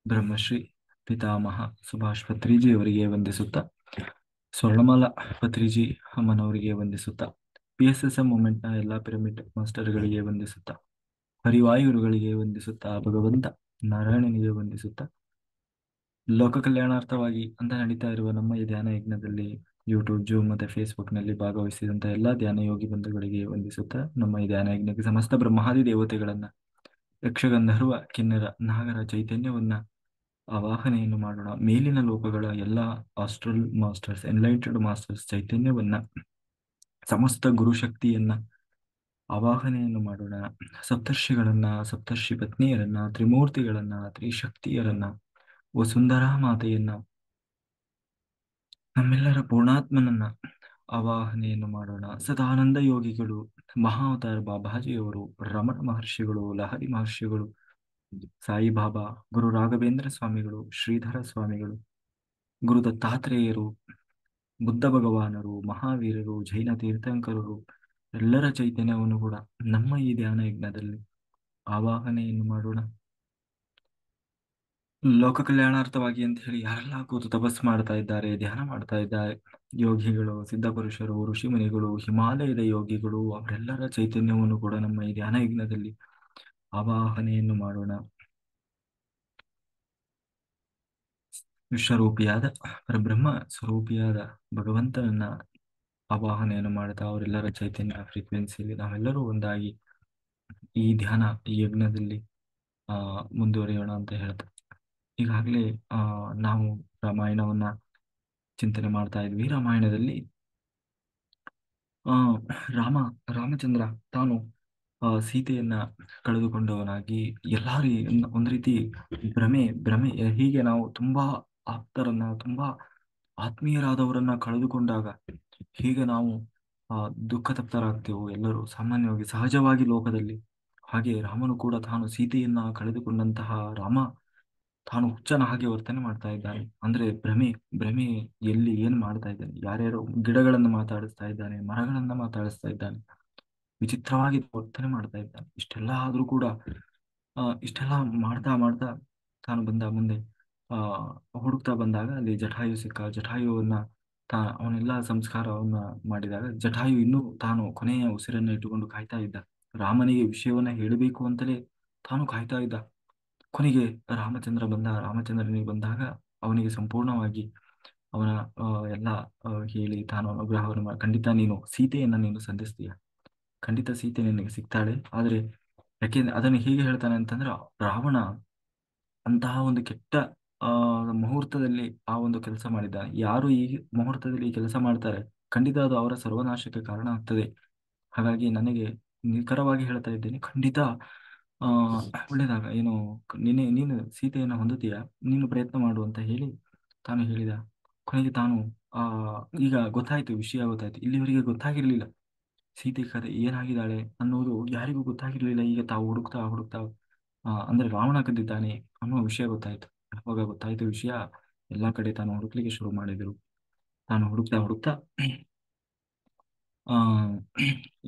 ಬ್ರಹ್ಮಶ್ರೀ ಪಿತಾಮಹ ಸುಭಾಷ್ ಪತ್ರಿಜಿಯವರಿಗೆ ವಂದಿಸುತ್ತಾ, ಸ್ವರ್ಣಮಾಲಾ ಪತ್ರಿಜಿ ಅಮ್ಮನವರಿಗೆ ವಂದಿಸುತ್ತಾ, PSSM ಮೂಮೆಂಟ್ನ ಎಲ್ಲ pyramid ಮಾಸ್ಟರ್ಗಳಿಗೆ ವಂದಿಸುತ್ತಾ, ಹರಿವಾಯುರುಗಳಿಗೆ ವಂದಿಸುತ್ತಾ, ಭಗವಂತ ನಾರಾಯಣನಿಗೆ ವಂದಿಸುತ್ತಾ, ಲೋಕ ಕಲ್ಯಾಣಾರ್ಥವಾಗಿ ಅಂತ ನಡೀತಾ ಇರುವ ನಮ್ಮ ಈ ಧ್ಯಾನ ಯಜ್ಞದಲ್ಲಿ ಯೂಟ್ಯೂಬ್, ಜೂಮ್ ಮತ್ತೆ ಫೇಸ್ಬುಕ್ನಲ್ಲಿ ಭಾಗವಹಿಸಿದಂಥ ಎಲ್ಲ ಧ್ಯಾನ ಯೋಗಿ ಬಂಧುಗಳಿಗೆ ವಂದಿಸುತ್ತಾ, ನಮ್ಮ ಈ ಧ್ಯಾನ ಯಜ್ಞಕ್ಕೆ ಸಮಸ್ತ ಬ್ರಹ್ಮಾದಿ ದೇವತೆಗಳನ್ನ, ಯಕ್ಷಗಂಧರ್ವ ಕಿನ್ನರ ನಾಗರ ಚೈತನ್ಯವನ್ನ ಆವಾಹನೆಯನ್ನು ಮಾಡೋಣ. ಮೇಲಿನ ಲೋಕಗಳ ಎಲ್ಲ ಆಸ್ಟ್ರಲ್ ಮಾಸ್ಟರ್ಸ್, ಎನ್ಲೈಟೆಡ್ ಮಾಸ್ಟರ್ಸ್ ಚೈತನ್ಯವನ್ನ, ಸಮಸ್ತ ಗುರುಶಕ್ತಿಯನ್ನ ಆವಾಹನೆಯನ್ನು ಮಾಡೋಣ. ಸಪ್ತರ್ಷಿಗಳನ್ನ, ಸಪ್ತರ್ಷಿ ಪತ್ನಿಯರನ್ನ, ತ್ರಿಮೂರ್ತಿಗಳನ್ನ, ತ್ರಿಶಕ್ತಿಯರನ್ನ, ವಸುಂಧರಾ ಮಾತೆಯನ್ನ, ನಮ್ಮೆಲ್ಲರ ಪೂರ್ಣಾತ್ಮನನ್ನ ಆವಾಹನೆಯನ್ನು ಮಾಡೋಣ. ಸದಾನಂದ ಯೋಗಿಗಳು, ಮಹಾವತಾರ ಬಾಬಾಜಿಯವರು, ರಮಣ ಮಹರ್ಷಿಗಳು, ಲಹರಿ ಮಹರ್ಷಿಗಳು, ಸಾಯಿಬಾಬಾ, ಗುರು ರಾಘವೇಂದ್ರ ಸ್ವಾಮಿಗಳು, ಶ್ರೀಧರ ಸ್ವಾಮಿಗಳು, ಗುರು ದತ್ತಾತ್ರೇಯರು, ಬುದ್ಧ ಭಗವಾನರು, ಮಹಾವೀರರು, ಜೈನ ತೀರ್ಥಂಕರರು, ಎಲ್ಲರ ಚೈತನ್ಯವನ್ನು ಕೂಡ ನಮ್ಮ ಈ ಧ್ಯಾನ ಯಜ್ಞದಲ್ಲಿ ಆವಾಹನೆಯನ್ನು ಮಾಡೋಣ. ಲೋಕ ಕಲ್ಯಾಣಾರ್ಥವಾಗಿ ಅಂತ ಹೇಳಿ ಯಾರೆಲ್ಲ ಕೂತು ತಪಸ್ಸು ಮಾಡ್ತಾ ಇದ್ದಾರೆ, ಧ್ಯಾನ ಮಾಡ್ತಾ ಇದ್ದಾರೆ, ಯೋಗಿಗಳು, ಸಿದ್ಧಪುರುಷರು, ಋಷಿಮುನಿಗಳು, ಹಿಮಾಲಯದ ಯೋಗಿಗಳು, ಅವರೆಲ್ಲರ ಚೈತನ್ಯವನ್ನು ಕೂಡ ನಮ್ಮ ಈ ಧ್ಯಾನ ಯಜ್ಞದಲ್ಲಿ ಆವಾಹನೆಯನ್ನು ಮಾಡೋಣ. ವಿಶ್ವರೂಪಿಯಾದ ಪರಬ್ರಹ್ಮ ಸ್ವರೂಪಿಯಾದ ಭಗವಂತನನ್ನ ಆವಾಹನೆಯನ್ನು ಮಾಡ್ತಾ, ಅವರೆಲ್ಲರ ಚೈತನ್ಯ ಫ್ರೀಕ್ವೆನ್ಸಿಯಲ್ಲಿ ನಾವೆಲ್ಲರೂ ಒಂದಾಗಿ ಈ ಧ್ಯಾನ ಈ ಯಜ್ಞದಲ್ಲಿ ಮುಂದುವರಿಯೋಣ ಅಂತ ಹೇಳ್ತಾ, ಈಗಾಗಲೇ ನಾವು ರಾಮಾಯಣವನ್ನ ಚಿಂತನೆ ಮಾಡ್ತಾ ಇದ್ವಿ. ರಾಮಾಯಣದಲ್ಲಿ ಆ ರಾಮಚಂದ್ರ ತಾನು ಸೀತೆಯನ್ನ ಕಳೆದುಕೊಂಡವನಾಗಿ ಒಂದು ರೀತಿ ಭ್ರಮೆ ಹೀಗೆ ನಾವು ತುಂಬಾ ಆಪ್ತರನ್ನ, ತುಂಬಾ ಆತ್ಮೀಯರಾದವರನ್ನ ಕಳೆದುಕೊಂಡಾಗ ಹೀಗೆ ನಾವು ದುಃಖ ತಪ್ತರಾಗ್ತೇವೆ ಎಲ್ಲರೂ ಸಾಮಾನ್ಯವಾಗಿ ಸಹಜವಾಗಿ ಲೋಕದಲ್ಲಿ. ಹಾಗೆ ರಾಮನು ಕೂಡ ತಾನು ಸೀತೆಯನ್ನ ಕಳೆದುಕೊಂಡಂತಹ ರಾಮ ತಾನು ಹುಚ್ಚನ ಹಾಗೆ ವರ್ತನೆ ಮಾಡ್ತಾ ಇದ್ದಾನೆ. ಅಂದ್ರೆ ಭ್ರಮೆ ಎಲ್ಲಿ ಏನ್ ಮಾಡ್ತಾ ಇದ್ದಾನೆ, ಯಾರ್ಯಾರೋ ಗಿಡಗಳನ್ನು ಮಾತಾಡಿಸ್ತಾ ಇದ್ದಾನೆ, ಮರಗಳನ್ನ ಮಾತಾಡಿಸ್ತಾ ಇದ್ದಾನೆ, ವಿಚಿತ್ರವಾಗಿ ವರ್ತನೆ ಮಾಡ್ತಾ ಇದ್ದಾನೆ. ಇಷ್ಟೆಲ್ಲ ಆದ್ರೂ ಕೂಡ ಇಷ್ಟೆಲ್ಲ ಮಾಡ್ತಾ ಮಾಡ್ತಾ ತಾನು ಮುಂದೆ ಆ ಹುಡುಕ್ತಾ ಬಂದಾಗ ಅಲ್ಲಿ ಜಟಾಯು ಸಿಕ್ಕ. ಜಟಾಯುವನ್ನ ಅವನೆಲ್ಲ ಸಂಸ್ಕಾರವನ್ನ ಮಾಡಿದಾಗ ಜಟಾಯು ಇನ್ನೂ ತಾನು ಕೊನೆಯ ಉಸಿರನ್ನ ಇಟ್ಟುಕೊಂಡು ಕಾಯ್ತಾ ಇದ್ದ. ರಾಮನಿಗೆ ವಿಷಯವನ್ನ ಹೇಳಬೇಕು ಅಂತಲೇ ತಾನು ಕಾಯ್ತಾ ಇದ್ದ. ಕೊನೆಗೆ ರಾಮಚಂದ್ರನಿಗೆ ಬಂದಾಗ ಅವನಿಗೆ ಸಂಪೂರ್ಣವಾಗಿ ಅವನ ಎಲ್ಲ ಹೇಳಿ ತಾನು ಅನುಗ್ರಹವನ್ನು ಖಂಡಿತ ನೀನು ಸೀತೆಯನ್ನ ನೀನು ಸಂಧಿಸ್ತೀಯ, ಖಂಡಿತ ಸೀತೆ ನಿನಗೆ ಸಿಗ್ತಾಳೆ. ಆದ್ರೆ ಯಾಕೆಂದ್ರೆ ಅದನ್ನು ಹೇಗೆ ಹೇಳ್ತಾನೆ ಅಂತಂದ್ರೆ, ರಾವಣ ಅಂತಹ ಒಂದು ಕೆಟ್ಟ ಆ ಮುಹೂರ್ತದಲ್ಲಿ ಆ ಒಂದು ಕೆಲಸ ಮಾಡಿದ್ದಾನೆ. ಯಾರು ಈ ಮುಹೂರ್ತದಲ್ಲಿ ಈ ಕೆಲಸ ಮಾಡ್ತಾರೆ ಖಂಡಿತ ಅದು ಅವರ ಸರ್ವನಾಶಕ್ಕೆ ಕಾರಣ ಆಗ್ತದೆ. ಹಾಗಾಗಿ ನನಗೆ ನಿಖರವಾಗಿ ಹೇಳ್ತಾ ಇದ್ದೇನೆ, ಖಂಡಿತ ಆ ಒಳ್ಳೇದಾಗ ಏನು ನೀನು ಸೀತೆಯನ್ನು ಹೊಂದುತ್ತೀಯ, ನೀನು ಪ್ರಯತ್ನ ಮಾಡು ಅಂತ ಹೇಳಿ ತಾನು ಹೇಳಿದ. ಕೊನೆಗೆ ತಾನು ಆ ಈಗ ಗೊತ್ತಾಯ್ತು, ವಿಷಯ ಗೊತ್ತಾಯ್ತು. ಇಲ್ಲಿವರೆಗೆ ಗೊತ್ತಾಗಿರ್ಲಿಲ್ಲ ಸೀತೆ ಕಥೆ ಏನಾಗಿದ್ದಾಳೆ ಅನ್ನೋದು ಯಾರಿಗೂ ಗೊತ್ತಾಗಿರ್ಲಿಲ್ಲ. ಈಗ ತಾವು ಹುಡುಕ್ತಾ ಹುಡುಕ್ತಾ ಅಂದ್ರೆ ರಾವಣ ಕದ್ದಿದ್ದಾನೆ ಅನ್ನೋ ವಿಷಯ ಗೊತ್ತಾಯ್ತು. ಯಾವಾಗ ಗೊತ್ತಾಯ್ತು ವಿಷಯ, ಎಲ್ಲಾ ಕಡೆ ತಾನು ಹುಡುಕ್ಲಿಕ್ಕೆ ಶುರು ಮಾಡಿದ್ರು. ತಾನು ಹುಡುಕ್ತಾ ಹುಡುಕ್ತಾ ಆ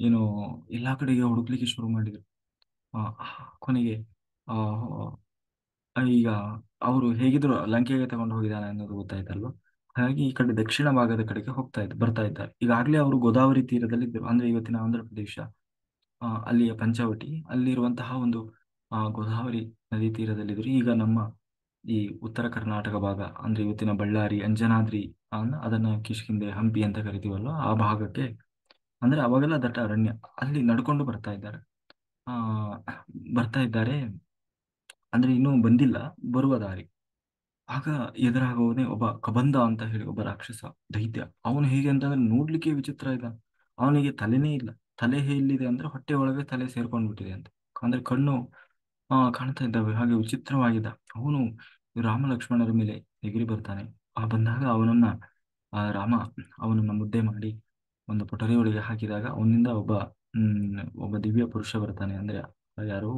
ಏನು ಎಲ್ಲಾ ಕಡೆಗೆ ಹುಡುಕ್ಲಿಕ್ಕೆ ಶುರು ಮಾಡಿದ್ರು. ಆ ಕೊನೆಗೆ ಆ ಈಗ ಅವರು ಹೇಗಿದ್ರು ಲಂಕೆಗೆ ತಗೊಂಡು ಹೋಗಿದ್ದಾನೆ ಅನ್ನೋದು ಗೊತ್ತಾಯ್ತಲ್ವಾ. ಹಾಗಾಗಿ ಈ ಕಡೆ ದಕ್ಷಿಣ ಭಾಗದ ಕಡೆಗೆ ಬರ್ತಾ ಇದ್ದಾರೆ. ಈಗಾಗಲೇ ಅವರು ಗೋದಾವರಿ ತೀರದಲ್ಲಿ ಇದ್ದರು. ಅಂದ್ರೆ ಇವತ್ತಿನ ಆಂಧ್ರ ಪ್ರದೇಶ, ಅಲ್ಲಿಯ ಪಂಚವಟಿ ಅಲ್ಲಿರುವಂತಹ ಒಂದು ಗೋದಾವರಿ ನದಿ ತೀರದಲ್ಲಿದ್ರು. ಈಗ ನಮ್ಮ ಈ ಉತ್ತರ ಕರ್ನಾಟಕ ಭಾಗ ಅಂದ್ರೆ ಇವತ್ತಿನ ಬಳ್ಳಾರಿ, ಅಂಜನಾದ್ರಿ, ಅದನ್ನ ಕಿಷ್ಕಿಂದೆ, ಹಂಪಿ ಅಂತ ಕರಿತೀವಲ್ವ, ಆ ಭಾಗಕ್ಕೆ ಅಂದ್ರೆ ಅವಾಗೆಲ್ಲ ದಟ್ಟ ಅರಣ್ಯ, ಅಲ್ಲಿ ನಡ್ಕೊಂಡು ಆ ಬರ್ತಾ ಇದ್ದಾರೆ. ಅಂದ್ರೆ ಇನ್ನೂ ಬಂದಿಲ್ಲ, ಬರುವ ದಾರಿ. ಆಗ ಎದುರಾಗುವವನೇ ಒಬ್ಬ ಕಬಂದ ಅಂತ ಹೇಳಿ ಒಬ್ಬ ರಾಕ್ಷಸ ದೈತ್ಯ. ಅವನು ಹೇಗೆ ಅಂತಂದ್ರೆ ನೋಡ್ಲಿಕ್ಕೆ ವಿಚಿತ್ರ ಇದ್ದಾನೆ. ಅವನಿಗೆ ತಲೆನೇ ಇಲ್ಲ. ತಲೆ ಎಲ್ಲಿದೆ ಅಂದ್ರೆ ಹೊಟ್ಟೆ ಒಳಗೆ ತಲೆ ಸೇರ್ಕೊಂಡ್ಬಿಟ್ಟಿದೆ ಅಂತ. ಅಂದ್ರೆ ಕಣ್ಣು ಕಾಣ್ತಾ ಇದ್ದಾವೆ, ಹಾಗೆ ವಿಚಿತ್ರವಾಗಿದ್ದ ಅವನು ರಾಮ ಲಕ್ಷ್ಮಣರ ಮೇಲೆ ಎಗಿರಿ ಬರ್ತಾನೆ. ಬಂದಾಗ ರಾಮ ಅವನನ್ನ ಮುದ್ದೆ ಮಾಡಿ ಒಂದು ಪೊಟರಿಯೊಳಗೆ ಹಾಕಿದಾಗ ಅವನಿಂದ ಒಬ್ಬ ದಿವ್ಯ ಪುರುಷ ಬರ್ತಾನೆ. ಅಂದ್ರೆ ಯಾರು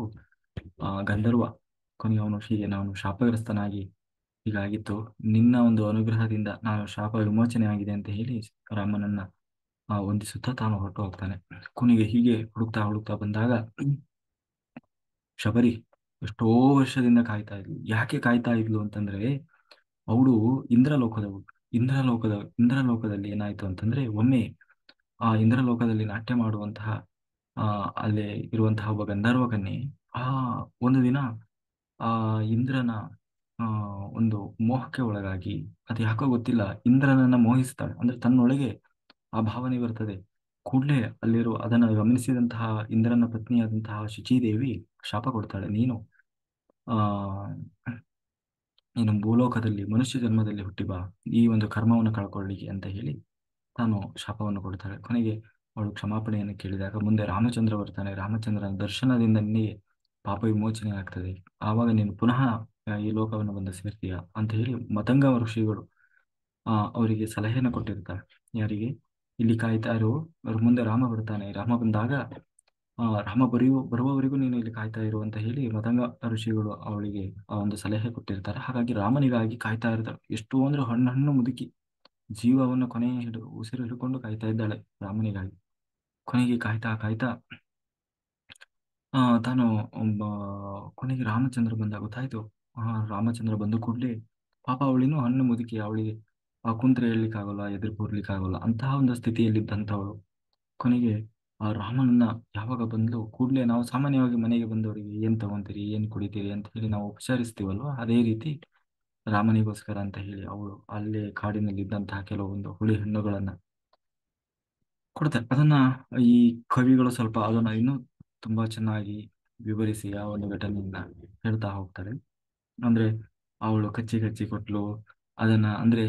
ಗಂಧರ್ವ. ಕೊನೆಗೆ ಅವನು ಹೀಗೆ, ನಾನು ಶಾಪಗ್ರಸ್ತನಾಗಿ ಹೀಗಾಗಿತ್ತು, ನಿನ್ನ ಒಂದು ಅನುಗ್ರಹದಿಂದ ನಾನು ಶಾಪ ವಿಮೋಚನೆ ಆಗಿದೆ ಅಂತ ಹೇಳಿ ರಾಮನನ್ನ ವಂದಿಸುತ್ತಾ ತಾನು ಹೊರಟು ಹೋಗ್ತಾನೆ. ಕೊನೆಗೆ ಹೀಗೆ ಹುಡುಕ್ತಾ ಹುಡುಕ್ತಾ ಬಂದಾಗ ಶಬರಿ ಎಷ್ಟೋ ವರ್ಷದಿಂದ ಕಾಯ್ತಾ ಇದ್ಲು. ಯಾಕೆ ಕಾಯ್ತಾ ಇದ್ಲು ಅಂತಂದ್ರೆ, ಅವಳು ಇಂದ್ರಲೋಕದವಳು. ಇಂದ್ರಲೋಕದಲ್ಲಿ ಏನಾಯ್ತು ಅಂತಂದ್ರೆ, ಒಮ್ಮೆ ಆ ಇಂದ್ರಲೋಕದಲ್ಲಿ ನಾಟ್ಯ ಮಾಡುವಂತಹ ಆ ಅಲ್ಲಿ ಇರುವಂತಹ ಒಬ್ಬ ಗಂಧರ್ವ ಕನ್ಯೆ ಆ ಒಂದು ದಿನ ಆ ಇಂದ್ರನ ಆ ಒಂದು ಮೋಹಕ್ಕೆ ಒಳಗಾಗಿ, ಅದು ಯಾಕೋ ಗೊತ್ತಿಲ್ಲ, ಇಂದ್ರನನ್ನ ಮೋಹಿಸ್ತಾಳೆ. ಅಂದ್ರೆ ತನ್ನೊಳಗೆ ಆ ಭಾವನೆ ಬರ್ತದೆ. ಕೂಡಲೇ ಅದನ್ನು ಗಮನಿಸಿದಂತಹ ಇಂದ್ರನ ಪತ್ನಿಯಾದಂತಹ ಶಚೀದೇವಿ ಶಾಪ ಕೊಡ್ತಾಳೆ, ಆ ನೀನು ಭೂಲೋಕದಲ್ಲಿ ಮನುಷ್ಯ ಜನ್ಮದಲ್ಲಿ ಹುಟ್ಟಿ ಬಾ, ಈ ಒಂದು ಕರ್ಮವನ್ನು ಕಳ್ಕೊಳ್ಳಿಕ್ಕೆ ಅಂತ ಹೇಳಿ ತಾನು ಶಾಪವನ್ನು ಕೊಡ್ತಾಳೆ. ಕೊನೆಗೆ ಅವಳು ಕ್ಷಮಾಪಣೆಯನ್ನು ಕೇಳಿದಾಗ ಮುಂದೆ ರಾಮಚಂದ್ರ ಬರ್ತಾನೆ. ರಾಮಚಂದ್ರನ ದರ್ಶನದಿಂದ ನಿನಗೆ ಪಾಪ ವಿಮೋಚನೆ ಆಗ್ತದೆ, ಆವಾಗ ನೀನು ಪುನಃ ಈ ಲೋಕವನ್ನು ಬಂದು ಸೇರ್ತೀಯ ಅಂತ ಹೇಳಿ ಮತಂಗ ಋಷಿಗಳು ಅವರಿಗೆ ಸಲಹೆಯನ್ನು ಕೊಟ್ಟಿರ್ತಾರೆ. ಯಾರಿಗೆ? ಇಲ್ಲಿ ಕಾಯ್ತಾ ಇರು, ಅವ್ರ ಮುಂದೆ ರಾಮ ಬರ್ತಾನೆ, ರಾಮ ಬಂದಾಗ ರಾಮ ಬರುವವರೆಗೂ ನೀನು ಇಲ್ಲಿ ಕಾಯ್ತಾ ಇರು ಅಂತ ಹೇಳಿ ಮತಂಗ ಋಷಿಗಳು ಅವಳಿಗೆ ಆ ಒಂದು ಸಲಹೆ ಕೊಟ್ಟಿರ್ತಾರೆ. ಹಾಗಾಗಿ ರಾಮನಿಗಾಗಿ ಕಾಯ್ತಾ ಇರ್ತಾಳೆ. ಎಷ್ಟು ಅಂದ್ರೆ ಹಣ್ಣು ಹಣ್ಣು ಮುದುಕಿ, ಜೀವವನ್ನು ಉಸಿರು ಹಿಡ್ಕೊಂಡು ಕಾಯ್ತಾ ಇದ್ದಾಳೆ ರಾಮನಿಗಾಗಿ. ಕೊನೆಗೆ ಕಾಯ್ತಾ ಕಾಯ್ತಾ ತಾನು ಒಬ್ಬ ಕೊನೆಗೆ ರಾಮಚಂದ್ರ ಬಂದ ಗೊತ್ತಾಯ್ತು. ರಾಮಚಂದ್ರ ಬಂದು ಕೂಡಲೇ ಪಾಪ ಅವಳಿನೂ ಹಣ್ಣು ಮುದುಕಿ, ಅವಳಿಗೆ ಕುಂತ್ರೆ ಹೇಳಲಿಕ್ಕಾಗಲ್ಲ, ಎದುರು ಕೂರ್ಲಿಕ್ಕಾಗಲ್ಲ, ಅಂತಹ ಒಂದು ಸ್ಥಿತಿಯಲ್ಲಿದ್ದಂಥವಳು. ಕೊನೆಗೆ ಆ ರಾಮನನ್ನ ಯಾವಾಗ ಬಂದ್ಲು ಕೂಡಲೇ, ನಾವು ಸಾಮಾನ್ಯವಾಗಿ ಮನೆಗೆ ಬಂದವರಿಗೆ ಏನ್ ತಗೊಂತೀರಿ, ಏನ್ ಕುಡಿತೀರಿ ಅಂತ ಹೇಳಿ ನಾವು ಉಪಚರಿಸ್ತೀವಲ್ವ, ಅದೇ ರೀತಿ ರಾಮನಿಗೋಸ್ಕರ ಅಂತ ಹೇಳಿ ಅವಳು ಅಲ್ಲೇ ಕಾಡಿನಲ್ಲಿ ಇದ್ದಂತಹ ಕೆಲವೊಂದು ಹುಳಿ ಹಣ್ಣುಗಳನ್ನ ಕೊಡ್ತಾರೆ. ಅದನ್ನ ಈ ಕವಿಗಳು ಸ್ವಲ್ಪ ಅದನ್ನ ಇನ್ನೂ ತುಂಬಾ ಚೆನ್ನಾಗಿ ವಿವರಿಸಿ ಆ ಒಂದು ಘಟನೆಯನ್ನ ಹೇಳ್ತಾ ಹೋಗ್ತಾರೆ. ಅಂದ್ರೆ ಅವಳು ಕಚ್ಚಿ ಕಚ್ಚಿ ಕೊಟ್ಲು ಅದನ್ನ, ಅಂದ್ರೆ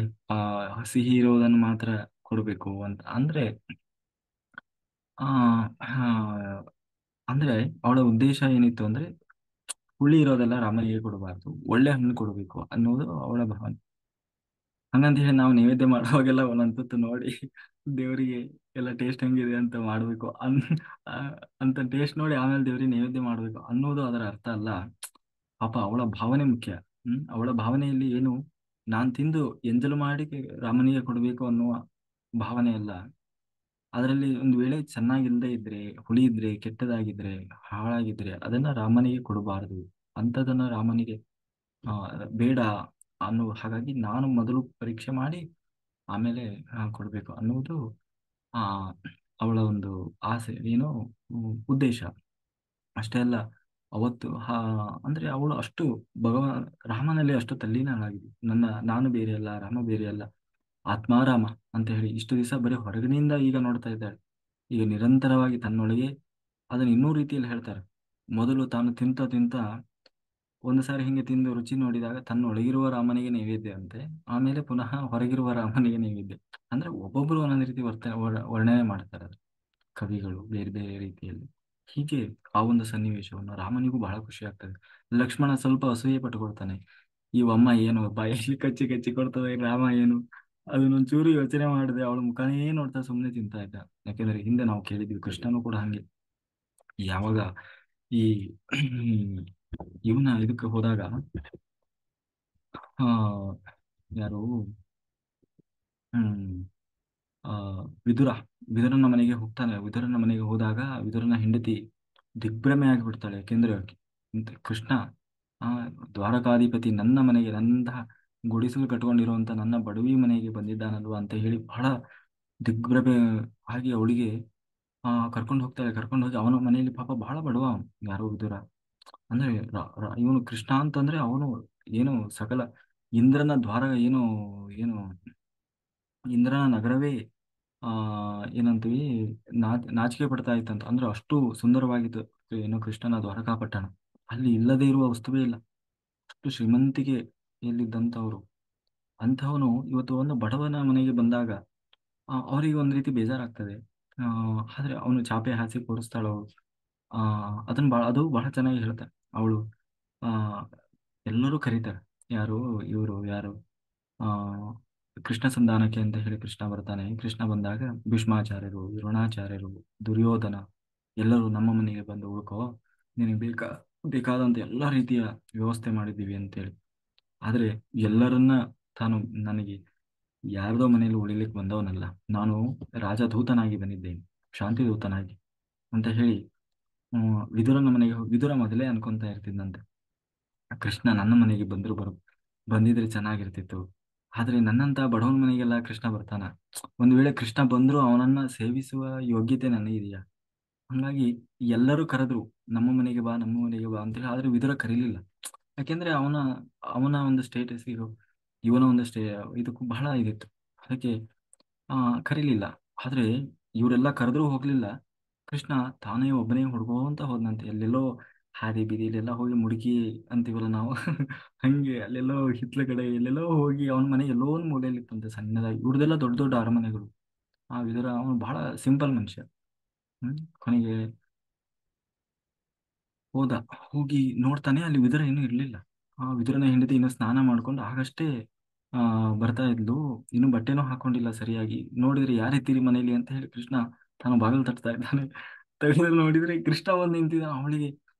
ಸಿಹಿ ಇರೋದನ್ನು ಮಾತ್ರ ಕೊಡ್ಬೇಕು ಅಂತ ಅಂದ್ರೆ ಆ ಆ, ಅಂದ್ರೆ ಅವಳ ಉದ್ದೇಶ ಏನಿತ್ತು ಅಂದ್ರೆ, ಹುಳಿ ಇರೋದೆಲ್ಲ ರಾಮನಿಗೆ ಕೊಡಬಾರ್ದು, ಒಳ್ಳೆ ಹಣ್ಣು ಕೊಡಬೇಕು ಅನ್ನೋದು ಅವಳ ಭಾವನೆ. ಹಂಗಂತ ಹೇಳಿ ನಾವು ನೈವೇದ್ಯ ಮಾಡುವಾಗೆಲ್ಲ ಒಂದೊಂದ್ ತುತ್ತು ನೋಡಿ ದೇವರಿಗೆ ಎಲ್ಲ ಟೇಸ್ಟ್ ಹೆಂಗಿದೆ ಅಂತ ಮಾಡ್ಬೇಕು ಆ, ಅಂತ ಟೇಸ್ಟ್ ನೋಡಿ ಆಮೇಲೆ ದೇವರಿಗೆ ನೈವೇದ್ಯ ಮಾಡ್ಬೇಕು ಅನ್ನೋದು ಅದರ ಅರ್ಥ ಅಲ್ಲ. ಪಾಪ ಅವಳ ಭಾವನೆ ಮುಖ್ಯ. ಅವಳ ಭಾವನೆಯಲ್ಲಿ ಏನು, ನಾನ್ ತಿಂದು ಎಂಜಲು ಮಾಡಿ ರಾಮನಿಗೆ ಕೊಡಬೇಕು ಅನ್ನುವ ಭಾವನೆ ಅಲ್ಲ. ಅದರಲ್ಲಿ ಒಂದು ವೇಳೆ ಚೆನ್ನಾಗಿಲ್ಲದೆ ಇದ್ರೆ, ಹುಳಿ ಇದ್ರೆ, ಕೆಟ್ಟದಾಗಿದ್ರೆ, ಹಾಳಾಗಿದ್ರೆ ಅದನ್ನ ರಾಮನಿಗೆ ಕೊಡಬಾರದು. ಅಂಥದನ್ನ ರಾಮನಿಗೆ ಆ, ಬೇಡ ಹಾಗಾಗಿ ನಾನು ಮೊದಲು ಪರೀಕ್ಷೆ ಮಾಡಿ ಆಮೇಲೆ ಕೊಡಬೇಕು ಅನ್ನುವುದು ಆ ಅವಳ ಒಂದು ಆಸೆ, ಏನು ಉದ್ದೇಶ. ಅಷ್ಟೇ ಅಲ್ಲ, ಅವತ್ತು ಅಂದ್ರೆ ಅವಳು ಅಷ್ಟು ರಾಮನಲ್ಲಿ ಅಷ್ಟು ತಲ್ಲೀನಳಾಗಿದೆ. ನಾನು ಬೇರೆ ಅಲ್ಲ, ರಾಮ ಬೇರೆ ಅಲ್ಲ, ಆತ್ಮಾರಾಮ ಅಂತ ಹೇಳಿ ಇಷ್ಟು ದಿವಸ ಬರೀ ಹೊರಗಿನಿಂದ ಈಗ ನೋಡ್ತಾ ಇದ್ದಾಳೆ. ಈಗ ನಿರಂತರವಾಗಿ ತನ್ನೊಳಗೆ ಅದನ್ನ ಇನ್ನೂ ರೀತಿಯಲ್ಲಿ ಹೇಳ್ತಾರೆ. ಮೊದಲು ತಾನು ತಿಂತ ತಿಂತ ಒಂದು ಸಾರಿ ಹಿಂಗೆ ತಿಂದು ರುಚಿ ನೋಡಿದಾಗ ತನ್ನೊಳಗಿರುವ ರಾಮನಿಗೆ ನೈವೇದ್ಯ ಅಂತೆ, ಆಮೇಲೆ ಪುನಃ ಹೊರಗಿರುವ ರಾಮನಿಗೆ ನೈವೇದ್ಯ. ಅಂದ್ರೆ ಒಬ್ಬೊಬ್ರು ಒಂದೊಂದು ರೀತಿ ವರ್ಣನೆ ಮಾಡ್ತಾರೆ ಅದು, ಕವಿಗಳು ಬೇರೆ ಬೇರೆ ರೀತಿಯಲ್ಲಿ. ಹೀಗೆ ಆ ಒಂದು ಸನ್ನಿವೇಶವನ್ನು ರಾಮನಿಗೂ ಬಹಳ ಖುಷಿ ಆಗ್ತದೆ. ಲಕ್ಷ್ಮಣ ಸ್ವಲ್ಪ ಅಸೂಯೆ ಪಟ್ಟುಕೊಳ್ತಾನೆ, ಈ ಅಮ್ಮ ಏನು ಬಾಯಲ್ಲಿ ಕಚ್ಚಿ ಕಚ್ಚಿ ಕೊಡ್ತದೆ, ರಾಮ ಏನು ಅದನ್ನೊಂಚೂರು ಯೋಚನೆ ಮಾಡದೆ ಅವಳ ಮುಖನೇ ನೋಡ್ತಾ ಸುಮ್ಮನೆ ತಿಂತಾ ಇದ್ದ. ಯಾಕೆಂದ್ರೆ ಹಿಂದೆ ನಾವು ಕೇಳಿದ್ವಿ, ಕೃಷ್ಣನು ಕೂಡ ಹಂಗೆ. ಯಾವಾಗ ಈ ಇವನ ಇದಕ್ಕೆ ಹೋದಾಗ ಆ ಯಾರು ಹ್ಮ್ ಆ ವಿದುರ ವಿದುರನ ಮನೆಗೆ ಹೋಗ್ತಾನೆ. ವಿದುರನ ಮನೆಗೆ ಹೋದಾಗ ವಿದುರನ ಹೆಂಡತಿ ದಿಗ್ಭ್ರಮೆ ಆಗಿಬಿಡ್ತಾಳೆ. ಯಾಕೆಂದ್ರೆ ಕೃಷ್ಣ ಆ ದ್ವಾರಕಾಧಿಪತಿ ನನ್ನ ಮನೆಗೆ, ನನ್ನಂತಹ ಗುಡಿಸಲು ಕಟ್ಕೊಂಡಿರುವಂತ ನನ್ನ ಬಡವಿ ಮನೆಗೆ ಬಂದಿದ್ದಾನಲ್ವಾ ಅಂತ ಹೇಳಿ ಬಹಳ ದಿಗ್ಭ್ರಮೆ ಆಗಿ ಅವಳಿಗೆ ಕರ್ಕೊಂಡು ಹೋಗ್ತಾಳೆ. ಕರ್ಕೊಂಡು ಹೋಗಿ ಅವನ ಮನೆಯಲ್ಲಿ ಪಾಪ ಬಹಳ ಬಡವ ಅವನು, ಯಾರೋ ವಿದುರ. ಅಂದ್ರೆ ಇವನು ಕೃಷ್ಣ ಅಂತಂದ್ರೆ ಅವನು ಏನು ಸಕಲ ಇಂದ್ರನ ದ್ವಾರ ಏನು ಏನು ಇಂದ್ರನ ನಗರವೇ ಆ ಏನಂತೀವಿ, ನಾಚಿಕೆ ಪಡ್ತಾ ಇತ್ತಂತ. ಅಂದ್ರೆ ಅಷ್ಟು ಸುಂದರವಾಗಿತ್ತು ಏನು ಕೃಷ್ಣನ ದ್ವಾರಕಾಪಟ್ಟಣ. ಅಲ್ಲಿ ಇಲ್ಲದೆ ಇರುವ ವಸ್ತುವೇ ಇಲ್ಲ, ಅಷ್ಟು ಶ್ರೀಮಂತಿಕೆಯಲ್ಲಿದ್ದಂಥವ್ರು. ಅಂಥವನು ಇವತ್ತು ಒಂದು ಬಡವನ ಮನೆಗೆ ಬಂದಾಗ ಅವರಿಗೆ ಒಂದು ರೀತಿ ಬೇಜಾರಾಗ್ತದೆ. ಆದ್ರೆ ಅವನು ಚಾಪೆ ಹಾಸಿ ಕೂರಿಸ್ತಾಳ ಅವಳು. ಅದು ಬಹಳ ಚೆನ್ನಾಗಿ ಹೇಳ್ತಾರೆ ಅವಳು. ಆ ಎಲ್ಲರೂ ಕರೀತಾರೆ, ಯಾರು ಇವರು ಯಾರು ಆ ಕೃಷ್ಣ ಸಂಧಾನಕ್ಕೆ ಅಂತ ಹೇಳಿ ಕೃಷ್ಣ ಬರ್ತಾನೆ. ಕೃಷ್ಣ ಬಂದಾಗ ಭೀಷ್ಮಾಚಾರ್ಯರು, ದ್ರೋಣಾಚಾರ್ಯರು, ದುರ್ಯೋಧನ ಎಲ್ಲರೂ ನಮ್ಮ ಮನೆಗೆ ಬಂದು ಉಳ್ಕೋ, ನಿನಗೆ ಬೇಕಾದಂತ ಎಲ್ಲ ರೀತಿಯ ವ್ಯವಸ್ಥೆ ಮಾಡಿದ್ದೀವಿ ಅಂತೇಳಿ. ಆದ್ರೆ ಎಲ್ಲರನ್ನ ತಾನು ನನಗೆ ಯಾರ್ದೋ ಮನೆಯಲ್ಲಿ ಉಳಿಲಿಕ್ಕೆ ಬಂದವನಲ್ಲ, ನಾನು ರಾಜದೂತನಾಗಿ ಬಂದಿದ್ದೇನೆ, ಶಾಂತಿ ದೂತನಾಗಿ ಅಂತ ಹೇಳಿ ವಿದುರನ ಮನೆಗೆ ವಿದುರ ಮೊದಲೇ ಅನ್ಕೊಂತ ಇರ್ತಿದ್ದಂತೆ, ಕೃಷ್ಣ ನನ್ನ ಮನೆಗೆ ಬಂದಿದ್ರೆ ಚೆನ್ನಾಗಿರ್ತಿತ್ತು. ಆದ್ರೆ ನನ್ನಂತ ಬಡವನ ಮನೆಗೆಲ್ಲ ಕೃಷ್ಣ ಬರ್ತಾನ? ಒಂದು ವೇಳೆ ಕೃಷ್ಣ ಬಂದ್ರು ಅವನನ್ನ ಸೇವಿಸುವ ಯೋಗ್ಯತೆ ನನಗಿದೆಯಾ? ಹಂಗಾಗಿ ಎಲ್ಲರೂ ಕರೆದ್ರು, ನಮ್ಮ ಮನೆಗೆ ಬಾ, ನಮ್ಮ ಮನೆಗೆ ಬಾ ಅಂತೇಳಿ. ಆದ್ರೆ ವಿದುರ ಕರೀಲಿಲ್ಲ. ಯಾಕೆಂದ್ರೆ ಅವನ ಅವನ ಒಂದು ಸ್ಟೇಟಸ್ಸಿಗೂ ಇವನ ಒಂದು ಇದಕ್ಕೂ ಬಹಳ ಇದಿತ್ತು. ಅದಕ್ಕೆ ಆ ಕರೀಲಿಲ್ಲ. ಆದ್ರೆ ಇವರೆಲ್ಲ ಕರೆದ್ರೂ ಹೋಗ್ಲಿಲ್ಲ. ಕೃಷ್ಣ ತಾನೇ ಒಬ್ಬನೇ ಹುಡ್ಕೋಂತ ಹೋದ್ನಂತೆ. ಎಲ್ಲೆಲ್ಲೋ ಹಾದಿ ಬೀದಿಲೆಲ್ಲ ಹೋಗಿ ಮುಡುಕಿ ಅಂತೀವಲ್ಲ ನಾವು ಹಂಗೆ ಅಲ್ಲೆಲ್ಲೋ ಹಿತ್ಲ ಕಡೆ ಎಲ್ಲೆಲ್ಲೋ ಹೋಗಿ ಅವನ ಮನೆ ಎಲ್ಲೋ ಒಂದು ಮೂಲೆಯಲ್ಲಿ ಇತ್ತಂತೆ ಸಣ್ಣದಾಗಿ. ಇವ್ರದೆಲ್ಲ ದೊಡ್ಡ ದೊಡ್ಡ ಅರಮನೆಗಳು. ಆ ವಿದುರ ಅವನು ಬಹಳ ಸಿಂಪಲ್ ಮನುಷ್ಯ. ಕೊನೆಗೆ ಹೋದ. ಹೋಗಿ ನೋಡ್ತಾನೆ, ಅಲ್ಲಿ ವಿದುರ ಇನ್ನೂ ಇರ್ಲಿಲ್ಲ. ಆ ವಿದುರನ ಹೆಂಡತಿ ಇನ್ನು ಸ್ನಾನ ಮಾಡ್ಕೊಂಡು ಆಗಷ್ಟೇ ಬರ್ತಾ ಇದ್ಲು. ಇನ್ನು ಬಟ್ಟೆನೂ ಹಾಕೊಂಡಿಲ್ಲ ಸರಿಯಾಗಿ. ನೋಡಿದ್ರೆ ಯಾರಿದ್ದೀರಿ ಮನೇಲಿ ಅಂತ ಹೇಳಿ ಕೃಷ್ಣ ತಾನು ಬಾಗಿಲು ತಟ್ತಾ ಇದ್ದಾನೆ. ತೆಗೆದು ನೋಡಿದ್ರೆ ಕೃಷ್ಣ ಬಂದು ನಿಂತಿದ್ದ. ಅವಳಿಗೆ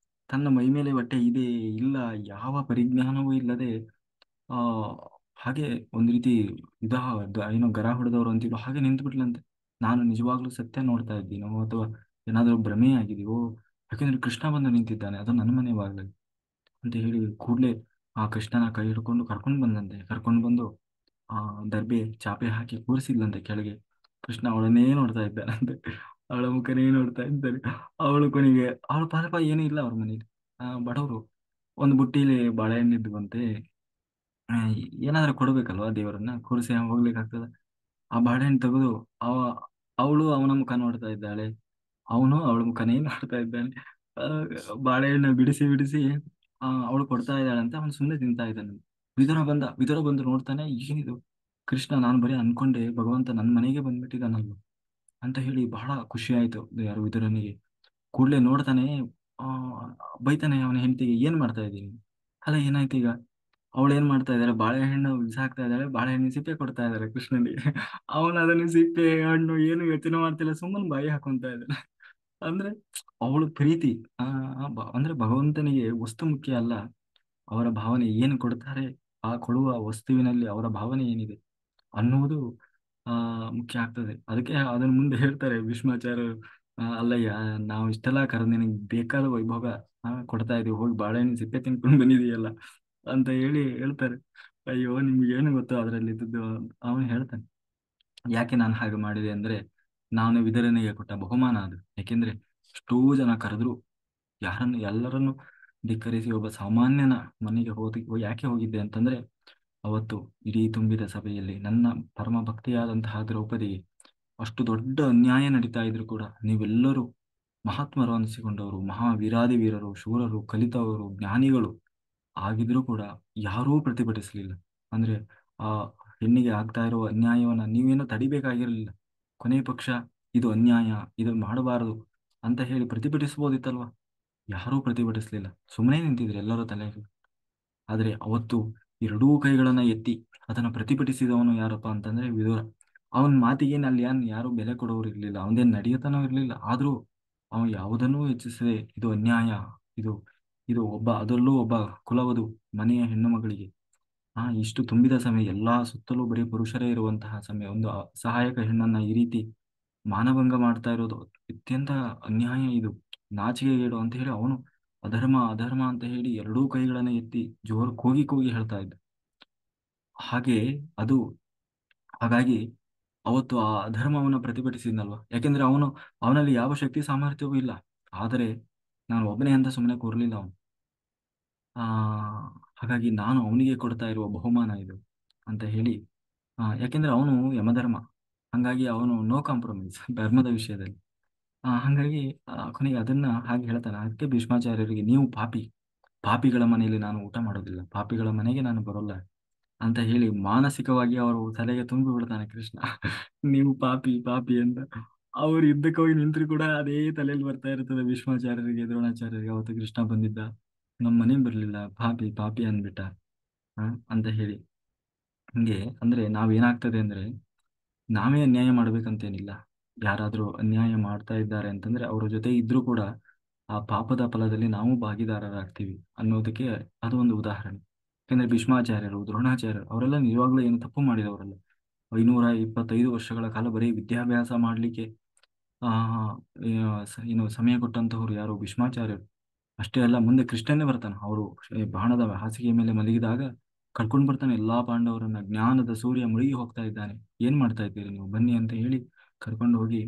ತನ್ನ ಮೈ ಮೇಲೆ ಬಟ್ಟೆ ಇದೆ ಇಲ್ಲ ಯಾವ ಪರಿಜ್ಞಾನವೂ ಇಲ್ಲದೆ ಆ ಹಾಗೆ ಒಂದ್ ರೀತಿ ಏನೋ ಗರ ಹೊಡೆದವರು ಅಂತೀವೋ ಹಾಗೆ ನಿಂತು ಬಿಟ್ಲಂತೆ. ನಾನು ನಿಜವಾಗ್ಲೂ ಸತ್ಯ ನೋಡ್ತಾ ಇದ್ದೀನೋ ಅಥವಾ ಏನಾದರೂ ಭ್ರಮೆ ಆಗಿದೆಯೋ? ಯಾಕಂದ್ರೆ ಕೃಷ್ಣ ಬಂದು ನಿಂತಿದ್ದಾನೆ, ಅದು ನನ್ನ ಮನೆ ಬಾಗಿಲಲ್ಲಿ ಅಂತ ಹೇಳಿ ಕೂಡ್ಲೆ ಆ ಕೃಷ್ಣನ ಕೈ ಹಿಡ್ಕೊಂಡು ಕರ್ಕೊಂಡು ಬಂದಂತೆ. ಕರ್ಕೊಂಡು ಬಂದು ಆ ದರ್ಬೆ ಚಾಪೆ ಹಾಕಿ ಕೂರಿಸಿದ್ಲಂತೆ ಕೆಳಗೆ. ಕೃಷ್ಣ ಅವಳನ್ನೇ ನೋಡ್ತಾ ಇದ್ದಾನಂತೆ. ಅವಳ ಮುಖನೇ ನೋಡ್ತಾ ಇದ್ದಾನೆ. ಅವಳು ಕೊನೆಗೆ ಅವಳ ಪಾಪ ಏನೂ ಇಲ್ಲ ಅವ್ರ ಮನೇಲಿ. ಬಡವರು ಒಂದು ಬುಟ್ಟಿಲಿ ಬಾಳೆಹಣ್ಣು ಇದ್ವಂತೆ. ಆ, ಏನಾದ್ರೂ ಕೊಡ್ಬೇಕಲ್ವಾ ದೇವರನ್ನ ಕೂರಿಸಿ ಹೋಗ್ಲಿಕ್ಕೆ ಆಗ್ತದ? ಆ ಬಾಳೆಹಣ್ಣು ತೆಗೆದು ಅವ ಅವಳು ಅವನ ಮುಖ ನೋಡ್ತಾ ಇದ್ದಾಳೆ, ಅವನು ಅವಳ ಮುಖನೇ ನೋಡ್ತಾ ಇದ್ದಾನೆ. ಆ, ಬಾಳೆಹಣ್ಣು ಬಿಡಿಸಿ ಬಿಡಿಸಿ ಅವಳು ಕೊಡ್ತಾ ಇದ್ದಾಳಂತೆ. ಅವನು ಸುಮ್ಮನೆ ತಿಂತಾ ಇದ್ದಾನೆ. ವಿದುರ ಬಂದು ನೋಡ್ತಾನೆ, ಏನಿದು ಕೃಷ್ಣ, ನಾನು ಬರೀ ಅನ್ಕೊಂಡೆ ಭಗವಂತ ನನ್ನ ಮನೆಗೆ ಬಂದ್ಬಿಟ್ಟಿದ್ದಾನಲ್ವ ಅಂತ ಹೇಳಿ ಬಹಳ ಖುಷಿ ಆಯ್ತು ಯಾರು ವಿದುರನಿಗೆ. ಕೂಡ್ಲೆ ನೋಡ್ತಾನೆ, ಆ ಬೈತಾನೆ ಅವನ ಹೆಂಡತಿಗೆ, ಏನ್ ಮಾಡ್ತಾ ಇದ್ದೀನಿ? ಅಲ್ಲ ಏನಾಯ್ತು ಈಗ? ಅವಳು ಏನ್ ಮಾಡ್ತಾ ಇದ್ದಾಳೆ? ಬಾಳೆಹಣ್ಣು ಬಿಸಾಕ್ತಾ ಇದ್ದಾಳೆ, ಬಾಳೆಹಣ್ಣು ಸಿಪ್ಪೆ ಕೊಡ್ತಾ ಇದ್ದಾಳೆ ಕೃಷ್ಣನಿಗೆ. ಅವನು ಅದನ್ನು ಸಿಪ್ಪೆ ಹಣ್ಣು ಏನು ಯೋಚನೆ ಮಾಡ್ತಿಲ್ಲ, ಸುಮ್ಮನೆ ಬಾಯಿ ಹಾಕೊಂತ ಇದ್ದಾನೆ. ಅಂದ್ರೆ ಅವಳು ಪ್ರೀತಿ. ಆ ಅಂದ್ರೆ ಭಗವಂತನಿಗೆ ವಸ್ತು ಮುಖ್ಯ ಅಲ್ಲ, ಅವರ ಭಾವನೆ ಏನು ಕೊಡ್ತಾರೆ, ಆ ಕೊಡುವ ವಸ್ತುವಿನಲ್ಲಿ ಅವರ ಭಾವನೆ ಏನಿದೆ ಅನ್ನುವುದು ಮುಖ್ಯ ಆಗ್ತದೆ. ಅದಕ್ಕೆ ಅದನ್ನ ಮುಂದೆ ಹೇಳ್ತಾರೆ ಭೀಷ್ಮಾಚಾರ್ಯರು, ಅಲ್ಲಯ್ಯ, ನಾವು ಇಷ್ಟೆಲ್ಲ ಕರೆದು ನಿನಗೆ ಬೇಕಾದ ವೈಭೋಗ ಕೊಡ್ತಾ ಇದೀವಿ, ಹೋಗಿ ಬಾಳೆಹಣ್ಣು ಸಿಪ್ಪೆ ತಿನ್ಕೊಂಡು ಬಂದಿದೀಯಲ್ಲ ಅಂತ ಹೇಳಿ ಹೇಳ್ತಾರೆ. ಅಯ್ಯೋ ನಿಮ್ಗೆ ಏನು ಗೊತ್ತು ಅದರಲ್ಲಿ ಇದ್ದದ್ದು? ಅವನು ಹೇಳ್ತಾನೆ, ಯಾಕೆ ನಾನು ಹಾಗೆ ಮಾಡಿದೆ ಅಂದ್ರೆ, ನಾನು ವಿದರನಿಗೆ ಕೊಟ್ಟ ಬಹುಮಾನ ಅದು. ಯಾಕೆಂದ್ರೆ ಎಷ್ಟೋ ಜನ ಕರೆದ್ರು, ಎಲ್ಲರನ್ನು ಧಿಕ್ಕರಿಸಿ ಒಬ್ಬ ಸಾಮಾನ್ಯನ ಮನೆಗೆ ಯಾಕೆ ಹೋಗಿದ್ದೆ ಅಂತಂದ್ರೆ, ಅವತ್ತು ಇಡೀ ತುಂಬಿದ ಸಭೆಯಲ್ಲಿ ನನ್ನ ಪರಮ ಭಕ್ತಿಯಾದಂತಹ ದ್ರೌಪದಿಗೆ ಅಷ್ಟು ದೊಡ್ಡ ಅನ್ಯಾಯ ನಡೀತಾ ಇದ್ರು ಕೂಡ ನೀವೆಲ್ಲರೂ ಮಹಾತ್ಮರು ಅನಿಸಿಕೊಂಡವರು, ಮಹಾವೀರಾದಿ ವೀರರು, ಶೂರರು, ಕಲಿತವರು, ಜ್ಞಾನಿಗಳು ಆಗಿದ್ರೂ ಕೂಡ ಯಾರೂ ಪ್ರತಿಭಟಿಸಲಿಲ್ಲ. ಅಂದ್ರೆ ಆ ಹೆಣ್ಣಿಗೆ ಆಗ್ತಾ ಇರುವ ಅನ್ಯಾಯವನ್ನ ನೀವೇನೋ ತಡಿಬೇಕಾಗಿರಲಿಲ್ಲ. ಕೊನೆ ಪಕ್ಷ ಇದು ಅನ್ಯಾಯ, ಇದು ಮಾಡಬಾರದು ಅಂತ ಹೇಳಿ ಪ್ರತಿಭಟಿಸಬಹುದಿತ್ತಲ್ವಾ? ಯಾರೂ ಪ್ರತಿಭಟಿಸಲಿಲ್ಲ, ಸುಮ್ಮನೆ ನಿಂತಿದ್ರು ಎಲ್ಲರೂ ತಲೆ. ಆದ್ರೆ ಅವತ್ತು ಎರಡೂ ಕೈಗಳನ್ನ ಎತ್ತಿ ಅದನ್ನ ಪ್ರತಿಭಟಿಸಿದವನು ಯಾರಪ್ಪ ಅಂತಂದ್ರೆ ವಿದುರ. ಅವನ ಮಾತಿಗೇನು ಅಲ್ಲಿ ಯಾರು ಬೆಲೆ ಕೊಡೋರು ಇರ್ಲಿಲ್ಲ, ಅವನದೇನು ನಡೆಯತನೂ ಇರ್ಲಿಲ್ಲ. ಆದ್ರೂ ಅವನು ಯಾವುದನ್ನೂ ಹೆಚ್ಚಿಸದೆ ಇದು ಅನ್ಯಾಯ, ಇದು ಇದು ಅದರಲ್ಲೂ ಒಬ್ಬ ಕುಲವಧು ಮನೆಯ ಹೆಣ್ಣು ಮಗಳಿಗೆ ಇಷ್ಟು ತುಂಬಿದ ಸಮಯ, ಎಲ್ಲಾ ಸುತ್ತಲೂ ಬರೀ ಪುರುಷರೇ ಇರುವಂತಹ ಸಮಯ, ಒಂದು ಸಹಾಯಕ ಹೆಣ್ಣನ್ನ ಈ ರೀತಿ ಮಾನಭಂಗ ಮಾಡ್ತಾ ಇರೋದು ಅತ್ಯಂತ ಅನ್ಯಾಯ, ಇದು ನಾಚಿಕೆಗೇಡು ಅಂತ ಹೇಳಿ ಅವನು ಅಧರ್ಮ ಅಧರ್ಮ ಅಂತ ಹೇಳಿ ಎರಡೂ ಕೈಗಳನ್ನ ಎತ್ತಿ ಜೋರು ಕೂಗಿ ಕೂಗಿ ಹೇಳ್ತಾ ಇದ್ದ. ಹಾಗೆ ಅದು ಹಾಗಾಗಿ ಅವತ್ತು ಆ ಅಧರ್ಮವನ್ನು ಪ್ರತಿಭಟಿಸಿದ್ನಲ್ವಾ? ಯಾಕೆಂದ್ರೆ ಅವನಲ್ಲಿ ಯಾವ ಶಕ್ತಿ ಸಾಮರ್ಥ್ಯವೂ ಇಲ್ಲ. ಆದರೆ ನಾನು ಒಬ್ಬನೇ ಅಂತ ಸುಮ್ಮನೆ ಕೂರ್ಲಿಲ್ಲ ಅವನು. ಆ ಹಾಗಾಗಿ ನಾನು ಅವನಿಗೆ ಕೊಡ್ತಾ ಇರುವ ಬಹುಮಾನ ಇದು ಅಂತ ಹೇಳಿ, ಯಾಕೆಂದ್ರೆ ಅವನು ಯಮಧರ್ಮ. ಹಂಗಾಗಿ ಅವನು ನೋ ಕಾಂಪ್ರಮೈಸ್ ಧರ್ಮದ ವಿಷಯದಲ್ಲಿ. ಹಂಗಾಗಿ ಕೊನೆಗೆ ಅದನ್ನ ಹಾಗೆ ಹೇಳ್ತಾನೆ. ಅದಕ್ಕೆ ಭೀಷ್ಮಾಚಾರ್ಯರಿಗೆ, ನೀವು ಪಾಪಿಗಳ ಮನೆಯಲ್ಲಿ ನಾನು ಊಟ ಮಾಡೋದಿಲ್ಲ, ಪಾಪಿಗಳ ಮನೆಗೆ ನಾನು ಬರೋಲ್ಲ ಅಂತ ಹೇಳಿ ಮಾನಸಿಕವಾಗಿ ಅವರು ತಲೆಗೆ ತುಂಬಿ ಬಿಡ್ತಾನೆ ಕೃಷ್ಣ. ನೀವು ಪಾಪಿ ಪಾಪಿ ಅಂತ. ಅವ್ರು ಯುದ್ಧಕ್ಕೆ ಹೋಗಿ ನಿಂತ್ರು ಕೂಡ ಅದೇ ತಲೆಯಲ್ಲಿ ಬರ್ತಾ ಇರ್ತದೆ ಭೀಷ್ಮಾಚಾರ್ಯರಿಗೆ, ದ್ರೋಣಾಚಾರ್ಯರಿಗೆ. ಅವತ್ತು ಕೃಷ್ಣ ಬಂದಿದ್ದ, ನಮ್ಮ ಮನೆಗೆ ಬರ್ಲಿಲ್ಲ, ಪಾಪಿ ಪಾಪಿ ಅಂದ್ಬಿಟ್ಟ ಅಂತ ಹೇಳಿ. ಹಂಗೆ ಅಂದ್ರೆ ನಾವೇನಾಗ್ತದೆ ಅಂದ್ರೆ, ನಾವೇ ಅನ್ಯಾಯ ಮಾಡ್ಬೇಕಂತೇನಿಲ್ಲ. ಯಾರಾದ್ರೂ ಅನ್ಯಾಯ ಮಾಡ್ತಾ ಇದ್ದಾರೆ ಅಂತಂದ್ರೆ ಅವ್ರ ಜೊತೆ ಇದ್ರೂ ಕೂಡ ಆ ಪಾಪದ ಫಲದಲ್ಲಿ ನಾವು ಭಾಗಿದಾರರಾಗ್ತೀವಿ ಅನ್ನೋದಕ್ಕೆ ಅದು ಒಂದು ಉದಾಹರಣೆ. ಯಾಕಂದ್ರೆ ಭೀಷ್ಮಾಚಾರ್ಯರು, ದ್ರೋಣಾಚಾರ್ಯರು ಅವರೆಲ್ಲ ನಿಜವಾಗ್ಲೂ ಏನು ತಪ್ಪು ಮಾಡಿದವರಲ್ಲ. 525 ವರ್ಷಗಳ ಕಾಲ ಬರೀ ವಿದ್ಯಾಭ್ಯಾಸ ಮಾಡ್ಲಿಕ್ಕೆ ಆ ಸಮಯ ಕೊಟ್ಟಂತವ್ರು ಯಾರು? ಭೀಷ್ಮಾಚಾರ್ಯರು. ಅಷ್ಟೇ ಅಲ್ಲ, ಮುಂದೆ ಕೃಷ್ಣನೇ ಬರ್ತಾನೆ. ಅವರು ಬಾಣದ ಹಾಸಿಗೆಯ ಮೇಲೆ ಮಲಗಿದಾಗ ಕರ್ಕೊಂಡು ಬರ್ತಾನೆ ಎಲ್ಲಾ ಪಾಂಡವರನ್ನ. ಜ್ಞಾನದ ಸೂರ್ಯ ಮುಳುಗಿ ಹೋಗ್ತಾ ಇದ್ದಾನೆ, ಏನ್ ಮಾಡ್ತಾ ಇದ್ದೀರಿ ನೀವು, ಬನ್ನಿ ಅಂತ ಹೇಳಿ ಕರ್ಕೊಂಡು ಹೋಗಿ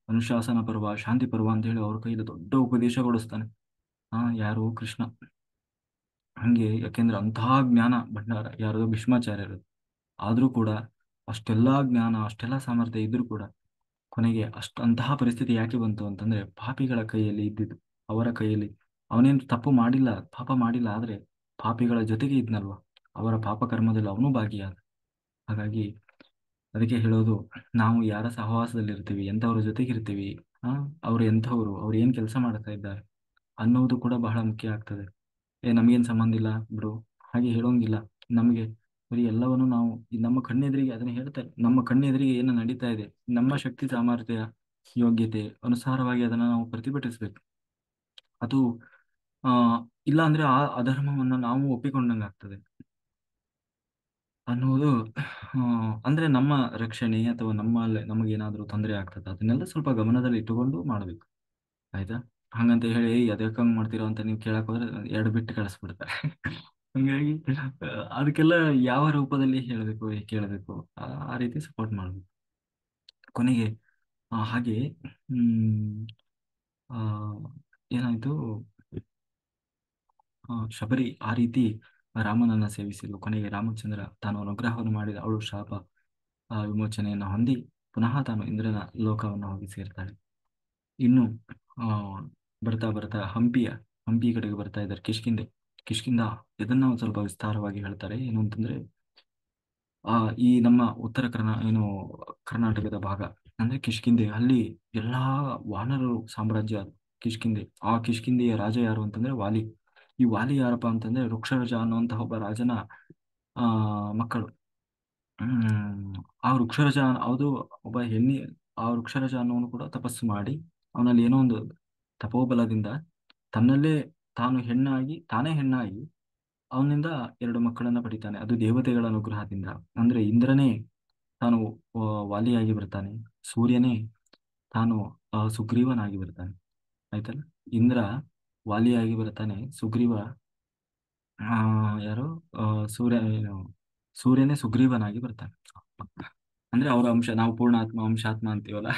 ಅನುಶಾಸನ ಪರ್ವ, ಶಾಂತಿ ಪರ್ವ ಅಂತ ಹೇಳಿ ಅವ್ರ ಕೈಯಲ್ಲಿ ದೊಡ್ಡ ಉಪದೇಶ ಕೊಡಿಸ್ತಾನೆ. ಯಾರು, ಕೃಷ್ಣ. ಹಂಗೆ, ಯಾಕೆಂದ್ರೆ ಅಂತಹ ಜ್ಞಾನ ಭಂಡಾರ ಯಾರು, ಭೀಷ್ಮಾಚಾರ್ಯರು. ಆದ್ರೂ ಕೂಡ ಅಷ್ಟೆಲ್ಲಾ ಜ್ಞಾನ, ಅಷ್ಟೆಲ್ಲಾ ಸಾಮರ್ಥ್ಯ ಇದ್ರೂ ಕೂಡ ಕೊನೆಗೆ ಅಂತಹ ಪರಿಸ್ಥಿತಿ ಯಾಕೆ ಬಂತು ಅಂತಂದ್ರೆ ಪಾಪಿಗಳ ಕೈಯಲ್ಲಿ ಇದ್ದಿದ್ದು. ಅವರ ಕೈಯಲ್ಲಿ ಅವನೇನು ತಪ್ಪು ಮಾಡಿಲ್ಲ, ಪಾಪ ಮಾಡಿಲ್ಲ, ಆದ್ರೆ ಪಾಪಿಗಳ ಜೊತೆಗೆ ಇದ್ನಲ್ವಾ, ಅವರ ಪಾಪ ಕರ್ಮದಲ್ಲಿ ಅವನು ಭಾಗಿಯಾದ. ಹಾಗಾಗಿ ಅದಕ್ಕೆ ಹೇಳೋದು, ನಾವು ಯಾರ ಸಹವಾಸದಲ್ಲಿರ್ತೀವಿ, ಎಂಥವ್ರ ಜೊತೆಗಿರ್ತೀವಿ, ಆ ಅವ್ರು ಎಂಥವ್ರು, ಅವ್ರು ಏನ್ ಕೆಲಸ ಮಾಡ್ತಾ ಇದ್ದಾರೆ ಅನ್ನೋದು ಕೂಡ ಬಹಳ ಮುಖ್ಯ ಆಗ್ತದೆ. ನಮ್ಗೇನ್ ಸಂಬಂಧ ಇಲ್ಲ ಬಿಡು, ಹಾಗೆ ಹೇಳೋಂಗಿಲ್ಲ. ನಮಗೆ ಬರೀ ಎಲ್ಲವನ್ನು ನಾವು ನಮ್ಮ ಕಣ್ಣೆದುರಿಗೆ ಅದನ್ನ ಹೇಳ್ತಾರೆ, ನಮ್ಮ ಕಣ್ಣೆದುರಿಗೆ ಏನು ನಡೀತಾ ಇದೆ, ನಮ್ಮ ಶಕ್ತಿ ಸಾಮರ್ಥ್ಯ ಯೋಗ್ಯತೆ ಅನುಸಾರವಾಗಿ ಅದನ್ನ ನಾವು ಪ್ರತಿಭಟಿಸ್ಬೇಕು. ಅದು ಆ ಇಲ್ಲ ಅಂದ್ರೆ ಆ ಅಧರ್ಮವನ್ನ ನಾವು ಒಪ್ಪಿಕೊಂಡಂಗಾಗ್ತದೆ ಅನ್ನುವುದು. ಅಂದ್ರೆ ನಮ್ಮ ರಕ್ಷಣೆ ಅಥವಾ ನಮಗೇನಾದ್ರೂ ತೊಂದರೆ ಆಗ್ತದೆ, ಅದನ್ನೆಲ್ಲ ಸ್ವಲ್ಪ ಗಮನದಲ್ಲಿ ಇಟ್ಟುಕೊಂಡು ಮಾಡ್ಬೇಕು. ಆಯ್ತಾ? ಹಂಗಂತ ಹೇಳಿ ಅದಕ್ಕೆ ಹಂಗ್ ಮಾಡ್ತೀರೋ ಅಂತ ನೀವು ಕೇಳಕ್ ಹೋದ್ರೆ ಎರಡು ಬಿಟ್ಟು ಕಳಿಸ್ಬಿಡ್ತಾರೆ. ಹಂಗಾಗಿ ಅದಕ್ಕೆಲ್ಲ ಯಾವ ರೂಪದಲ್ಲಿ ಹೇಳಬೇಕು, ಕೇಳಬೇಕು, ಆ ರೀತಿ ಸಪೋರ್ಟ್ ಮಾಡ್ಬೇಕು. ಕೊನೆಗೆ ಹಾಗೆ ಹ್ಮ್ ಆ ಏನಾಯ್ತು, ಶಬರಿ ಆ ರೀತಿ ರಾಮನನ್ನ ಸೇವಿಸಿದ್ಲು. ಕೊನೆಗೆ ರಾಮಚಂದ್ರ ತಾನು ಅನುಗ್ರಹವನ್ನು ಮಾಡಿದ ಅವಳು ಶಾಪ ವಿಮೋಚನೆಯನ್ನು ಹೊಂದಿ ಪುನಃ ತಾನು ಇಂದ್ರನ ಲೋಕವನ್ನು ಹೋಗಿ ಸೇರ್ತಾಳೆ. ಇನ್ನು ಆ ಬರ್ತಾ ಬರ್ತಾ ಹಂಪಿ ಕಡೆಗೆ ಬರ್ತಾ ಇದ್ದಾರೆ. ಕಿಷ್ಕಿಂದ ಇದನ್ನ ಒಂದ್ ಸ್ವಲ್ಪ ವಿಸ್ತಾರವಾಗಿ ಹೇಳ್ತಾರೆ. ಏನು ಅಂತಂದ್ರೆ ಈ ನಮ್ಮ ಉತ್ತರ ಕರ್ನಾಟಕದ ಭಾಗ ಅಂದ್ರೆ ಕಿಷ್ಕಿಂದೆ, ಅಲ್ಲಿ ಎಲ್ಲಾ ವಾನರರು ಸಾಮ್ರಾಜ್ಯ ಅದು ಕಿಷ್ಕಿಂದೆ. ಆ ಕಿಷ್ಕಿಂದೆಯ ರಾಜ ಯಾರು ಅಂತಂದ್ರೆ ವಾಲಿ. ಈ ವಾಲಿ ಯಾರಪ್ಪ ಅಂತಂದ್ರೆ ವೃಕ್ಷರಜ ಅನ್ನುವಂತಹ ಒಬ್ಬ ರಾಜನ ಆ ಮಕ್ಕಳು. ಆ ವೃಕ್ಷರಜ ಅದು ಒಬ್ಬ ಆ ವೃಕ್ಷರಜ ಅನ್ನೋನು ಕೂಡ ತಪಸ್ಸು ಮಾಡಿ ಅವನಲ್ಲಿ ಏನೋ ಒಂದು ತಪೋಬಲದಿಂದ ತನ್ನಲ್ಲೇ ತಾನೇ ಹೆಣ್ಣಾಗಿ ಅವನಿಂದ ಎರಡು ಮಕ್ಕಳನ್ನ ಪಡಿತಾನೆ. ಅದು ದೇವತೆಗಳ ಅನುಗ್ರಹದಿಂದ. ಅಂದ್ರೆ ಇಂದ್ರನೇ ತಾನು ವಾಲಿಯಾಗಿ ಬರ್ತಾನೆ, ಸೂರ್ಯನೇ ತಾನು ಸುಗ್ರೀವನಾಗಿ ಬರ್ತಾನೆ. ಆಯ್ತಲ್ಲ, ಇಂದ್ರ ವಾಲಿಯಾಗಿ ಬರ್ತಾನೆ, ಸುಗ್ರೀವ ಆ ಯಾರು ಆ, ಸೂರ್ಯ ಏನು ಸೂರ್ಯನೇ ಸುಗ್ರೀವನಾಗಿ ಬರ್ತಾನೆ. ಅಂದ್ರೆ ಅವರ ಅಂಶ, ನಾವು ಪೂರ್ಣಾತ್ಮ ಅಂಶಾತ್ಮ ಅಂತೀವಲ್ಲ,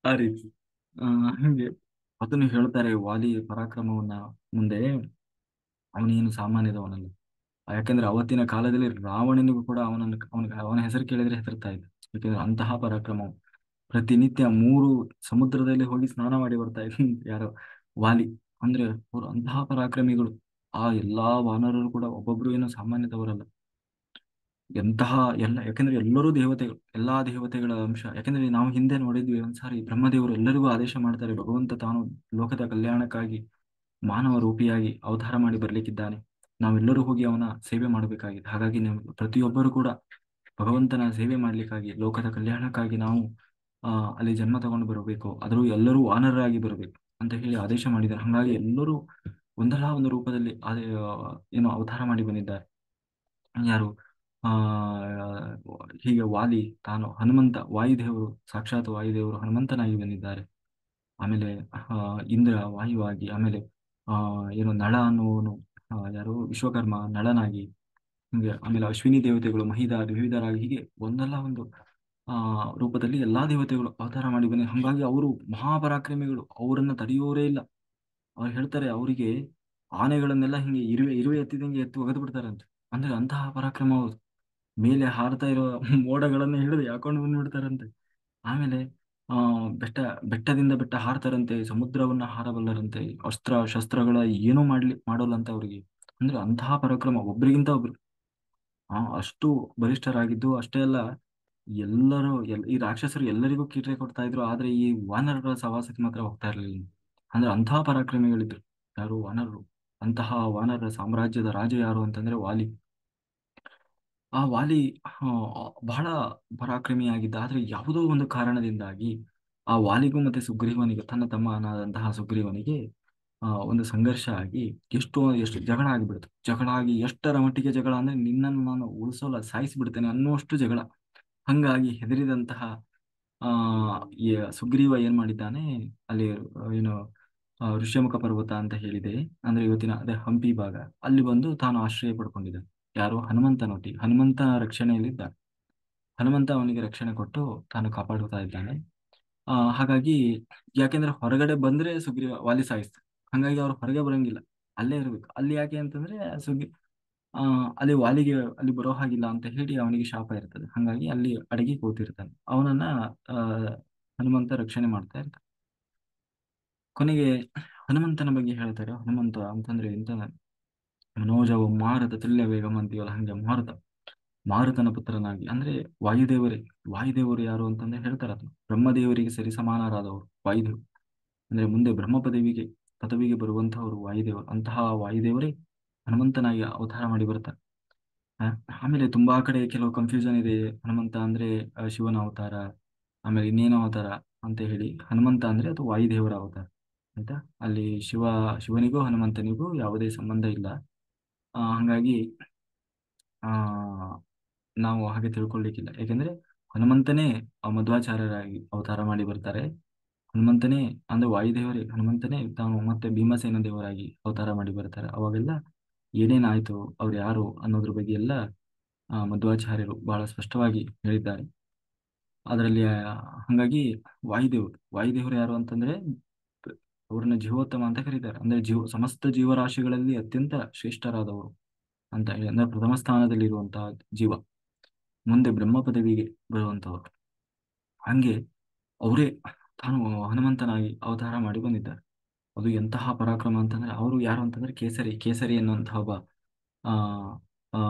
ಆ ರೀತಿ. ಆ ಹಂಗೆ ಅದನ್ನು ಹೇಳ್ತಾರೆ. ವಾಲಿ ಪರಾಕ್ರಮವನ್ನ ಮುಂದೆ ಅವನೇನು ಸಾಮಾನ್ಯದವನಲ್ಲ. ಯಾಕಂದ್ರೆ ಅವತ್ತಿನ ಕಾಲದಲ್ಲಿ ರಾವಣನಿಗೂ ಕೂಡ ಅವನ ಹೆಸರು ಕೇಳಿದ್ರೆ ಹೆದರ್ತಾ ಇದ್ದ. ಯಾಕಂದ್ರೆ ಅಂತಹ ಪರಾಕ್ರಮ, ಪ್ರತಿನಿತ್ಯ 3 ಸಮುದ್ರದಲ್ಲಿ ಹೋಗಿ ಸ್ನಾನ ಮಾಡಿ ಬರ್ತಾ ಇದ್ದ ಯಾರೋ ವಾಲಿ. ಅಂದ್ರೆ ಅವರು ಅಂತಹ ಪರಾಕ್ರಮಿಗಳು. ಆ ಎಲ್ಲಾ ವಾನರರು ಕೂಡ ಒಬ್ಬೊಬ್ರು ಏನು ಸಾಮಾನ್ಯದವರಲ್ಲ. ಎಂತಹ ಯಾಕಂದ್ರೆ ಎಲ್ಲರೂ ದೇವತೆಗಳು, ಎಲ್ಲಾ ದೇವತೆಗಳ ಅಂಶ. ಯಾಕಂದ್ರೆ ನಾವು ಹಿಂದೆ ನೋಡಿದ್ವಿ ಒಂದ್ಸಾರಿ, ಬ್ರಹ್ಮದೇವರು ಎಲ್ಲರಿಗೂ ಆದೇಶ ಮಾಡ್ತಾರೆ, ಭಗವಂತ ತಾನು ಲೋಕದ ಕಲ್ಯಾಣಕ್ಕಾಗಿ ಮಾನವ ರೂಪಿಯಾಗಿ ಅವತಾರ ಮಾಡಿ ಬರ್ಲಿಕ್ಕಿದ್ದಾನೆ, ನಾವೆಲ್ಲರೂ ಹೋಗಿ ಅವನ ಸೇವೆ ಮಾಡಬೇಕಾಗಿದೆ. ಹಾಗಾಗಿ ನಾವು ಪ್ರತಿಯೊಬ್ಬರು ಕೂಡ ಭಗವಂತನ ಸೇವೆ ಮಾಡ್ಲಿಕ್ಕಾಗಿ, ಲೋಕದ ಕಲ್ಯಾಣಕ್ಕಾಗಿ ನಾವು ಅಲ್ಲಿ ಜನ್ಮ ತಗೊಂಡು ಬರಬೇಕು, ಆದರೂ ಎಲ್ಲರೂ ವಾನರರಾಗಿ ಬರಬೇಕು ಅಂತ ಹೇಳಿ ಆದೇಶ ಮಾಡಿದ್ದಾರೆ. ಹಾಗಾಗಿ ಎಲ್ಲರೂ ಒಂದಲ್ಲ ಒಂದು ರೂಪದಲ್ಲಿ ಏನೋ ಅವತಾರ ಮಾಡಿ ಬಂದಿದ್ದಾರೆ. ಯಾರು ಆ ಹೀಗೆ ವಾಲಿ ತಾನು ಹನುಮಂತ, ವಾಯುದೇವರು, ಸಾಕ್ಷಾತ್ ವಾಯುದೇವರು ಹನುಮಂತನಾಗಿ ಬಂದಿದ್ದಾರೆ. ಆಮೇಲೆ ಇಂದ್ರ ವಾಯುವಾಗಿ, ಆಮೇಲೆ ಏನು ನಳ ಅನ್ನುವನು ಯಾರು ವಿಶ್ವಕರ್ಮ ನಳನಾಗಿ, ಹೀಗೆ ಆಮೇಲೆ ಅಶ್ವಿನಿ ದೇವತೆಗಳು ವಿವಿಧರಾಗಿ, ಹೀಗೆ ಒಂದಲ್ಲ ಒಂದು ರೂಪದಲ್ಲಿ ಎಲ್ಲಾ ದೇವತೆಗಳು ಅವತಾರ ಮಾಡಿ ಬನ್ನಿ. ಹಾಗಾಗಿ ಅವರು ಮಹಾಪರಾಕ್ರಮಿಗಳು, ಅವರನ್ನ ತಡೆಯೋರೇ ಇಲ್ಲ. ಅವ್ರು ಹೇಳ್ತಾರೆ, ಅವರಿಗೆ ಆನೆಗಳನ್ನೆಲ್ಲ ಹಿಂಗೆ ಇರುವೆ ಎತ್ತಿದಂಗೆ ಎತ್ತು ಒಗೆದು ಬಿಡ್ತಾರಂತೆ. ಅಂದ್ರೆ ಅಂತಹ ಪರಾಕ್ರಮ ಅವರು. ಮೇಲೆ ಹಾರ್ತಾ ಇರೋ ಮೋಡಗಳನ್ನ ಹಿಡಿದು ಯಾಕೊಂಡು ಬಂದ್ಬಿಡ್ತಾರಂತೆ. ಆಮೇಲೆ ಆ ಬೆಟ್ಟದಿಂದ ಬೆಟ್ಟ ಹಾರ್ತಾರಂತೆ, ಸಮುದ್ರವನ್ನ ಹಾರಬಲ್ಲರಂತೆ, ಶಸ್ತ್ರಗಳ ಏನೂ ಮಾಡೋಲ್ಲಂತೆ ಅವ್ರಿಗೆ. ಅಂದ್ರೆ ಅಂತಹ ಪರಾಕ್ರಮ, ಒಬ್ರಿಗಿಂತ ಒಬ್ರು ಅಷ್ಟು ಬಲಿಷ್ಠರಾಗಿದ್ದು. ಅಷ್ಟೇ ಅಲ್ಲ, ಈ ರಾಕ್ಷಸರು ಎಲ್ಲರಿಗೂ ಕೀಟ್ರೆ ಕೊಡ್ತಾ ಇದ್ರು, ಆದ್ರೆ ಈ ವಾನರರ ಸಹವಾಸಕ್ಕೆ ಮಾತ್ರ ಹೋಗ್ತಾ ಇರ್ಲಿಲ್ಲ. ಅಂದ್ರೆ ಅಂತಹ ಪರಾಕ್ರಮಿಗಳಿದ್ರು ಯಾರು, ವಾನರರು. ಅಂತಹ ವಾನರರ ಸಾಮ್ರಾಜ್ಯದ ರಾಜ ಯಾರು ಅಂತಂದ್ರೆ ವಾಲಿ. ಆ ವಾಲಿ ಬಹಳ ಪರಾಕ್ರಮಿಯಾಗಿದ್ದ. ಆದ್ರೆ ಯಾವುದೋ ಒಂದು ಕಾರಣದಿಂದಾಗಿ ಆ ವಾಲಿಗೂ ಮತ್ತೆ ಸುಗ್ರೀವನಿಗೆ, ತನ್ನ ತಮ್ಮನಾದಂತಹ ಸುಗ್ರೀವನಿಗೆ ಒಂದು ಸಂಘರ್ಷ ಆಗಿ ಎಷ್ಟು ಜಗಳ ಆಗಿಬಿಡ್ತು. ಜಗಳ ಆಗಿ ಎಷ್ಟರ ಮಟ್ಟಿಗೆ ಜಗಳ ಅಂದ್ರೆ, ನಿನ್ನನ್ನು ನಾನು ಉಳಿಸೋಲ್ಲ, ಸಾಯಿಸಿಬಿಡ್ತೇನೆ ಅನ್ನುವಷ್ಟು ಜಗಳ. ಹಂಗಾಗಿ ಹೆದರಿದಂತಹ ಆ ಈ ಸುಗ್ರೀವ ಏನ್ ಮಾಡಿದ್ದಾನೆ, ಅಲ್ಲಿ ಏನು ಋಷ್ಯಮುಖ ಪರ್ವತ ಅಂತ ಹೇಳಿದೆ, ಅಂದ್ರೆ ಇವತ್ತಿನ ಅದೇ ಹಂಪಿ ಭಾಗ. ಅಲ್ಲಿ ಬಂದು ತಾನು ಆಶ್ರಯ ಪಡ್ಕೊಂಡಿದ್ದ. ಯಾರು? ಹನುಮಂತನೊಟ್ಟಿಗೆ. ಹನುಮಂತ ರಕ್ಷಣೆಯಲ್ಲಿದ್ದ. ಹನುಮಂತ ಅವನಿಗೆ ರಕ್ಷಣೆ ಕೊಟ್ಟು ತಾನು ಕಾಪಾಡುತ್ತಾ ಇದ್ದಾನೆ. ಹಾಗಾಗಿ, ಯಾಕೆಂದ್ರೆ ಹೊರಗಡೆ ಬಂದ್ರೆ ಸುಗ್ರೀವ ವಾಲಿ ಸಾಯಿಸ್ತಾನೆ. ಹಾಗಾಗಿ ಅವ್ರು ಹೊರಗೆ ಬರಂಗಿಲ್ಲ, ಅಲ್ಲೇ ಇರ್ಬೇಕು. ಅಲ್ಲಿ ಯಾಕೆ ಅಂತಂದ್ರೆ ಆ ಅಲ್ಲಿ ವಾಲಿಗೆ ಅಲ್ಲಿ ಬರೋ ಹಾಗಿಲ್ಲ ಅಂತ ಹೇಳಿ ಅವನಿಗೆ ಶಾಪ ಇರ್ತದೆ. ಹಾಗಾಗಿ ಅಲ್ಲಿ ಅಡಗಿ ಕೂತಿರ್ತಾನೆ. ಅವನನ್ನ ಆ ಹನುಮಂತ ರಕ್ಷಣೆ ಮಾಡ್ತಾ ಇರ್ತಾನೆ. ಕೊನೆಗೆ ಹನುಮಂತನ ಬಗ್ಗೆ ಹೇಳ್ತಾರೆ. ಹನುಮಂತ ಅಂತಂದ್ರೆ ಎಂತ ಮನೋಜವು ಮಾರುತ ತುಲ್ಯ ವೇಗಂ ಅಂತೀವಲ್ಲ, ಹಂಗೆ ಮಾರುತ, ಮಾರುತನ ಪುತ್ರನಾಗಿ, ಅಂದ್ರೆ ವಾಯುದೇವರೇ. ವಾಯುದೇವರು ಯಾರು ಅಂತಂದ್ರೆ ಹೇಳ್ತಾರೆ, ಅದು ಬ್ರಹ್ಮದೇವರಿಗೆ ಸರಿ ಸಮಾನರಾದವರು ವಾಯುದೇವರು. ಅಂದ್ರೆ ಮುಂದೆ ಬ್ರಹ್ಮ ಪದವಿಗೆ ಬರುವಂತಹವರು ವಾಯುದೇವರು. ಅಂತಹ ವಾಯುದೇವರೇ ಹನುಮಂತನಾಗಿ ಅವತಾರ ಮಾಡಿ ಬರ್ತಾರೆ. ಆ, ಆಮೇಲೆ ತುಂಬಾ ಕಡೆ ಕೆಲವು ಕನ್ಫ್ಯೂಷನ್ ಇದೆ. ಹನುಮಂತ ಅಂದ್ರೆ ಶಿವನ ಅವತಾರ, ಆಮೇಲೆ ಇನ್ನೇನೋ ಅವತಾರ ಅಂತ ಹೇಳಿ. ಹನುಮಂತ ಅಂದ್ರೆ ಅದು ವಾಯುದೇವರ ಅವತಾರ. ಆಯ್ತಾ? ಅಲ್ಲಿ ಶಿವನಿಗೂ ಹನುಮಂತನಿಗೂ ಯಾವುದೇ ಸಂಬಂಧ ಇಲ್ಲ. ಹಂಗಾಗಿ ಆ ನಾವು ಹಾಗೆ ತಿಳ್ಕೊಳ್ಲಿಕ್ಕಿಲ್ಲ. ಯಾಕೆಂದ್ರೆ ಹನುಮಂತನೇ ಮಧ್ವಾಚಾರ್ಯರಾಗಿ ಅವತಾರ ಮಾಡಿ ಬರ್ತಾರೆ. ಹನುಮಂತನೇ ಅಂದ್ರೆ ವಾಯುದೇವರೇ, ಹನುಮಂತನೇ ತಾನು ಮತ್ತೆ ಭೀಮಸೇನ ದೇವರಾಗಿ ಅವತಾರ ಮಾಡಿ ಬರ್ತಾರೆ. ಅವಾಗೆಲ್ಲ ಏನೇನಾಯ್ತು, ಅವ್ರು ಯಾರು ಅನ್ನೋದ್ರ ಬಗ್ಗೆ ಎಲ್ಲ ಮಧ್ವಾಚಾರ್ಯರು ಬಹಳ ಸ್ಪಷ್ಟವಾಗಿ ಹೇಳಿದ್ದಾರೆ. ಅದರಲ್ಲಿ ಹಂಗಾಗಿ ವಾಯುದೇವರು ಯಾರು ಅಂತಂದ್ರೆ ಅವ್ರನ್ನ ಜೀವೋತ್ತಮ ಅಂತ ಕರೀತಾರೆ. ಅಂದ್ರೆ ಸಮಸ್ತ ಜೀವರಾಶಿಗಳಲ್ಲಿ ಅತ್ಯಂತ ಶ್ರೇಷ್ಠರಾದವರು ಅಂತ ಹೇಳಿ, ಅಂದ್ರೆ ಪ್ರಥಮ ಸ್ಥಾನದಲ್ಲಿರುವಂತಹ ಜೀವ, ಮುಂದೆ ಬ್ರಹ್ಮ ಪದವಿಗೆ ಬರುವಂತವರು. ಹಂಗೆ ಅವರೇ ತಾನು ಹನುಮಂತನಾಗಿ ಅವತಾರ ಮಾಡಿ ಬಂದಿದ್ದಾರೆ. ಅದು ಎಂತಹ ಪರಾಕ್ರಮ ಅಂತಂದ್ರೆ, ಅವರು ಯಾರು ಅಂತಂದ್ರೆ ಕೇಸರಿ ಎನ್ನುವಂತಹ ಒಬ್ಬ ಆ ಆ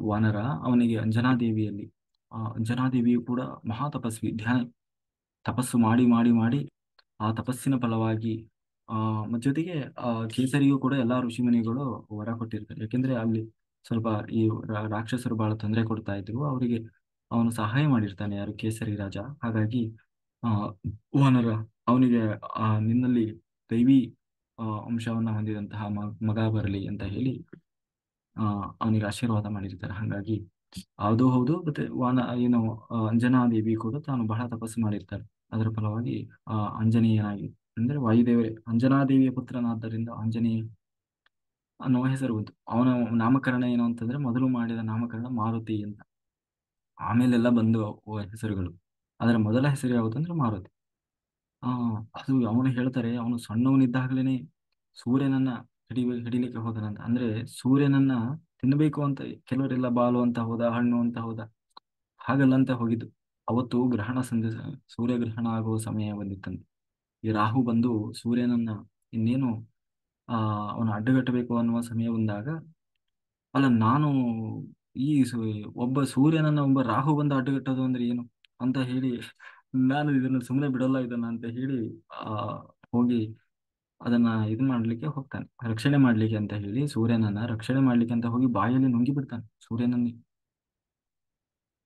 ವಾನರ. ಅವನಿಗೆ ಅಂಜನಾದೇವಿಯಲ್ಲಿ, ಅಂಜನಾದೇವಿಯು ಕೂಡ ಮಹಾ ತಪಸ್ವಿ, ತಪಸ್ಸು ಮಾಡಿ ಮಾಡಿ ಮಾಡಿ ಆ ತಪಸ್ಸಿನ ಫಲವಾಗಿ ಜೊತೆಗೆ ಕೇಸರಿಯು ಕೂಡ ಎಲ್ಲಾ ಋಷಿಮುನಿಗಳು ವರ ಕೊಟ್ಟಿರ್ತಾರೆ. ಯಾಕೆಂದ್ರೆ ಅಲ್ಲಿ ಸ್ವಲ್ಪ ಈ ರಾಕ್ಷಸರು ಬಹಳ ತೊಂದರೆ ಕೊಡ್ತಾ ಇದ್ರು ಅವರಿಗೆ. ಅವನು ಸಹಾಯ ಮಾಡಿರ್ತಾನೆ, ಯಾರು? ಕೇಸರಿ ರಾಜ. ಹಾಗಾಗಿ ಆ ವಾನರ ಅವನಿಗೆ ನಿನ್ನಲ್ಲಿ ದೈವಿ ಅಂಶವನ್ನ ಹೊಂದಿದಂತಹ ಮಗ ಬರಲಿ ಅಂತ ಹೇಳಿ ಅವನಿಗೆ ಆಶೀರ್ವಾದ ಮಾಡಿರ್ತಾರೆ. ಹಾಗಾಗಿ ಅದು ಹೌದು. ಮತ್ತೆ ಏನು ಅಂಜನಾದೇವಿ ಕೂಡ ತಾನು ಬಹಳ ತಪಸ್ಸು ಮಾಡಿರ್ತಾರೆ. ಅದರ ಫಲವಾಗಿ ಆಂಜನೇಯನಾಗಿ, ಅಂದ್ರೆ ವಾಯುದೇವರೇ ಅಂಜನಾದೇವಿಯ ಪುತ್ರನಾದ್ದರಿಂದ ಆಂಜನೇಯ ಅನ್ನುವ ಹೆಸರು ಬಂತು. ಅವನ ನಾಮಕರಣ ಏನು ಅಂತಂದ್ರೆ, ಮೊದಲು ಮಾಡಿದ ನಾಮಕರಣ ಮಾರುತಿ ಅಂತ, ಆಮೇಲೆಲ್ಲ ಬಂದು ಹೆಸರುಗಳು. ಅದರ ಮೊದಲ ಹೆಸರು ಯಾವುದಂದ್ರೆ ಮಾರುತಿ. ಆ ಅದು ಅವನು ಹೇಳ್ತಾರೆ, ಅವನು ಸಣ್ಣವನಿದ್ದಾಗಲೇನೆ ಸೂರ್ಯನನ್ನ ಹಿಡಿಲಿಕ್ಕೆ ಹೋದನಂತ. ಅಂದ್ರೆ ಸೂರ್ಯನನ್ನ ತಿನ್ನಬೇಕು ಅಂತ ಕೆಲವರೆಲ್ಲ ಬಾಲು ಅಂತ ಹೋದ, ಹಣ್ಣು ಅಂತ ಹೋದ. ಹಾಗಲ್ಲ ಅಂತ ಹೋಗಿದ್ದು. ಅವತ್ತು ಗ್ರಹಣ ಸಂದೇಶ, ಸೂರ್ಯಗ್ರಹಣ ಆಗುವ ಸಮಯ ಬಂದಿತ್ತಂತೆ. ಈ ರಾಹು ಬಂದು ಸೂರ್ಯನನ್ನ ಇನ್ನೇನು ಅವನು ಅಡ್ಡಗಟ್ಟಬೇಕು ಅನ್ನುವ ಸಮಯ ಬಂದಾಗ, ಅಲ್ಲ ನಾನು ಈ ಒಬ್ಬ ಸೂರ್ಯನನ್ನ ಒಬ್ಬ ರಾಹು ಬಂದು ಅಡ್ಡಗಟ್ಟೋದು ಅಂದ್ರೆ ಏನು ಅಂತ ಹೇಳಿ, ನಾನು ಇದನ್ನ ಸುಮ್ಮನೆ ಬಿಡಲ್ಲ ಇದನ್ನ ಅಂತ ಹೇಳಿ ಆ ಹೋಗಿ ಅದನ್ನ ಮಾಡ್ಲಿಕ್ಕೆ ಹೋಗ್ತಾನೆ, ರಕ್ಷಣೆ ಮಾಡ್ಲಿಕ್ಕೆ ಅಂತ ಹೇಳಿ. ಸೂರ್ಯನನ್ನ ರಕ್ಷಣೆ ಮಾಡ್ಲಿಕ್ಕೆ ಅಂತ ಹೋಗಿ ಬಾಯಲ್ಲಿ ನುಂಗಿ ಬಿಡ್ತಾನೆ ಸೂರ್ಯನನ್ನೇ.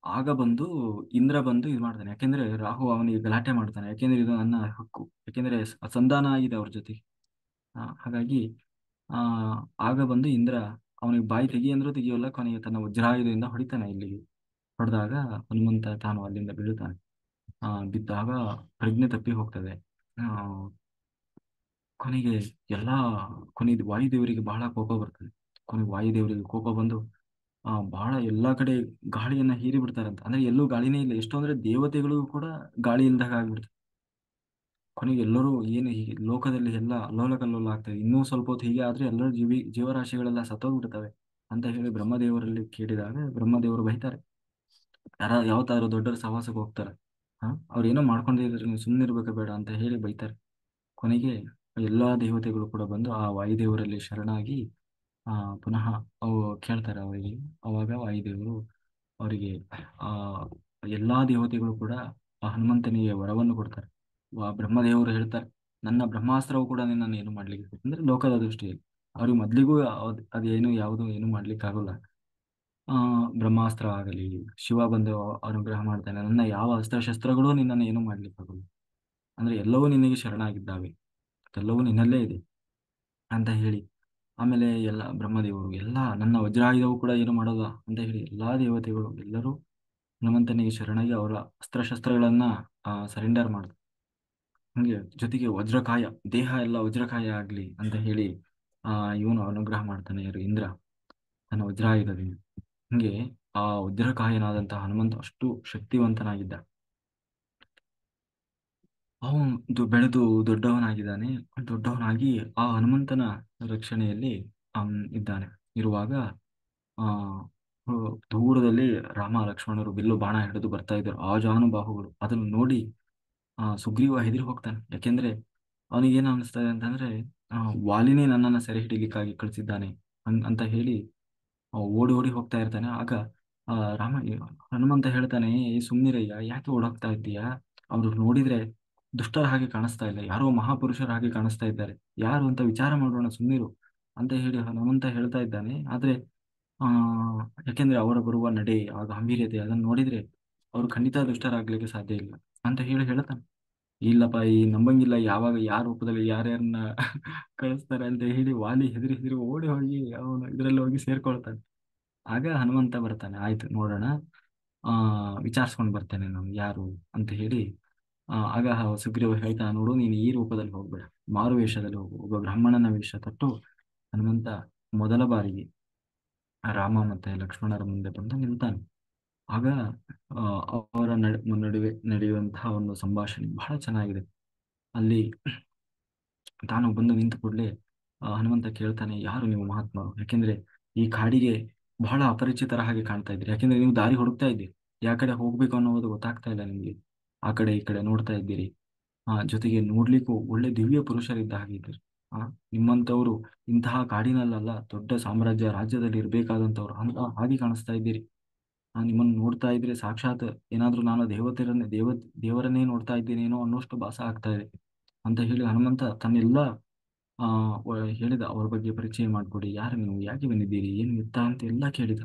ಆಗ ಬಂದು ಇಂದ್ರ ಬಂದು ಇದು ಮಾಡ್ತಾನೆ. ಯಾಕೆಂದ್ರೆ ರಾಹು ಅವನಿಗೆ ಗಲಾಟೆ ಮಾಡ್ತಾನೆ, ಯಾಕೆಂದ್ರೆ ಇದು ನನ್ನ ಹಕ್ಕು, ಯಾಕೆಂದ್ರೆ ಸಂಧಾನ ಆಗಿದೆ ಅವ್ರ ಜೊತೆ. ಹಾಗಾಗಿ ಆ ಆಗ ಬಂದು ಇಂದ್ರ ಅವನಿಗೆ ಬಾಯಿ ತೆಗಿ ಅಂದ್ರೂ ತೆಗಿಯೋಲ್ಲ. ಕೊನೆಗೆ ತನ್ನ ವಜ್ರಾಯುಧದಿಂದ ಹೊಡಿತಾನೆ. ಇಲ್ಲಿಗೆ ಹೊಡೆದಾಗ ಹನುಮಂತ ತಾನು ಅಲ್ಲಿಂದ ಬೀಳುತ್ತಾನೆ. ಬಿದ್ದಾಗ ಪ್ರಜ್ಞೆ ತಪ್ಪಿ ಹೋಗ್ತದೆ. ಆ ಕೊನೆಗೆ ಎಲ್ಲಾ ಕೊನೆಗೆ ವಾಯುದೇವರಿಗೆ ಬಹಳ ಕೋಪ ಬರ್ತದೆ. ಕೊನೆಗೆ ವಾಯುದೇವರಿಗೆ ಕೋಪ ಬಂದು ಬಹಳ ಎಲ್ಲಾ ಕಡೆ ಗಾಳಿಯನ್ನ ಹೀರಿ ಬಿಡ್ತಾರಂತ. ಅಂದ್ರೆ ಎಲ್ಲೂ ಗಾಳಿನೇ ಇಲ್ಲ. ಎಷ್ಟು ಅಂದ್ರೆ ದೇವತೆಗಳಿಗೂ ಕೂಡ ಗಾಳಿ ಇಲ್ದಾಗ ಆಗ್ಬಿಡ್ತದೆ. ಕೊನೆಗೆ ಎಲ್ಲರೂ ಏನು ಹೀಗೆ ಲೋಕದಲ್ಲಿ ಎಲ್ಲ ಅಲ್ಲೋಲ ಕಲ್ಲೋಲ ಆಗ್ತದೆ. ಇನ್ನೂ ಸ್ವಲ್ಪ ಹೊತ್ತು ಹೀಗೆ ಆದ್ರೆ ಎಲ್ಲರೂ ಜೀವರಾಶಿಗಳೆಲ್ಲ ಸತ್ತೋಗ್ಬಿಡ್ತವೆ ಅಂತ ಹೇಳಿ ಬ್ರಹ್ಮದೇವರಲ್ಲಿ ಕೇಳಿದಾಗ ಬ್ರಹ್ಮದೇವರು ಬೈತಾರೆ. ಯಾವ ತರ ದೊಡ್ಡರ ಸಹವಾಸಕ್ಕೆ ಹೋಗ್ತಾರೆ, ಅವ್ರೇನೋ ಮಾಡ್ಕೊಂಡಿದ್ರೆ ನೀವು ಸುಮ್ಮನೆ ಇರ್ಬೇಕ ಬೇಡ ಅಂತ ಹೇಳಿ ಬೈತಾರೆ. ಕೊನೆಗೆ ಎಲ್ಲಾ ದೇವತೆಗಳು ಕೂಡ ಬಂದು ಆ ವಾಯುದೇವರಲ್ಲಿ ಶರಣಾಗಿ ಆ ಪುನಃ ಅವು ಕೇಳ್ತಾರೆ ಅವರಿಗೆ. ಅವಾಗ ವಾಯುದೇವರು ಅವರಿಗೆ ಆ ಎಲ್ಲಾ ದೇವತೆಗಳು ಕೂಡ ಆ ಹನುಮಂತನಿಗೆ ವರವನ್ನು ಕೊಡ್ತಾರೆ. ಬ್ರಹ್ಮದೇವರು ಹೇಳ್ತಾರೆ, ನನ್ನ ಬ್ರಹ್ಮಾಸ್ತ್ರವು ಕೂಡ ನಿನ್ನನ್ನು ಏನು ಮಾಡ್ಲಿಕ್ಕೆ, ಅಂದ್ರೆ ಲೋಕದ ದೃಷ್ಟಿಯಲ್ಲಿ ಅವ್ರಿಗೆ ಮೊದ್ಲಿಗೂ ಅದೇನು ಯಾವುದು ಏನು ಮಾಡ್ಲಿಕ್ಕೆ ಆಗೋಲ್ಲ. ಬ್ರಹ್ಮಾಸ್ತ್ರ ಆಗಲಿ, ಶಿವ ಬಂದು ಅನುಗ್ರಹ ಮಾಡ್ತಾನೆ, ನನ್ನ ಯಾವ ಅಸ್ತ್ರಶಸ್ತ್ರಗಳು ನಿನ್ನನ್ನು ಏನು ಮಾಡ್ಲಿಕ್ಕೆ ಆಗೋಲ್ಲ. ಅಂದ್ರೆ ಎಲ್ಲವೂ ನಿನಗೆ ಶರಣಾಗಿದ್ದಾವೆ, ಎಲ್ಲವೂ ನಿನ್ನಲ್ಲೇ ಇದೆ ಅಂತ ಹೇಳಿ. ಆಮೇಲೆ ಎಲ್ಲ ಬ್ರಹ್ಮದೇವರು ಎಲ್ಲ ನನ್ನ ವಜ್ರಾಯುಧವು ಕೂಡ ಏನು ಮಾಡೋದ ಅಂತ ಹೇಳಿ ಎಲ್ಲಾ ದೇವತೆಗಳು ಎಲ್ಲರೂ ಹನುಮಂತನಿಗೆ ಶರಣಾಗಿ ಅವರ ಅಸ್ತ್ರಶಸ್ತ್ರಗಳನ್ನ ಸರೆಂಡರ್ ಮಾಡ್ತಾರೆ. ಹಂಗೆ ಜೊತೆಗೆ ವಜ್ರಕಾಯ, ದೇಹ ಎಲ್ಲ ವಜ್ರಕಾಯ ಆಗ್ಲಿ ಅಂತ ಹೇಳಿ ಇವನು ಅನುಗ್ರಹ ಮಾಡ್ತಾನೆ, ಯಾರು ಇಂದ್ರ, ತನ್ನ ವಜ್ರಾಯುಧದಿಂದ. ಹಂಗೆ ಆ ವಜ್ರಕಾಯನಾದಂತಹ ಹನುಮಂತ ಅಷ್ಟು ಶಕ್ತಿವಂತನಾಗಿದ್ದ. ಅವನು ಬೆಳೆದು ದೊಡ್ಡವನಾಗಿದ್ದಾನೆ. ದೊಡ್ಡವನಾಗಿ ಆ ಹನುಮಂತನ ರಕ್ಷಣೆಯಲ್ಲಿ ಇದ್ದಾನೆ. ಇರುವಾಗ ಆ ದೂರದಲ್ಲಿ ರಾಮ ಲಕ್ಷ್ಮಣರು ಬಿಲ್ಲು ಬಾಣ ಹಿಡಿದು ಬರ್ತಾ ಇದ್ದರು, ಆಜಾನುಬಾಹುಗಳು. ಅದನ್ನು ನೋಡಿ ಸುಗ್ರೀವ ಹೆದರಿ ಹೋಗ್ತಾನೆ. ಯಾಕೆಂದ್ರೆ ಅವನಿಗೇನು ಅನಿಸ್ತದೆ ಅಂತಂದ್ರೆ, ಆ, ವಾಲಿನೇ ನನ್ನನ್ನು ಸೆರೆ ಹಿಡಿಲಿಕ್ಕಾಗಿ ಕಳಿಸಿದ್ದಾನೆ ಅಂತ ಹೇಳಿ ಓಡಿ ಓಡಿ ಹೋಗ್ತಾ ಇರ್ತಾನೆ. ಆಗ ಆ ರಾಮ ಹನುಮಂತ ಹೇಳ್ತಾನೆ, ಏ ಸುಮ್ನಿರಯ್ಯ, ಯಾಕೆ ಓಡೋಗ್ತಾ ಇದ್ದೀಯಾ? ಅವ್ರು ನೋಡಿದ್ರೆ ದುಷ್ಟರ ಹಾಗೆ ಕಾಣಿಸ್ತಾ ಇಲ್ಲ, ಯಾರೋ ಮಹಾಪುರುಷರ ಹಾಗೆ ಕಾಣಿಸ್ತಾ ಇದ್ದಾರೆ, ಯಾರು ಅಂತ ವಿಚಾರ ಮಾಡೋಣ, ಸುಮ್ನಿರು ಅಂತ ಹೇಳಿ ಹನುಮಂತ ಹೇಳ್ತಾ ಇದ್ದಾನೆ. ಆದ್ರೆ ಆ ಯಾಕೆಂದ್ರೆ ಅವರ ಬರುವ ನಡೆ, ಆ ಗಾಂಭೀರ್ಯತೆ ಅದನ್ನು ನೋಡಿದ್ರೆ ಅವರು ಖಂಡಿತ ದುಷ್ಟರಾಗ್ಲಿಕ್ಕೆ ಸಾಧ್ಯ ಇಲ್ಲ ಅಂತ ಹೇಳಿ ಹೇಳ್ತಾನೆ. ಇಲ್ಲಪ್ಪ, ಈ ನಂಬಂಗಿಲ್ಲ, ಯಾವಾಗ ಯಾರ ರೂಪದಲ್ಲಿ ಯಾರ್ಯಾರನ್ನ ಕಳಿಸ್ತಾರೆ ಅಂತ ಹೇಳಿ ವಾಲಿ ಹೆದರಿ ಹೆದರಿ ಓಡಿ ಹೋಗಿ ಅವನು ಇದರಲ್ಲಿ ಹೋಗಿ ಸೇರ್ಕೊಳ್ತಾನೆ. ಆಗ ಹನುಮಂತ ಬರ್ತಾನೆ, ಆಯ್ತು ನೋಡೋಣ, ವಿಚಾರಿಸ್ಕೊಂಡು ಬರ್ತೇನೆ ನಾನು ಯಾರು ಅಂತ ಹೇಳಿ. ಆಗ ಸುಗ್ರೀವ ಹೇಳ್ತಾನೆ, ನೋಡು, ನೀನು ಈ ರೂಪದಲ್ಲಿ ಹೋಗ್ಬೇಡ, ಮಾರು ವೇಷದಲ್ಲಿ ಹೋಗು. ಒಬ್ಬ ಬ್ರಾಹ್ಮಣನ ವೇಷ ತೊಟ್ಟು ಹನುಮಂತ ಮೊದಲ ಬಾರಿಗೆ ರಾಮ ಮತ್ತೆ ಲಕ್ಷ್ಮಣರ ಮುಂದೆ ಬಂದು ನಿಲ್ತಾನೆ. ಆಗ ಆ, ಅವರ ನಡುವೆ ನಡೆಯುವಂತಹ ಒಂದು ಸಂಭಾಷಣೆ ಬಹಳ ಚೆನ್ನಾಗಿದೆ. ಅಲ್ಲಿ ತಾನು ಬಂದು ನಿಂತ ಕೂಡಲೇ ಹನುಮಂತ ಕೇಳ್ತಾನೆ, ಯಾರು ನೀವು ಮಹಾತ್ಮರು? ಯಾಕೆಂದ್ರೆ ಈ ಕಾಡಿಗೆ ಬಹಳ ಅಪರಿಚಿತರ ಹಾಗೆ ಕಾಣ್ತಾ ಇದ್ದೀರಿ. ಯಾಕೆಂದ್ರೆ ನೀವು ದಾರಿ ಹುಡುಕ್ತಾ ಇದ್ದೀರಿ, ಯಾವ ಕಡೆ ಹೋಗ್ಬೇಕು ಅನ್ನೋದು ಗೊತ್ತಾಗ್ತಾ ಇಲ್ಲ ನಿಮ್ಗೆ. ಆ ಕಡೆ ಈ ಕಡೆ ನೋಡ್ತಾ ಇದ್ದೀರಿ. ಜೊತೆಗೆ ನೋಡ್ಲಿಕ್ಕೂ ಒಳ್ಳೆ ದಿವ್ಯ ಪುರುಷರಿದ್ದ ಹಾಗೆ ಇದ್ದೀರಿ. ಆ ನಿಮ್ಮಂಥವ್ರು ಇಂತಹ ಕಾಡಿನಲ್ಲ, ದೊಡ್ಡ ಸಾಮ್ರಾಜ್ಯ ರಾಜ್ಯದಲ್ಲಿ ಇರ್ಬೇಕಾದಂಥವ್ರು ಅಂತ ಹಾಗೆ ಕಾಣಿಸ್ತಾ ಇದ್ದೀರಿ. ನಿಮ್ಮನ್ನು ನೋಡ್ತಾ ಇದ್ರೆ ಸಾಕ್ಷಾತ್ ಏನಾದ್ರೂ ನಾನು ದೇವರನ್ನೇ ನೋಡ್ತಾ ಇದ್ದೇನೇನೋ ಅನ್ನೋಷ್ಟು ಭಾಸ ಆಗ್ತಾ ಇದೆ ಅಂತ ಹೇಳಿ ಹನುಮಂತ ತನ್ನೆಲ್ಲ ಹೇಳಿದ. ಅವ್ರ ಬಗ್ಗೆ ಪರಿಚಯ ಮಾಡ್ಕೊಡಿ, ಯಾರು ನೀವು, ಯಾಕೆ ಬಂದಿದ್ದೀರಿ, ಏನು ಎತ್ತ ಅಂತ ಎಲ್ಲ ಕೇಳಿದ.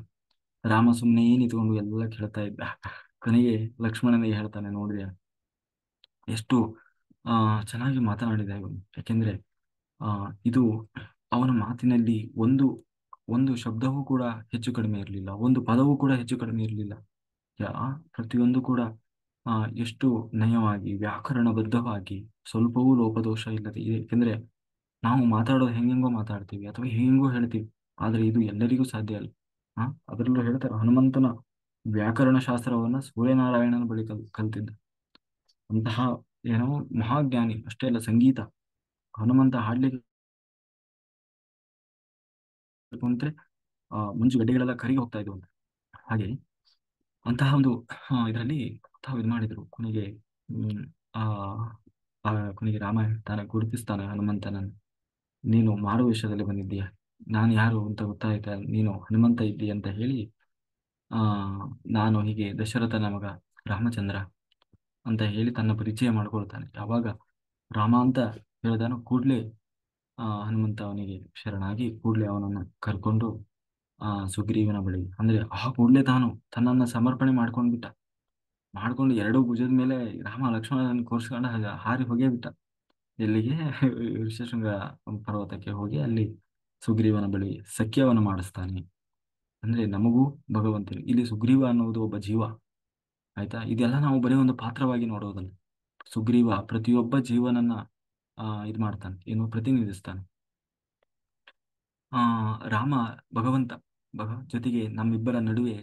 ರಾಮ ಸುಮ್ಮನೆ ನಿಂತ್ಕೊಂಡು ಎಲ್ಲ ಕೇಳ್ತಾ ಇದ್ದ. ಕೊನೆಗೆ ಲಕ್ಷ್ಮಣನಿಗೆ ಹೇಳ್ತಾನೆ, ನೋಡಿದೆ ಎಷ್ಟು ಚೆನ್ನಾಗಿ ಮಾತನಾಡಿದ ಇವನು. ಯಾಕೆಂದ್ರೆ ಇದು ಅವನ ಮಾತಿನಲ್ಲಿ ಒಂದು ಒಂದು ಶಬ್ದವೂ ಕೂಡ ಹೆಚ್ಚು ಕಡಿಮೆ ಇರಲಿಲ್ಲ, ಒಂದು ಪದವೂ ಕೂಡ ಹೆಚ್ಚು ಕಡಿಮೆ ಇರಲಿಲ್ಲ. ಪ್ರತಿಯೊಂದು ಕೂಡ ಆ ಎಷ್ಟು ನಯವಾಗಿ ವ್ಯಾಕರಣಬದ್ಧವಾಗಿ ಸ್ವಲ್ಪವೂ ಲೋಪದೋಷ ಇಲ್ಲದೆ ಇದೆ. ಯಾಕೆಂದ್ರೆ ನಾವು ಮಾತಾಡೋದು ಹೆಂಗೆಂಗೋ ಮಾತಾಡ್ತೀವಿ ಅಥವಾ ಹೆಂಗೋ ಹೇಳ್ತೀವಿ, ಆದ್ರೆ ಇದು ಎಲ್ಲರಿಗೂ ಸಾಧ್ಯ ಅಲ್ಲ. ಅದರಲ್ಲೂ ಹೇಳ್ತಾರೆ, ಹನುಮಂತನ ವ್ಯಾಕರಣ ಶಾಸ್ತ್ರವನ್ನ ಸೂರ್ಯನಾರಾಯಣನ ಬಳಿ ಕಲ್ತಿದ್ದ ಅಂತಹ ಏನೋ ಮಹಾಜ್ಞಾನಿ. ಅಷ್ಟೇ ಅಲ್ಲ, ಸಂಗೀತ ಹನುಮಂತ ಹಾಡ್ಲಿಕ್ಕೆ ಕುಂತ್ರೆ ಮುಂಚೆ ಗಡ್ಡೆಗಳೆಲ್ಲ ಕರಿಗೆ ಹೋಗ್ತಾ ಇದ್ವು ಅಂತ. ಹಾಗೆ ಅಂತಹ ಒಂದು ಇದರಲ್ಲಿ ತಾವು ಇದು ಮಾಡಿದ್ರು. ಕೊನೆಗೆ ಹ್ಮ್ ಆ ಆ ಕೊನೆಗೆ ರಾಮ ತಾನ ಗುರುತಿಸ್ತಾನೆ ಹನುಮಂತನನ್ನು. ನೀನು ಮಾರು ವೇಷದಲ್ಲಿ ಬಂದಿದ್ದೀಯ, ನಾನು ಯಾರು ಅಂತ ಗೊತ್ತಾಯ್ತಾ, ನೀನು ಹನುಮಂತ ಇದ್ದೀಯ ಅಂತ ಹೇಳಿ ಆ ನಾನು ಹೀಗೆ ದಶರಥನ ಮಗ ರಾಮಚಂದ್ರ ಅಂತ ಹೇಳಿ ತನ್ನ ಪರಿಚಯ ಮಾಡ್ಕೊಳ್ತಾನೆ. ಯಾವಾಗ ರಾಮ ಅಂತ ಹೇಳಿದಾನು ಕೂಡ್ಲೆ ಹನುಮಂತ ಅವನಿಗೆ ಶರಣಾಗಿ ಕೂಡ್ಲೆ ಅವನನ್ನು ಕರ್ಕೊಂಡು ಸುಗ್ರೀವನ ಬಳಿ, ಅಂದ್ರೆ ಕೂಡ್ಲೆ ತಾನು ತನ್ನನ್ನ ಸಮರ್ಪಣೆ ಮಾಡ್ಕೊಂಡ್ಬಿಟ್ಟ. ಮಾಡ್ಕೊಂಡು ಎರಡು ಭುಜದ ಮೇಲೆ ರಾಮ ಲಕ್ಷ್ಮಣನ ಕೂರ್ಸ್ಕೊಂಡು ಹಾರಿ ಹೋಗೇ ಬಿಟ್ಟ. ಎಲ್ಲಿಗೆ? ಋಷ್ಯಶೃಂಗ ಪರ್ವತಕ್ಕೆ ಹೋಗಿ ಅಲ್ಲಿ ಸುಗ್ರೀವನ ಬಳಿ ಸಖ್ಯವನ್ನು ಮಾಡಿಸ್ತಾನೆ. ಅಂದ್ರೆ ನಮಗೂ ಭಗವಂತನು ಇಲ್ಲಿ ಸುಗ್ರೀವ ಅನ್ನುವುದು ಒಬ್ಬ ಜೀವ. ಆಯ್ತಾ? ಇದೆಲ್ಲ ನಾವು ಬರೀ ಒಂದು ಪಾತ್ರವಾಗಿ ನೋಡೋದಲ್ಲ. ಸುಗ್ರೀವ ಪ್ರತಿಯೊಬ್ಬ ಜೀವನನ್ನ ಇದು ಮಾಡ್ತಾನೆ, ಏನು ಪ್ರತಿನಿಧಿಸ್ತಾನೆ. ರಾಮ ಭಗವಂತ ಜೊತೆಗೆ ನಮ್ಮಿಬ್ಬರ ನಡುವೆ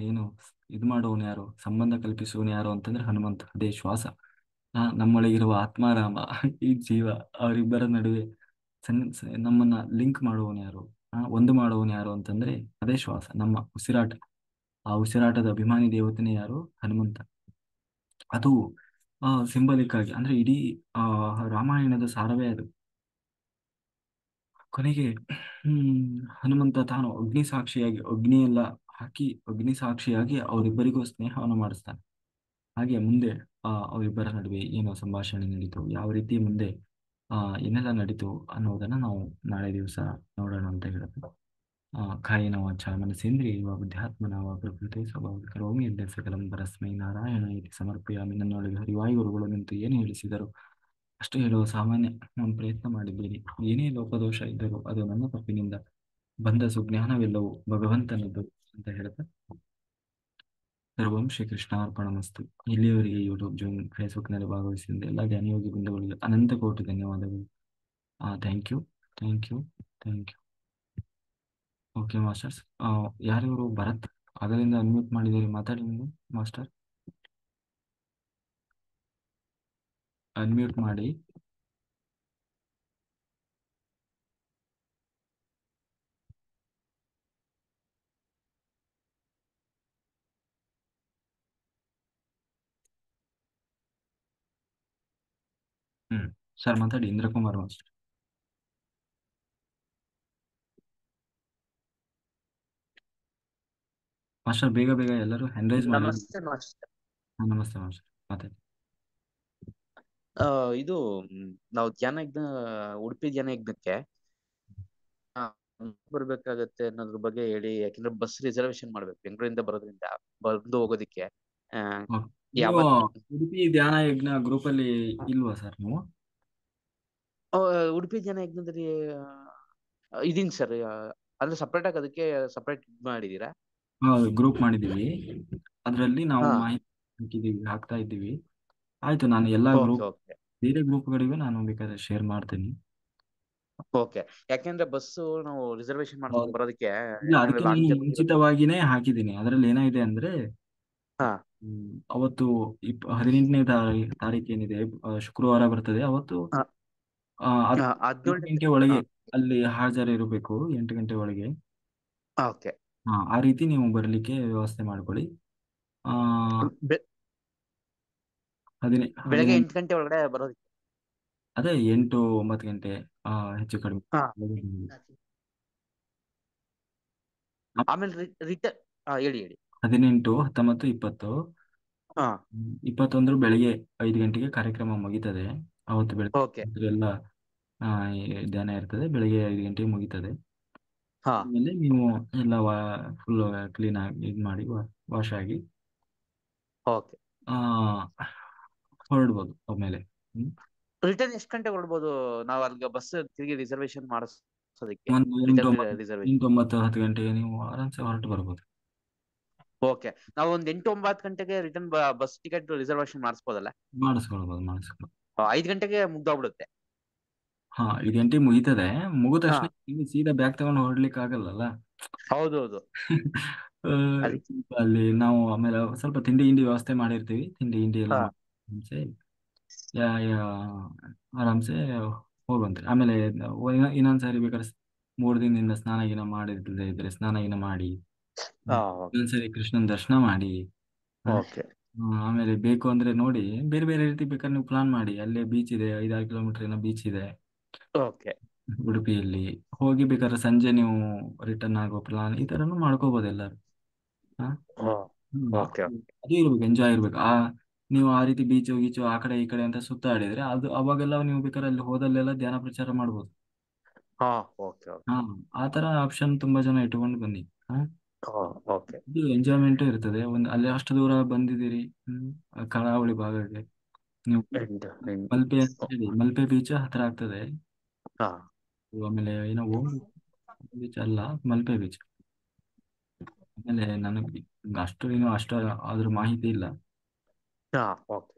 ಏನು ಇದು ಮಾಡುವವನು ಯಾರು, ಸಂಬಂಧ ಕಲ್ಪಿಸುವವನು ಯಾರು ಅಂತಂದ್ರೆ ಹನುಮಂತ. ಅದೇ ಶ್ವಾಸ. ನಮ್ಮೊಳಗಿರುವ ಆತ್ಮಾರಾಮ ಈ ಜೀವ, ಅವರಿಬ್ಬರ ನಡುವೆ ನಮ್ಮನ್ನ ಲಿಂಕ್ ಮಾಡುವವನು ಯಾರು, ಒಂದು ಮಾಡುವವನು ಯಾರು ಅಂತಂದ್ರೆ ಅದೇ ಶ್ವಾಸ, ನಮ್ಮ ಉಸಿರಾಟ. ಆ ಉಸಿರಾಟದ ಅಭಿಮಾನಿ ದೇವತೆನೇ ಯಾರು? ಹನುಮಂತ. ಅದು ಸಿಂಬಲಿಕ್ ಆಗಿ, ಅಂದ್ರೆ ಇಡೀ ರಾಮಾಯಣದ ಸಾರವೇ ಅದು. ಕೊನೆಗೆ ಹನುಮಂತ ತಾನು ಅಗ್ನಿ ಸಾಕ್ಷಿಯಾಗಿ, ಅಗ್ನಿಯೆಲ್ಲ ಹಾಕಿ ಅಗ್ನಿ ಸಾಕ್ಷಿಯಾಗಿ ಅವರಿಬ್ಬರಿಗೂ ಸ್ನೇಹವನ್ನು ಮಾಡಿಸ್ತಾನೆ. ಹಾಗೆ ಮುಂದೆ ಅವರಿಬ್ಬರ ನಡುವೆ ಏನು ಸಂಭಾಷಣೆ ನಡೀತು, ಯಾವ ರೀತಿ ಮುಂದೆ ಏನೆಲ್ಲ ನಡೀತು ಅನ್ನೋದನ್ನ ನಾವು ನಾಳೆ ದಿವಸ ನೋಡೋಣ ಅಂತ ಹೇಳುತ್ತೆ. ಕಾಯೇನ ವಾಚಾ ಮನಸೇಂದ್ರಿಯೈವ ಬುದ್ಧ್ಯಾತ್ಮನಾ ವಾ ಪ್ರಕೃತಿ ಸ್ವಭಾವ ಕರೋಮಿ ಯದ್ಯತ್ ಸಕಲಂ ಪರಸ್ಮೈ ನಾರಾಯಣ ಇತಿ ಸಮರ್ಪಯಾಮಿ. ನನ್ನೊಳಗೆ ಹರಿವಾಯು ಗುರುಗಳು ನಿಂತು ಏನು ಹೇಳಿಸಿದರು ಅಷ್ಟು ಹೇಳುವ ಸಾಮಾನ್ಯ ನಾನು ಪ್ರಯತ್ನ ಮಾಡಿದ್ದೇನೆ. ಏನೇ ಲೋಪದೋಷ ಇದ್ದರೂ ಅದು ನನ್ನ ತಪ್ಪಿನಿಂದ ಬಂದ ಸುಜ್ಞಾನವೆಲ್ಲವೂ ಭಗವಂತನದ್ದು ಅಂತ ಹೇಳ್ತಾ ಸರ್ವಂ ಶ್ರೀ ಕೃಷ್ಣಾರ್ಪಣಮಸ್ತು. ಇಲ್ಲಿಯವರೆಗೆ ಯೂಟ್ಯೂಬ್, ಜೂಮ್, ಫೇಸ್ಬುಕ್ನಲ್ಲಿ ಭಾಗವಹಿಸಿದ ಎಲ್ಲ ಜ್ಞಾನಿಯೋಗಿ ಬೃಂದಗಳಿಗೆ ಅನಂತ ಕೋಟಿ ಧನ್ಯವಾದಗಳು. Thank you, thank you, thank you. Okay masters. ಯಾರಿವರು ಭರತ್ ಆಗಲಿಂದ ಅನ್ಮ್ಯೂಟ್ ಮಾಡಿದ್ದೀರಿ, ಮಾತಾಡಿ ನೀವು ಮಾಸ್ಟರ್. ಅನ್ಮ್ಯೂಟ್ ಮಾಡಿ. ಸರ್ ಮಾತಾಡಿ, ಇಂದ್ರಕುಮಾರ್ ಮಾಸ್ಟರ್. ಮಾಸ್ಟರ್ ಬೇಗ ಬೇಗ ಎಲ್ಲರೂ ಹ್ಯಾಂಡ್ ರೈಸ್ ಮಾಡಿ. ನಮಸ್ತೆ ಮಾಸ್ಟರ್. ನಮಸ್ತೆ ಮಾಸ್ಟರ್, ಮಾತಾಡಿ. ಇದು ನಾವು ಉಡುಪಿ ಧ್ಯಾನ ಯಜ್ಞಕ್ಕೆ ಬರ್ಬೇಕಾಗತ್ತೆ ಅನ್ನೋದ್ರ ಬಗ್ಗೆ ಹೇಳಿ. ಯಾಕಂದ್ರೆ ಬಸ್ ರಿಸರ್ವೇಶನ್ ಮಾಡ್ಬೇಕು ಬೆಂಗಳೂರಿಂದ ಬರೋದ್ರಿಂದ, ಬಂದು ಹೋಗೋದಿಕ್ಕೆ. ನೀವು ಯಾವತ್ತು ಉಡುಪಿ ಧ್ಯಾನ ಯಜ್ಞ ಗ್ರೂಪ್ ಅಲ್ಲಿ ಇಲ್ವಾ ಸರ್ ನೀವು? ಉಡುಪಿ ಧ್ಯಾನ ಯಜ್ಞದಲ್ಲಿ ಇದೀನಿ ಸರ್. ಅಂದ್ರೆ ಸಪ್ರೇಟ್ ಆಗಿ ಅದಕ್ಕೆ ಸಪ್ರೇಟ್ ಮಾಡಿದೀರಾ? ಗ್ರೂಪ್ ಮಾಡಿದೀವಿ, ಅದರಲ್ಲಿ ನಾವು ಹಾ. ಮಾಹಿತಿ ಹಾಕ್ತಾ ಇದ್ದೀವಿ. ಆಯ್ತು, ನಾನು ಎಲ್ಲಾ ಓಕೆ ಗ್ರೂಪ್, ಓಕೆ ಬೇರೆ ಗ್ರೂಪ್ಗಳಿಗೂ ನಾನು ಬೇಕಾದ್ರೆ ಶೇರ್ ಮಾಡ್ತೀನಿ. ಓಕೆ. ಯಾಕೆಂದ್ರೆ ಬಸ್ಸು ನಾವು ರಿಸರ್ವೇಶನ್ ಮಾಡ್ಕೊಂಡು ಬರೋದಕ್ಕೆ, ಇಲ್ಲ, ಯಾಕಂದ್ರೆ ಅದಕ್ಕೆ ಲಾಂಗ್ ನಾನು ಜರ್ನಿ ಇರುತ್ತೆ. ಮುಂಚಿತವಾಗಿನೇ ಹಾಕಿದ್ದೀನಿ. ಅದರಲ್ಲಿ ಏನಾಗಿದೆ ಅಂದ್ರೆ, ಹಾ ಅವತ್ತು 18ನೇ ತಾರೀಕು ಏನಿದೆ, ಶುಕ್ರವಾರ ಬರ್ತದೆ. ಅವತ್ತು ಹಾ 8 ಗಂಟೆ ಒಳಗೆ ಅಲ್ಲಿ ಹಾಜರಿರಬೇಕು, 8 ಗಂಟೆ ಒಳಗೆ. ಓಕೆ. ಆ ರೀತಿ ನೀವು ಬರ್ಲಿಕ್ಕೆ ವ್ಯವಸ್ಥೆ ಮಾಡ್ಕೊಳ್ಳಿ. ಆ ಬೆಳಗ್ಗೆ 8 ಗಂಟೆ ಒಳಗಡೆ ಬರೋದಕ್ಕೆ. ಅದೇ 8-9 ಗಂಟೆ ಹೆಚ್ಚು ಕಡಿಮೆ. ಹಾ. ಆಮೇಲೆ ರಿಟರ್ನ್ ಹೇಳಿ ಹೇಳಿ. 18, 19, 20. ಹಾ 21 ಬೆಳಿಗ್ಗೆ 5 ಗಂಟೆಗೆ ಕಾರ್ಯಕ್ರಮ ಮುಗೀತದೆ. ಅವತ್ತು ಓಕೆ. ಬೆಳಗ್ಗೆ ಎಲ್ಲ ಈ ಧ್ಯಾನ ಇರ್ತದೆ, ಬೆಳಿಗ್ಗೆ 5 ಗಂಟೆಗೆ ಮುಗೀತದೆ. ಹಾ ಆಮೇಲೆ ನೀವು ಎಲ್ಲ ಫುಲ್ ಕ್ಲೀನ್ ಆಗಿ ಇದು ಮಾಡಿ ವಾಶ್ ಆಗಿ ಓಕೆ. ಹೊರಡ್ಬೋದು ಆಮೇಲೆ. ರಿಟರ್ನ್ ಎಷ್ಟು ಗಂಟೆ ಹೊರಡ್ಬೋದು ನಾವು ಅಲ್ಲಿಗೆ ಬಸ್ ತಿರುಗಿ ರಿಸರ್ವೇಶನ್ ಮಾಡಿಸೋದಕ್ಕೆ? ಒಂದು ರಿಟರ್ನ್ ರಿಸರ್ವೇಶನ್ 8-9-10 ಗಂಟೆಗೆ ನೀವು ಆರಾಮ್ಸೆ ಹೊರಟು ಬರ್ಬೋದು. ಓಕೆ. ನಾವು ಒಂದ್ 8-9 ಗಂಟೆಗೆ ರಿಟರ್ನ್ ಬಸ್ ಟಿಕೆಟ್ ರಿಸರ್ವೇಶನ್ ಮಾಡಿಸ್ಬೋದಲ್ಲ? ಮಾಡಿಸ್ಕೊಳ್ಬೋದು. 5 ಗಂಟೆಗೆ ಮುಗ್ದೋಗ್ಬಿಡುತ್ತೆ. 5 ಗಂಟೆಗೆ ಮುಗೀತದೆ. ಮುಗಿದ ಹಾ ತಕ್ಷಣ ನೀವು ಸೀದಾ ಬ್ಯಾಗ್ ತಗೊಂಡು ಹೊರಡ್ಲಿಕ್ಕೆ ಆಗಲ್ಲಲ್ಲ. ಹೌದೌದು. ಅದಕ್ಕೆ ಅಲ್ಲಿ ನಾವು ಆಮೇಲೆ ಸ್ವಲ್ಪ ತಿಂಡಿ ಗಿಂಡಿ ವ್ಯವಸ್ಥೆ ಮಾಡಿರ್ತೀವಿ. ತಿಂಡಿ ಗಿಂಡಿ ಎಲ್ಲ ಹಾ ಆರಾಮ್ಸೆ ಆರಾಮ್ಸೆ ಹೋಗುವಂತೆ. ಆಮೇಲೆ ಇನ್ನೊಂದ್ಸರಿ ಬೇಕಾದ್ರೆ 3 ದಿನದಿಂದ ಸ್ನಾನ ಗಿನ ಮಾಡಿರ್ತಿದ್ರೆ ಇದ್ರೆ ಸ್ನಾನ ಗಿನ ಮಾಡಿ, ಇನ್ನೊಂದ್ಸರಿ ಕೃಷ್ಣನ್ ದರ್ಶನ ಮಾಡಿ. ಓಕೆ. ಆಮೇಲೆ ಬೇಕು ಅಂದ್ರೆ ನೋಡಿ, ಬೇರೆ ಬೇರೆ ರೀತಿ ಬೇಕಾದ್ರೆ ನೀವು ಪ್ಲಾನ್ ಮಾಡಿ. ಅಲ್ಲೇ ಬೀಚ್ ಇದೆ, 5-6 ಕಿಲೋಮೀಟರ್ ಏನೋ ಬೀಚ್ ಇದೆ ಓಕೆ. ಉಡುಪಿಯಲ್ಲಿ. ಹೋಗಿ ಬೇಕಾದ್ರೆ ಸಂಜೆ ನೀವು ರಿಟರ್ನ್ ಆಗೋ ಪ್ಲಾನ್ ಈ ತರನು ಮಾಡ್ಕೋಬಹುದು ಎಲ್ಲರೂ. ಓಕೆ. ಅದು ಇರ್ಬೇಕು, ಎಂಜಾಯ್ ಇರ್ಬೇಕು. ನೀವು ಆ ರೀತಿ ಬೀಚು ಗೀಚು ಆ ಕಡೆ ಈ ಕಡೆ ಅಂತ ಸುತ್ತಾಡಿದ್ರೆ ಅದು ಅವಾಗೆಲ್ಲ ನೀವು ಬೇಕಾದ್ರೆ ಅಲ್ಲಿ ಹೋದಲ್ಲೆಲ್ಲ ಧ್ಯಾನ ಪ್ರಚಾರ ಮಾಡ್ಬೋದು. ಹಾ ಓಕೆ ಹಾ, ಆ ತರ ಆಪ್ಷನ್ ತುಂಬಾ ಜನ ಇಟ್ಕೊಂಡು ಬನ್ನಿ. ಓಕೆ. ಇದು ಎಂಜಾಯ್ಮೆಂಟ್ ಇರ್ತದೆ. ಅಲ್ಲಿ ಅಷ್ಟು ದೂರ ಬಂದಿದ್ದೀರಿ, ಕರಾವಳಿ ಭಾಗಕ್ಕೆ. ನೀವು ಮಲ್ಪೆ ಅಂತ ಹೇಳಿ, ಮಲ್ಪೆ ಬೀಚ್ ಹತ್ರ ಆಗ್ತದೆ. ಹಾ ಆಮೇಲೆ ಏನೋ ಬೀಚ್ ಅಲ್ಲ, ಮಲ್ಪೆ ಬೀಚ್. ಆಮೇಲೆ ನನಗೆ ಅಷ್ಟು ಅದ್ರ ಮಾಹಿತಿ ಇಲ್ಲ. ಹಾ ಓಕೆ.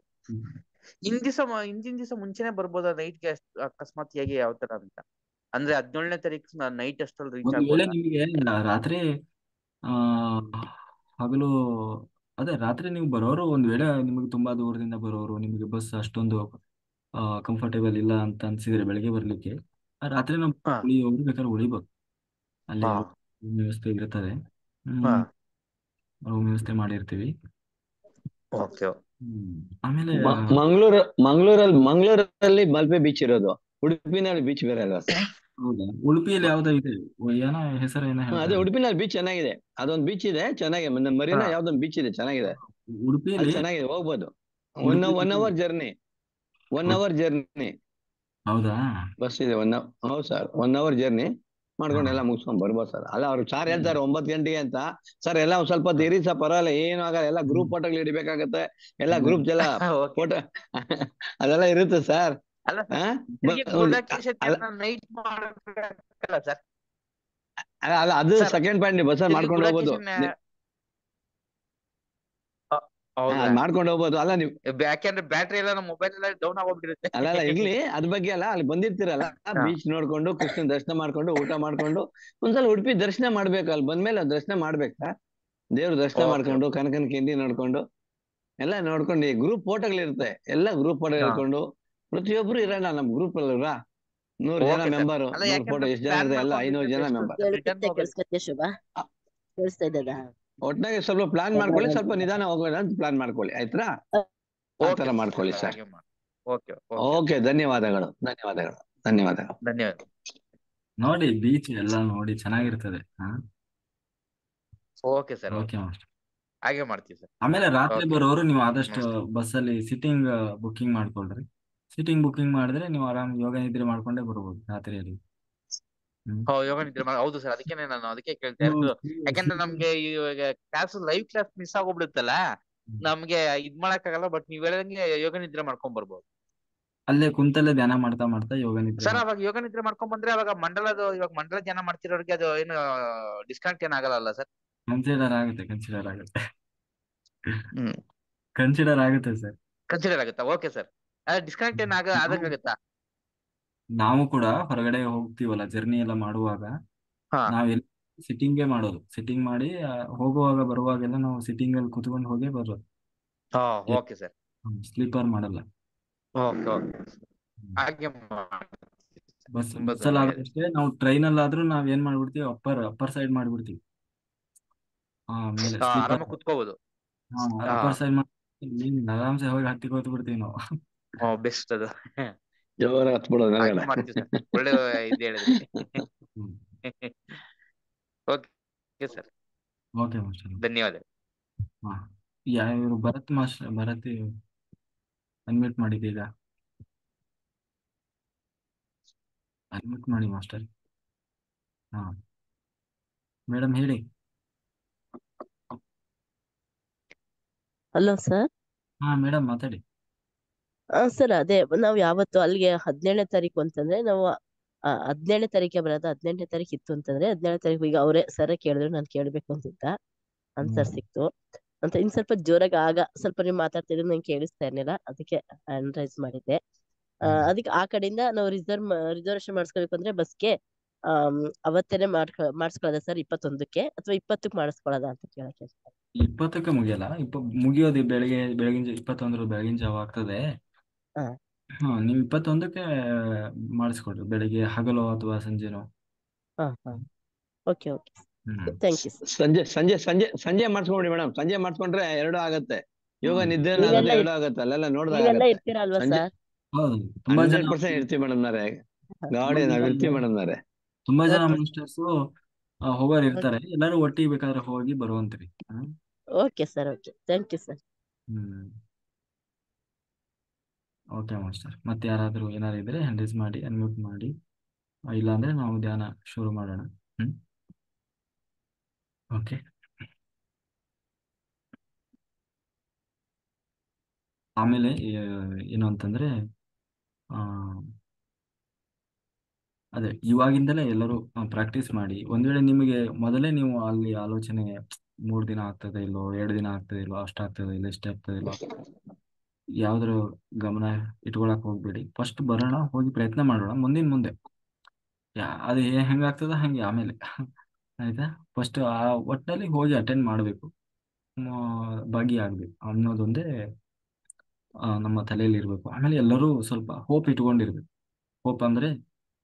ಹಿಂದಿನ ದಿವಸ ಮುಂಚೆನೆ ಬರ್ಬೋದಾ ನೈಟ್ಗೆ? ಅಕಸ್ಮಾತ್ ಹೇಗೆ ಯಾವ ತರ ಅಂತ ಅಂದ್ರೆ 17ನೇ ತಾರೀಕು ನೈಟ್ ಅಷ್ಟಲ್ಲಿ ರೀಚ್ ಒಂದು ವೇಳೆ ಆಗ್ಬೋದಾ? ನಿಮಗೆ ರಾತ್ರಿ ಆ ಹಗಲು ಅದೇ ರಾತ್ರಿ ನೀವು ಬರೋರು, ಒಂದು ವೇಳೆ ನಿಮಗೆ ತುಂಬಾ ದೂರದಿಂದ ಬರೋರು, ನಿಮಗೆ ಬಸ್ ಅಷ್ಟೊಂದು ಕಂಫರ್ಟೇಬಲ್ ಇಲ್ಲ ಅಂತ ಅನ್ಸಿದ್ರೆ ಬೆಳಗ್ಗೆ ಬರ್ಲಿಕ್ಕೆ, ರಾತ್ರಿ ನಾವು ಹಾ ಉಳಿಯೋರು ಬೇಕಾದ್ರೆ ಉಳಿಬೋದು. ಅಲ್ಲಿ ಹಾ ರೂಮ್ ವ್ಯವಸ್ಥೆ ಇರ್ತದೆ. ಹಾ ರೂಮ್ ವ್ಯವಸ್ಥೆ ಮಾಡಿರ್ತೀವಿ. ಓಕೆ. ಆಮೇಲೆ ಮಂಗಳೂರಲ್ಲಿ ಮಲ್ಪೆ ಬೀಚ್ ಇರೋದು, ಉಡುಪಿನಲ್ಲಿ ಬೀಚ್ ಬೇರೆ ಅಲ್ವಾ ಸರ್? ಹೌದಾ, ಉಡುಪಿಯಲ್ಲಿ ಯಾವ್ದೋ ಇದೆ, ಏನೋ ಹೆಸರು ಏನೋ ಅದೇ ಹೇಳ್ತಾರೆ. ಉಡುಪಿನಲ್ಲಿ ಬೀಚ್ ಚೆನ್ನಾಗಿದೆ. ಅದೊಂದು ಬೀಚ್ ಇದೆ ಚೆನ್ನಾಗಿದೆ, ಮರೀನಾ ಯಾವ್ದೊಂದು ಬೀಚ್ ಇದೆ ಚೆನ್ನಾಗಿದೆ. ಅಲ್ಲಿ ಉಡುಪಿಯಲ್ಲಿ ಹೋಗ್ಬೋದು. ಒನ್ ಉಡುಪಿಯಲ್ಲಿ ಅವರ್ ಜರ್ನಿ. 1 ಅವರ್ ಜರ್ನಿ ಹೌದಾ? ಬಸ್ ಇದೆ. ಹೌದು ಸರ್, 1 ಅವರ್ ಜರ್ನಿ ಮಾಡ್ಕೊಂಡು ಎಲ್ಲ ಮುಗಿಸ್ಕೊಂಡ್ ಬರ್ಬೋದು ಸರ್. ಅಲ್ಲ ಅವ್ರು ಸಾರ್ ಹೇಳ್ತಾರೆ 9 ಗಂಟೆಗೆ ಅಂತ. ಸರ್ ಎಲ್ಲ ಒಂದ್ ಸ್ವಲ್ಪ ಹೊತ್ತು ಇರಿ ಸರ್, ಪರವಾಗಿಲ್ಲ, ಏನು ಆಗಲ್ಲ. ಎಲ್ಲ ಗ್ರೂಪ್ ಫೋಟೋಗಳು ಹಿಡಿಬೇಕಾಗತ್ತೆ, ಎಲ್ಲ ಗ್ರೂಪ್ ಎಲ್ಲ ಫೋಟೋ ಅದೆಲ್ಲ ಇರುತ್ತೆ ಸರ್. ಅಲ್ಲ ನೈಟ್ ಮಾಡಬೇಕಲ್ಲ ಸರ್? ಅಲ್ಲ ಅದು ಸೆಕೆಂಡ್ ಪಾಯಿಂಟ್, ಬಸ್ ಮಾಡ್ಕೊಂಡು ಹೋಗ್ಬೋದು. ಹೌದಾ ಅದ್ ಮಾಡ್ಕೊಂಡು ಹೋಗ್ಬೋದು. ಅಲ್ಲ ನೀವು ಯಾಕೆಂದ್ರೆ ಬ್ಯಾಟ್ರಿ ಎಲ್ಲ ನಮ್ಮ ಮೊಬೈಲ್ ಎಲ್ಲ ಡೌನ್ ಆಗೋಗ್ಬಿಟ್ಟಿರುತ್ತೆ. ಅಲ್ಲ ಇರ್ಲಿ, ಅದ್ ಬಗ್ಗೆ ಅಲ್ಲ, ಅಲ್ಲಿ ಬಂದಿರ್ತೀರಲ್ಲ, ಹಾ. ಬೀಚ್ ನೋಡ್ಕೊಂಡು ಕೃಷ್ಣನ್ ದರ್ಶನ ಮಾಡ್ಕೊಂಡು ಊಟ ಮಾಡ್ಕೊಂಡು ಒಂದ್ಸಲ ಉಡುಪಿ ದರ್ಶನ ಮಾಡ್ಬೇಕು. ಅಲ್ಲಿ ಬಂದ್ಮೇಲೆ ದರ್ಶನ ಮಾಡ್ಬೇಕಾ, ದೇವ್ರ ದರ್ಶನ ಓಕೆ ಮಾಡ್ಕೊಂಡು ಕನಕನ ಕಿಂಡಿ ನೋಡ್ಕೊಂಡು ಎಲ್ಲ ನೋಡ್ಕೊಂಡು, ಗ್ರೂಪ್ ಫೋಟೋಗಳಿರುತ್ತೆ, ಎಲ್ಲ ಗ್ರೂಪ್ ಫೋಟೋ ಹಾ ಹೇಳ್ಕೊಂಡು ಪ್ರತಿಯೊಬ್ರು ಇರೋಣ ನಮ್ ಗ್ರೂಪ್ ಅಲ್ವಾ. 100 ಜನ ಓಕೆ ಸರ್. ಮೆಂಬರ್, ಅಲ್ಲ 100 ಫೋಟೋ ಯಾಕೆಂದ್ರೆ ಎಷ್ಟು ಜನ ಪ್ಲಾನ್ ಇರುತ್ತೆ, ಎಲ್ಲ 500 ಮಾಡ್ಕೊಂಡಿದ್ರೆ ಜನ ಎಷ್ಟು ಮೆಂಬರ್. ರಿಟರ್ನ್ ಹೋಗೋದು. ಕೇಳಿಸ್ಕೊತೆ ಶುಭ, ಕೇಳಿಸ್ತಾ ಇದ್ದದ? ಒಟ್ನಾಗೆ ಸ್ವಲ್ಪ ಪ್ಲಾನ್ ಮಾಡ್ಕೊಳ್ಳಿ, ಸ್ವಲ್ಪ ನಿಧಾನ ಹೋಗೋಣ ಅಂತ ಪ್ಲಾನ್ ಮಾಡ್ಕೊಳ್ಳಿ, ಆಯ್ತಾ? ಆ ಓಕೆ ತರ ಮಾಡ್ಕೊಳ್ಳಿ ಸರ್. ಹಾಗೆ ಮಾಡಿ. ಓಕೆ ಓಕೆ ಓಕೆ, ಧನ್ಯವಾದಗಳು ಧನ್ಯವಾದಗಳು ಧನ್ಯವಾದಗಳು. ಧನ್ಯವಾದ. ನೋಡಿ ಬೀಚ್ ಎಲ್ಲ ನೋಡಿ ಚೆನ್ನಾಗಿರ್ತದೆ. Okay sir. Okay master. ಹಾಗೆ ಮಾಡ್ತೀವಿ ಸರ್. ಆಮೇಲೆ ರಾತ್ರಿ ಓಕೆ ಬರೋರು ನೀವು ಆದಷ್ಟು ಮಾಸ್ಟರ್. ಬಸ್ಸಲ್ಲಿ ಸಿಟ್ಟಿಂಗ್ ಬುಕ್ಕಿಂಗ್ ಮಾಡ್ಕೊಳ್ರಿ. ಸಿಟ್ಟಿಂಗ್ ಬುಕ್ಕಿಂಗ್ ಮಾಡಿದ್ರೆ ನೀವು ಆರಾಮ್ ಯೋಗ ನಿದ್ರೆ ಮಾಡ್ಕೊಂಡೇ ಬರ್ಬೋದು ರಾತ್ರಿಯಲ್ಲಿ. ಯೋಗ ನಿದ್ರೆ ಹೌದು ಸರ್. ನಾನು ಅದಕ್ಕೆ ಕೇಳ್ತಾ ಇರೋದು. ಯಾಕಂದ್ರೆ ನಮ್ಗೆ ಇವಾಗ ಕ್ಲಾಸ್ ಲೈವ್ ಕ್ಲಾಸ್ ಮಿಸ್ ಆಗೋಗ್ಬಿಡುತ್ತಲ್ಲ, ನಮ್ಗೆ ಇದ್ ಮಾಡಕ್ಕಾಗಲ್ಲ. ಬಟ್ ನೀವ್ ಹೇಳ್ದಂಗೆ ಯೋಗ ನಿದ್ರೆ ಮಾಡ್ಕೊಂಡ್ ಬರ್ಬೋದು ಅಲ್ಲೇ ಕುಂತಲ್ಲೇ ಧ್ಯಾನ ಮಾಡ್ತಾ ಮಾಡ್ತಾ ಯೋಗ ನಿದ್ರೆ ಸರ್. ಅವಾಗ ಯೋಗ ನಿದ್ರೆ ಮಾಡ್ಕೊಂಡ್ ಬಂದ್ರೆ ಅವಾಗ ಇವಾಗ ಮಂಡಲ ಧ್ಯಾನ ಮಾಡ್ತಿರೋರಿಗೆ ಅದು ಏನು ಡಿಸ್ಕೌಂಟ್ ಏನ್ ಆಗಲ್ಲ ಸರ್? ಕನ್ಸಿಡರ್ ಆಗುತ್ತೆ ಹ್ಮ್ ಕನ್ಸಿಡರ್ ಆಗುತ್ತೆ ಸರ್. ಕನ್ಸಿಡರ್ ಆಗುತ್ತಾ? Okay sir. ಡಿಸ್ಕೌಂಟ್ ಏನ್ ಆದಂಗಾಗುತ್ತಾ? ನಾವು ಕೂಡ ಹೊರಗಡೆ ಹೋಗ್ತೀವಲ್ಲ ಜರ್ನಿ ಎಲ್ಲ ಮಾಡುವಾಗ ಹಾ ನಾವೆಲ್ಲ ಸಿಟ್ಟಿಂಗೇ ಮಾಡೋದು. ಸಿಟ್ಟಿಂಗ್ ಮಾಡಿ ಹೋಗುವಾಗ ಬರುವಾಗೆಲ್ಲ ನಾವು ಸಿಟ್ಟಿಂಗ್ ಅಲ್ಲಿ ಕುತ್ಕೊಂಡು ಹೋಗೇ ಬರೋದು. Okay sir. ಸ್ಲೀಪರ್ ಮಾಡಲ್ಲ. ಓಕೆ ಓಕೆ ಹಾಗೆ ತುಂಬಾ ಬಸ್ಸಲ್ಲಿ ಧನ್ಯವಾದ. ಆದಷ್ಟೇ. ನಾವು ಟ್ರೈನ್ ಅಲ್ಲಿ ಆದ್ರೂ ನಾವ್ ಏನ್ ಮಾಡ್ಬಿಡ್ತೀವಿ, ಅಪ್ಪರ್ ಸೈಡ್ ಮಾಡ್ಬಿಡ್ತೀವಿ. ಆಮೇಲೆ ಸ್ಲೀಪರ್ ಆರಾಮಾಗಿ ಕುತ್ಕೋಬಹುದು. ಅಪ್ಪರ್ ಸೈಡ್ ಮಾಡಿ ಆರಾಮ್ಸೆ ಹೋಗಿ ಹತ್ತಿ ಕೂತ್ ಬಿಡ್ತೀವಿ ನಾವು. ಬೆಸ್ಟ್ ಅದು. ಜೋರ ಹತ್ಬಿಡೋದು ಹಾಗೆ ಮೇಲ್ಗಡೆ. ಮಾಡ್ತೀವಿ ಸರ್. ಒಳ್ಳೆ ಇದು ಹೇಳಿದ್ರಿ. Okay sir. Okay master. ಧನ್ಯವಾದ. ಇವರು ಭರತ್ ಅನ್ಮ್ಯೂಟ್ ಮಾಡಿದ್ದೀಗ. ಅನ್ಮ್ಯೂಟ್ ಮಾಡಿ ಮಾಸ್ಟರ್. ಮೇಡಮ್ ಹೇಳಿ. Hello sir. ಮೇಡಮ್ ಮಾತಾಡಿ. ಸರ್ ಅದೇ ನಾವು ಯಾವತ್ತು ಅಲ್ಲಿಗೆ 17ನೇ ತಾರೀಕು ಅಂತಂದ್ರೆ ನಾವು 17ನೇ ತಾರೀಕೆ ಬರೋದು. 18ನೇ ತಾರೀಕು ಇತ್ತು ಅಂತಂದ್ರೆ 17ನೇ ತಾರೀಕು ಈಗ ಅವರೇ ಸರ್ ಕೇಳಿದ್ರು, ನಾನು ಕೇಳ್ಬೇಕು ಅಂತಿದ್ದ ಆನ್ಸರ್ ಸಿಕ್ತು ಅಂತ. ಇನ್ ಸ್ವಲ್ಪ ಜೋರಾಗಿ ಸ್ವಲ್ಪ ನೀವು ಮಾತಾಡ್ತಿದ್ರು ನಂಗೆ ಕೇಳಿಸ್ತಾ ಇರ್ಲಿಲ್ಲ, ಅದಕ್ಕೆ ಹ್ಯಾಂಡ್ ರೈಸ್ ಮಾಡಿದ್ದೆ. ಅದಕ್ಕೆ ಆ ಕಡೆಯಿಂದ ನಾವು ರಿಸರ್ವೇಶನ್ ಮಾಡಿಸ್ಕೋಬೇಕು ಅಂದ್ರೆ ಬಸ್ಗೆ ಅವತ್ತೇನೆ ಮಾಡಿಸ್ಕೊಳ್ಳೋದ ಸರ್? 21ಕ್ಕೆ ಅಥವಾ 20ಕ್ಕೆ ಮಾಡಿಸ್ಕೊಳ್ಳೋದ ಅಂತ ಕೇಳಕ್ಕೆ. 20ಕ್ಕೆ ಮುಗಿಯಲ್ಲ, ಮುಗಿಯೋದು ಬೆಳಗಿನ 21 ಬೆಳಗಿನ ಜಾವ ಆಗ್ತದೆ. ನೀವು 21ಕ್ಕೆ ಮಾಡಿಸ್ಕೊಡ್ರಿ, ಬೆಳಿಗ್ಗೆ ಹಗಲು ಅಥವಾ ಸಂಜೆನೋ. Okay okay, thank you sir. ಸಂಜೆ ಮಾಡಿಸ್ಕೊಂಡ್ರಿ ಮೇಡಮ್. ಸಂಜೆ ಮಾಡಿಸ್ಕೊಂಡ್ರೆ 2 ಆಗತ್ತೆ. ಯೋಗ ನಿದ್ದೆ ನೀವೆಲ್ಲ 2 ಆಗತ್ತೆ, ಅಲ್ಲೆಲ್ಲ ನೋಡ್ದಾಗ ನೀವೆಲ್ಲ ಆಗತ್ತೆ. ಇರ್ತೀರಾ ಅಲ್ವಾ ಸಂಜೆ ಸರ್? ಹೌದು, ತುಂಬಾ ಜನ 100% ಇರ್ತೀವಿ ಮೇಡಮ್ ನಾರೆ. ಗಾಡಿ ನಾವ್ ಇರ್ತೀವಿ ಮೇಡಮ್ ನಾರೆ. ತುಂಬಾ ಜನ ಓಕೆ ಮಾಸ್ಟರ್ಸ್ ಹೋಗೋರು ಇರ್ತಾರೆ. ಎಲ್ಲರೂ ಒಟ್ಟಿಗೆ ಬೇಕಾದ್ರೆ ಹೋಗಿ ಬರುವಂತ್ರಿ. Okay sir. Okay, thank you sir. Okay master. ಮತ್ತೆ ಯಾರಾದ್ರೂ ಏನಾದ್ರು ಇದ್ರೆ ಹ್ಯಾಂಡ್ ರೈಸ್ ಮಾಡಿ, ಅನ್ಮ್ಯೂಟ್ ಮಾಡಿ. ಇಲ್ಲಾಂದ್ರೆ ನಾವು ಧ್ಯಾನ ಶುರು ಮಾಡೋಣ. ಓಕೆ. ಆಮೇಲೆ ಏನು ಅಂತಂದ್ರೆ ಅದೇ ಇವಾಗಿಂದಲೇ ಎಲ್ಲರೂ ಪ್ರಾಕ್ಟೀಸ್ ಮಾಡಿ. ಒಂದ್ ವೇಳೆ ನಿಮಗೆ ಮೊದಲೇ ನೀವು ಅಲ್ಲಿ ಆಲೋಚನೆ 3 ದಿನ ಆಗ್ತದೆ ಇಲ್ಲೋ, 2 ದಿನ ಆಗ್ತದೆ ಇಲ್ಲೋ, ಅಷ್ಟಾಗ್ತದೆ ಇಲ್ಲ, ಇಷ್ಟಾಗ್ತದೆ ಇಲ್ಲೋ, ಯಾವ್ದ್ರ ಗಮನ ಇಟ್ಕೊಳಕ್ ಹೋಗ್ಬೇಡಿ. ಫಸ್ಟ್ ಬರೋಣ, ಹೋಗಿ ಪ್ರಯತ್ನ ಮಾಡೋಣ. ಮುಂದೆ ಅದು ಹೆಂಗಾಗ್ತದ ಹಂಗೆ ಆಮೇಲೆ ಆಯ್ತಾ. ಫಸ್ಟ್ ಆ ಒಟ್ಟಿನಲ್ಲಿ ಹೋಗಿ ಅಟೆಂಡ್ ಮಾಡಬೇಕು, ಭಾಗಿಯಾಗ್ಬೇಕು ಅನ್ನೋದೊಂದೇ ನಮ್ಮ ತಲೆಯಲ್ಲಿ ಇರ್ಬೇಕು. ಆಮೇಲೆ ಎಲ್ಲರೂ ಸ್ವಲ್ಪ ಹೋಪ್ ಇಟ್ಕೊಂಡಿರ್ಬೇಕು. ಹೋಪ್ ಅಂದ್ರೆ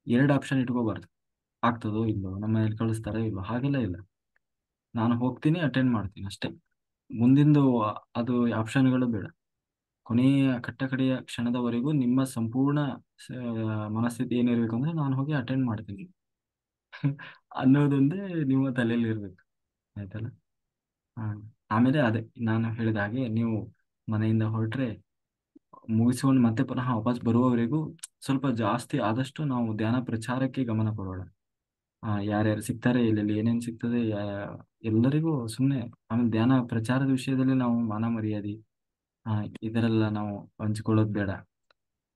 2 ಆಪ್ಷನ್ ಇಟ್ಕೋಬಾರ್ದು, ಆಗ್ತದೋ ಇಲ್ಲೋ, ನಮ್ಮ ಮನೇಲಿ ಕಳಿಸ್ತಾರೋ ಇಲ್ಲೋ, ಹಾಗೆಲ್ಲ ಇಲ್ಲ. ನಾನು ಹೋಗ್ತೀನಿ, ಅಟೆಂಡ್ ಮಾಡ್ತೀನಿ ಅಷ್ಟೇ. ಮುಂದಿಂದು ಅದು ಆಪ್ಷನ್ಗಳು ಬೇಡ. ಕೊನೆಯ ಕಡೆಯ ಕ್ಷಣದವರೆಗೂ ನಿಮ್ಮ ಸಂಪೂರ್ಣ ಮನಸ್ಥಿತಿ ಏನಿರ್ಬೇಕು ಅಂದ್ರೆ ನಾನು ಹೋಗಿ ಅಟೆಂಡ್ ಮಾಡ್ತೀನಿ ಅನ್ನೋದೊಂದೇ ನಿಮ್ಮ ತಲೆಯಲ್ಲಿ ಇರ್ಬೇಕು, ಆಯ್ತಲ್ಲ. ಆಮೇಲೆ ಅದೇ ನಾನು ಹೇಳಿದ ಹಾಗೆ ನೀವು ಮನೆಯಿಂದ ಹೊರಟ್ರೆ ಮುಗಿಸ್ಕೊಂಡು ಮತ್ತೆ ಪುನಃ ವಾಪಸ್ ಬರುವವರೆಗೂ ಸ್ವಲ್ಪ ಜಾಸ್ತಿ ಆದಷ್ಟು ನಾವು ಧ್ಯಾನ ಪ್ರಚಾರಕ್ಕೆ ಗಮನ ಕೊಡೋಣ. ಯಾರ್ಯಾರು ಸಿಗ್ತಾರೆ, ಎಲ್ಲೆಲ್ಲಿ ಏನೇನು ಸಿಗ್ತದೆ ಎಲ್ಲರಿಗೂ ಸುಮ್ಮನೆ. ಆಮೇಲೆ ಧ್ಯಾನ ಪ್ರಚಾರದ ವಿಷಯದಲ್ಲಿ ನಾವು ಮಾನ ಮರ್ಯಾದೆ ಇದರೆಲ್ಲ ನಾವು ಹಂಚ್ಕೊಳ್ಳೋದು ಬೇಡ.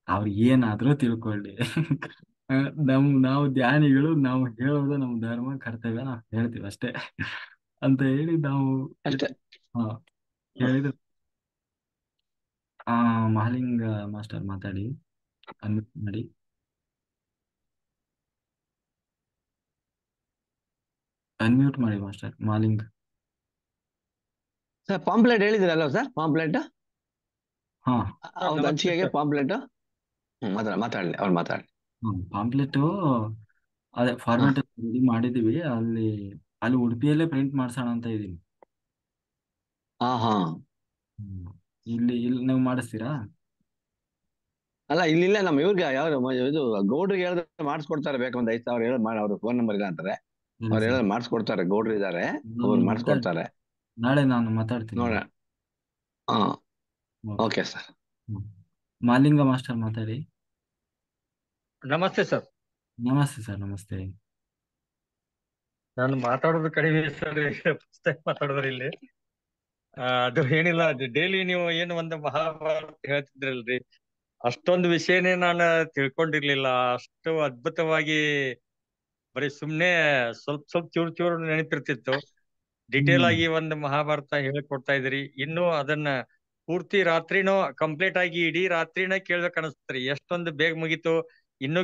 ಅವ್ರು ಏನಾದ್ರೂ ತಿಳ್ಕೊಳ್ಳಿ ನಾವು ಧ್ಯಾನಿಗಳು, ನಾವು ಹೇಳೋದು ನಮ್ಮ ಧರ್ಮ ಕರ್ತವ್ಯ, ನಾವು ಹೇಳ್ತೀವಿ ಅಷ್ಟೇ ಅಂತ ಹೇಳಿ ನಾವು ಹೇಳಿದ್ರೆ ಮಹಾಲಿಂಗ ಮಾಸ್ಟರ್ ಮಾತಾಡಿ, ಅನ್ಮ್ಯೂಟ್ ಮಾಡಿ. ಅನ್ಮ್ಯೂಟ್ ಮಾಡಿ ಮಾಸ್ಟರ್ ಮಹಾಲಿಂಗ್. ಸರ್ ಪಾಂಪ್ಲೆಟ್ ಹೇಳಿದ್ರಲ್ವ ಸರ್? ಪಾಂಪ್ಲೆಟ್ ಹಾ ಅವ್ರ ನಮಸ್ತೆ ಹಂಚಿಕೆಗೆ ಸರ್. ಪಾಂಪ್ಲೆಟ್ ಮಾತಾಡ್ಲಿ, ಅವ್ರು ಮಾತಾಡ್ಲಿ. ಪಾಂಪ್ಲೆಟ್ ಅದೇ ಹಾ ಫಾರ್ಮೆಟ್ ರೆಡಿ ಮಾಡಿದೀವಿ. ಅಲ್ಲಿ ಅಲ್ಲಿ ಉಡುಪಿಯಲ್ಲೇ ಪ್ರಿಂಟ್ ಮಾಡ್ಸೋಣ ಅಂತ ಇದೀವಿ. ಹಾ ಹಾ ಹ್ಮ್. ಇಲ್ಲಿ ನೀವು ಮಾಡಿಸ್ತೀರಾ? ಅಲ್ಲ ಇಲ್ಲಿಲ್ಲ, ನಮ್ಮ ಇವ್ರಿಗೆ ಯಾರು ಇದು ಗೌಡ್ರಿಗೆ ಹೇಳಿದ್ರೆ ಮಾಡಿಸ್ಕೊಡ್ತಾರೆ. ಬೇಕು ಒಂದ್ 5,000 ಹೇಳಿ ಮಾಡಿ, ಅವ್ರ ಫೋನ್ ನಂಬರ್ ಇಲ್ಲ ಅಂತಾರೆ. ಇಲ್ಲ ಅವ್ರು ಸರ್, ಹೇಳಿದ್ರೆ ಮಾಡಿಸ್ಕೊಡ್ತಾರೆ, ಗೌಡ್ರು ಇದಾರೆ, ನಾನು ಅವ್ರು ಮಾಡಿಸ್ಕೊಡ್ತಾರೆ. ನಾಳೆ ನಾನು ಮಾತಾಡ್ತೀನಿ. ನೋಡ. ಹಾ okay. Okay sir. Mahalinga master ಮಾತಾಡಿ. ನಮಸ್ತೆ ಸರ್. ನಮಸ್ತೆ ಸರ್, ನಮಸ್ತೆ. ನಾನು ಮಾತಾಡೋದು ಕಡಿಮೆ ಸರ್, ಫಸ್ಟ್ ಟೈಮ್ ಮಾತಾಡಿದ್ರಿ ಇಲ್ಲಿ. ಅದು ಏನಿಲ್ಲ, ಅದು ಡೈಲಿ ನೀವು ಏನು ಒಂದು ಮಹಾಭಾರತ ಹೇಳ್ತಿದ್ರಲ್ರಿ, ಅಷ್ಟೊಂದು ವಿಷಯನೇ ನಾನು ತಿಳ್ಕೊಂಡಿರ್ಲಿಲ್ಲ. ಅಷ್ಟು ಅದ್ಭುತವಾಗಿ ಬರೀ ಸುಮ್ನೆ ಸ್ವಲ್ಪ ಸ್ವಲ್ಪ ಚೂರು ಚೂರು ನೆನಪಿರ್ತಿತ್ತು. ಡಿಟೇಲ್ ಆಗಿ ಒಂದು ಮಹಾಭಾರತ ಹೇಳಿಕೊಡ್ತಾ ಇದ್ರಿ. ಇನ್ನು ಅದನ್ನ ಪೂರ್ತಿ ರಾತ್ರಿನೂ ಕಂಪ್ಲೀಟ್ ಆಗಿ ಇಡೀ ರಾತ್ರಿನ ಕೇಳ್ಬೇಕು ಅನಿಸ್ತ್ರಿ. ಎಷ್ಟೊಂದು ಬೇಗ ಮುಗೀತು, ಇನ್ನೂ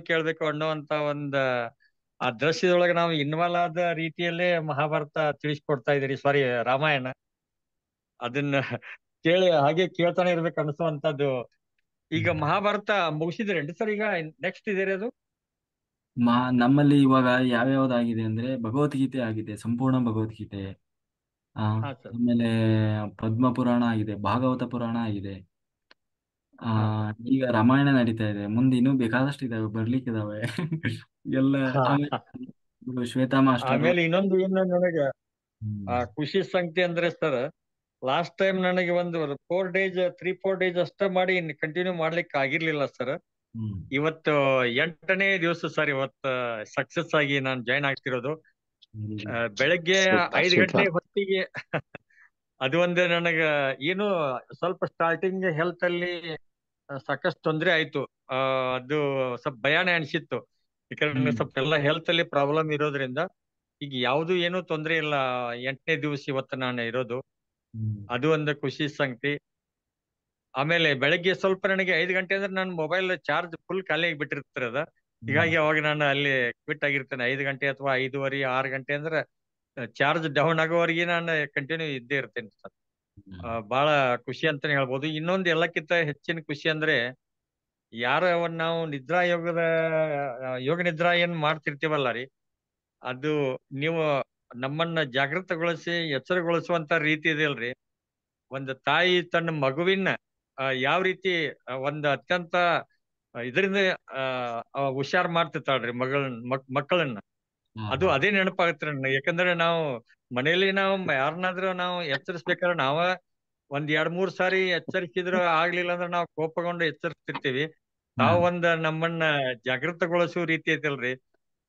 ಕೇಳ್ಬೇಕು ಅನ್ನೋಂತ ಒಂದ್ ಆ ದೃಶ್ಯದೊಳಗೆ ನಾವು ಇನ್ವಾಲ್ವ್ ಆದ ರೀತಿಯಲ್ಲೇ ಮಹಾಭಾರತ ತಿಳಿಸ್ಕೊಡ್ತಾ ಇದ್ರಿ. ಸಾರಿ, ರಾಮಾಯಣ. ಅದನ್ನ ಕೇಳಿ ಹಾಗೆ ಕೇಳ್ತಾನೆ ಇರ್ಬೇಕು ಅನಿಸುವಂತದ್ದು. ಈಗ ಮಹಾಭಾರತ ಮುಗಿಸಿದ್ರೇನ್ರಿ ಸರ್? ಈಗ ನೆಕ್ಸ್ಟ್ ಇದೆ ಅದು? ನಮ್ಮಲ್ಲಿ ಇವಾಗ ಯಾವ್ಯಾವ್ದಾಗಿದೆ ಅಂದ್ರೆ ಭಗವದ್ಗೀತೆ ಆಗಿದೆ, ಸಂಪೂರ್ಣ ಭಗವದ್ಗೀತೆ. ಹಾ ಸರ್. ಆಮೇಲೆ ಪದ್ಮ ಪುರಾಣ ಆಗಿದೆ, ಭಾಗವತ ಪುರಾಣ ಆಗಿದೆ. ಹಾ ಈಗ ರಾಮಾಯಣ ನಡೀತಾ ಇದೆ. ಮುಂದೆ ಇನ್ನೂ ಬೇಕಾದಷ್ಟು ಇದಾವೆ, ಬರ್ಲಿಕ್ಕಿದಾವೆ ಎಲ್ಲ. ಆಮೇಲೆ ಶ್ವೇತಾ ಮಾಸ್ಟರ್. ಆಮೇಲೆ ಇನ್ನೊಂದು ಏನು ನನಗ ಹ್ಮ್ ಖುಷಿ ಸಂಗತಿ ಅಂದ್ರೆ ಸರ್, ಲಾಸ್ಟ್ ಟೈಮ್ ನನಗೆ ಒಂದು 3-4 ಡೇಸ್ ಅಷ್ಟೇ ಮಾಡಿ ಕಂಟಿನ್ಯೂ ಮಾಡ್ಲಿಕ್ಕೆ ಆಗಿರ್ಲಿಲ್ಲ ಸರ್. ಹ್ಮ್ ಇವತ್ತು 8ನೇ ದಿವಸ ಸರ್, ಇವತ್ತು ಸಕ್ಸಸ್ ಆಗಿ ನಾನು ಜಾಯ್ನ್ ಆಗ್ತಿರೋದು. ಬೆಳಗ್ಗೆ ಸೂಪರ್ 5 ಗಂಟೆ ಸೂಪರ್. ಹೊತ್ತಿಗೆ ಅದು ಒಂದು ನನಗ ಏನು ಸ್ವಲ್ಪ ಸ್ಟಾರ್ಟಿಂಗ್ ಹೆಲ್ತ್ ಅಲ್ಲಿ ಸಾಕಷ್ಟು ತೊಂದರೆ ಆಯ್ತು. ಅದು ಸ್ವಲ್ಪ ಭಯಾನೇ ಅನಿಸಿತ್ತು. ಯಾಕಂದ್ರೆ ಸ್ವಲ್ಪ ಎಲ್ಲ ಹೆಲ್ತ್ ಅಲ್ಲಿ ಪ್ರಾಬ್ಲಮ್ ಇರೋದ್ರಿಂದ ಈಗ ಯಾವ್ದು ಏನೂ ತೊಂದರೆ ಇಲ್ಲ. 8ನೇ ದಿವಸ ಇವತ್ತು ನಾನು ಇರೋದು. ಅದು ಒಂದು ಖುಷಿ ಸಂಗತಿ. ಆಮೇಲೆ ಬೆಳಗ್ಗೆ ಸ್ವಲ್ಪ ನನಗೆ 5 ಗಂಟೆ ಅಂದ್ರೆ ನನ್ನ ಮೊಬೈಲ್ ಚಾರ್ಜ್ ಫುಲ್ ಖಾಲಿ ಆಗಿಬಿಟ್ಟಿರ್ತಾರೆ ಅದ. ಹೀಗಾಗಿ ಅವಾಗ ನಾನು ಅಲ್ಲಿ ಕ್ವಿಟ್ ಆಗಿರ್ತೇನೆ. 5 ಗಂಟೆ ಅಥವಾ 5:30, 6 ಗಂಟೆ ಅಂದ್ರೆ ಚಾರ್ಜ್ ಡೌನ್ ಆಗೋವರೆಗೆ ನಾನು ಕಂಟಿನ್ಯೂ ಇದ್ದೇ ಇರ್ತೇನೆ ಸರ್. ಬಹಳ ಖುಷಿ ಅಂತಾನೆ ಹೇಳ್ಬೋದು. ಇನ್ನೊಂದು ಎಲ್ಲಕ್ಕಿಂತ ಹೆಚ್ಚಿನ ಖುಷಿ ಅಂದ್ರೆ, ನಾವು ನಿದ್ರಾ ಯೋಗ ನಿದ್ರಾ ಏನ್ ಮಾಡ್ತಿರ್ತೀವಲ್ಲ ರೀ, ಅದು ನೀವು ನಮ್ಮನ್ನ ಜಾಗೃತಗೊಳಿಸಿ ಎಚ್ಚರಗೊಳಿಸುವಂತ ರೀತಿ ಇದೆಯಲ್ರಿ. ಒಂದು ತಾಯಿ ತನ್ನ ಮಗುವಿನ ಯಾವ ರೀತಿ ಒಂದು ಅತ್ಯಂತ ಇದರಿಂದ ಹುಷಾರ್ ಮಾಡ್ತಿರ್ತಾಳ್ರಿ ಮಕ್ಕಳನ್ನ. ಅದು ಅದೇ ನೆನಪಾಗತ್ತೆ ನನಗೆ. ಯಾಕಂದ್ರೆ ನಾವು ಮನೆಯಲ್ಲಿ ನಾವು ಯಾರನ್ನಾದ್ರೂ ನಾವು ಎಚ್ಚರಿಸ್ಬೇಕಾದ್ರೆ ನಾವ 1-2-3 ಸಾರಿ ಎಚ್ಚರಿಸಿದ್ರು ಆಗ್ಲಿಲ್ಲ ಅಂದ್ರೆ ನಾವು ಕೋಪಗೊಂಡು ಎಚ್ಚರಿಸ್ತಿರ್ತೀವಿ. ತಾವು ನಮ್ಮನ್ನ ಜಾಗೃತಗೊಳಿಸುವ ರೀತಿ ಐತಲ್ರಿ,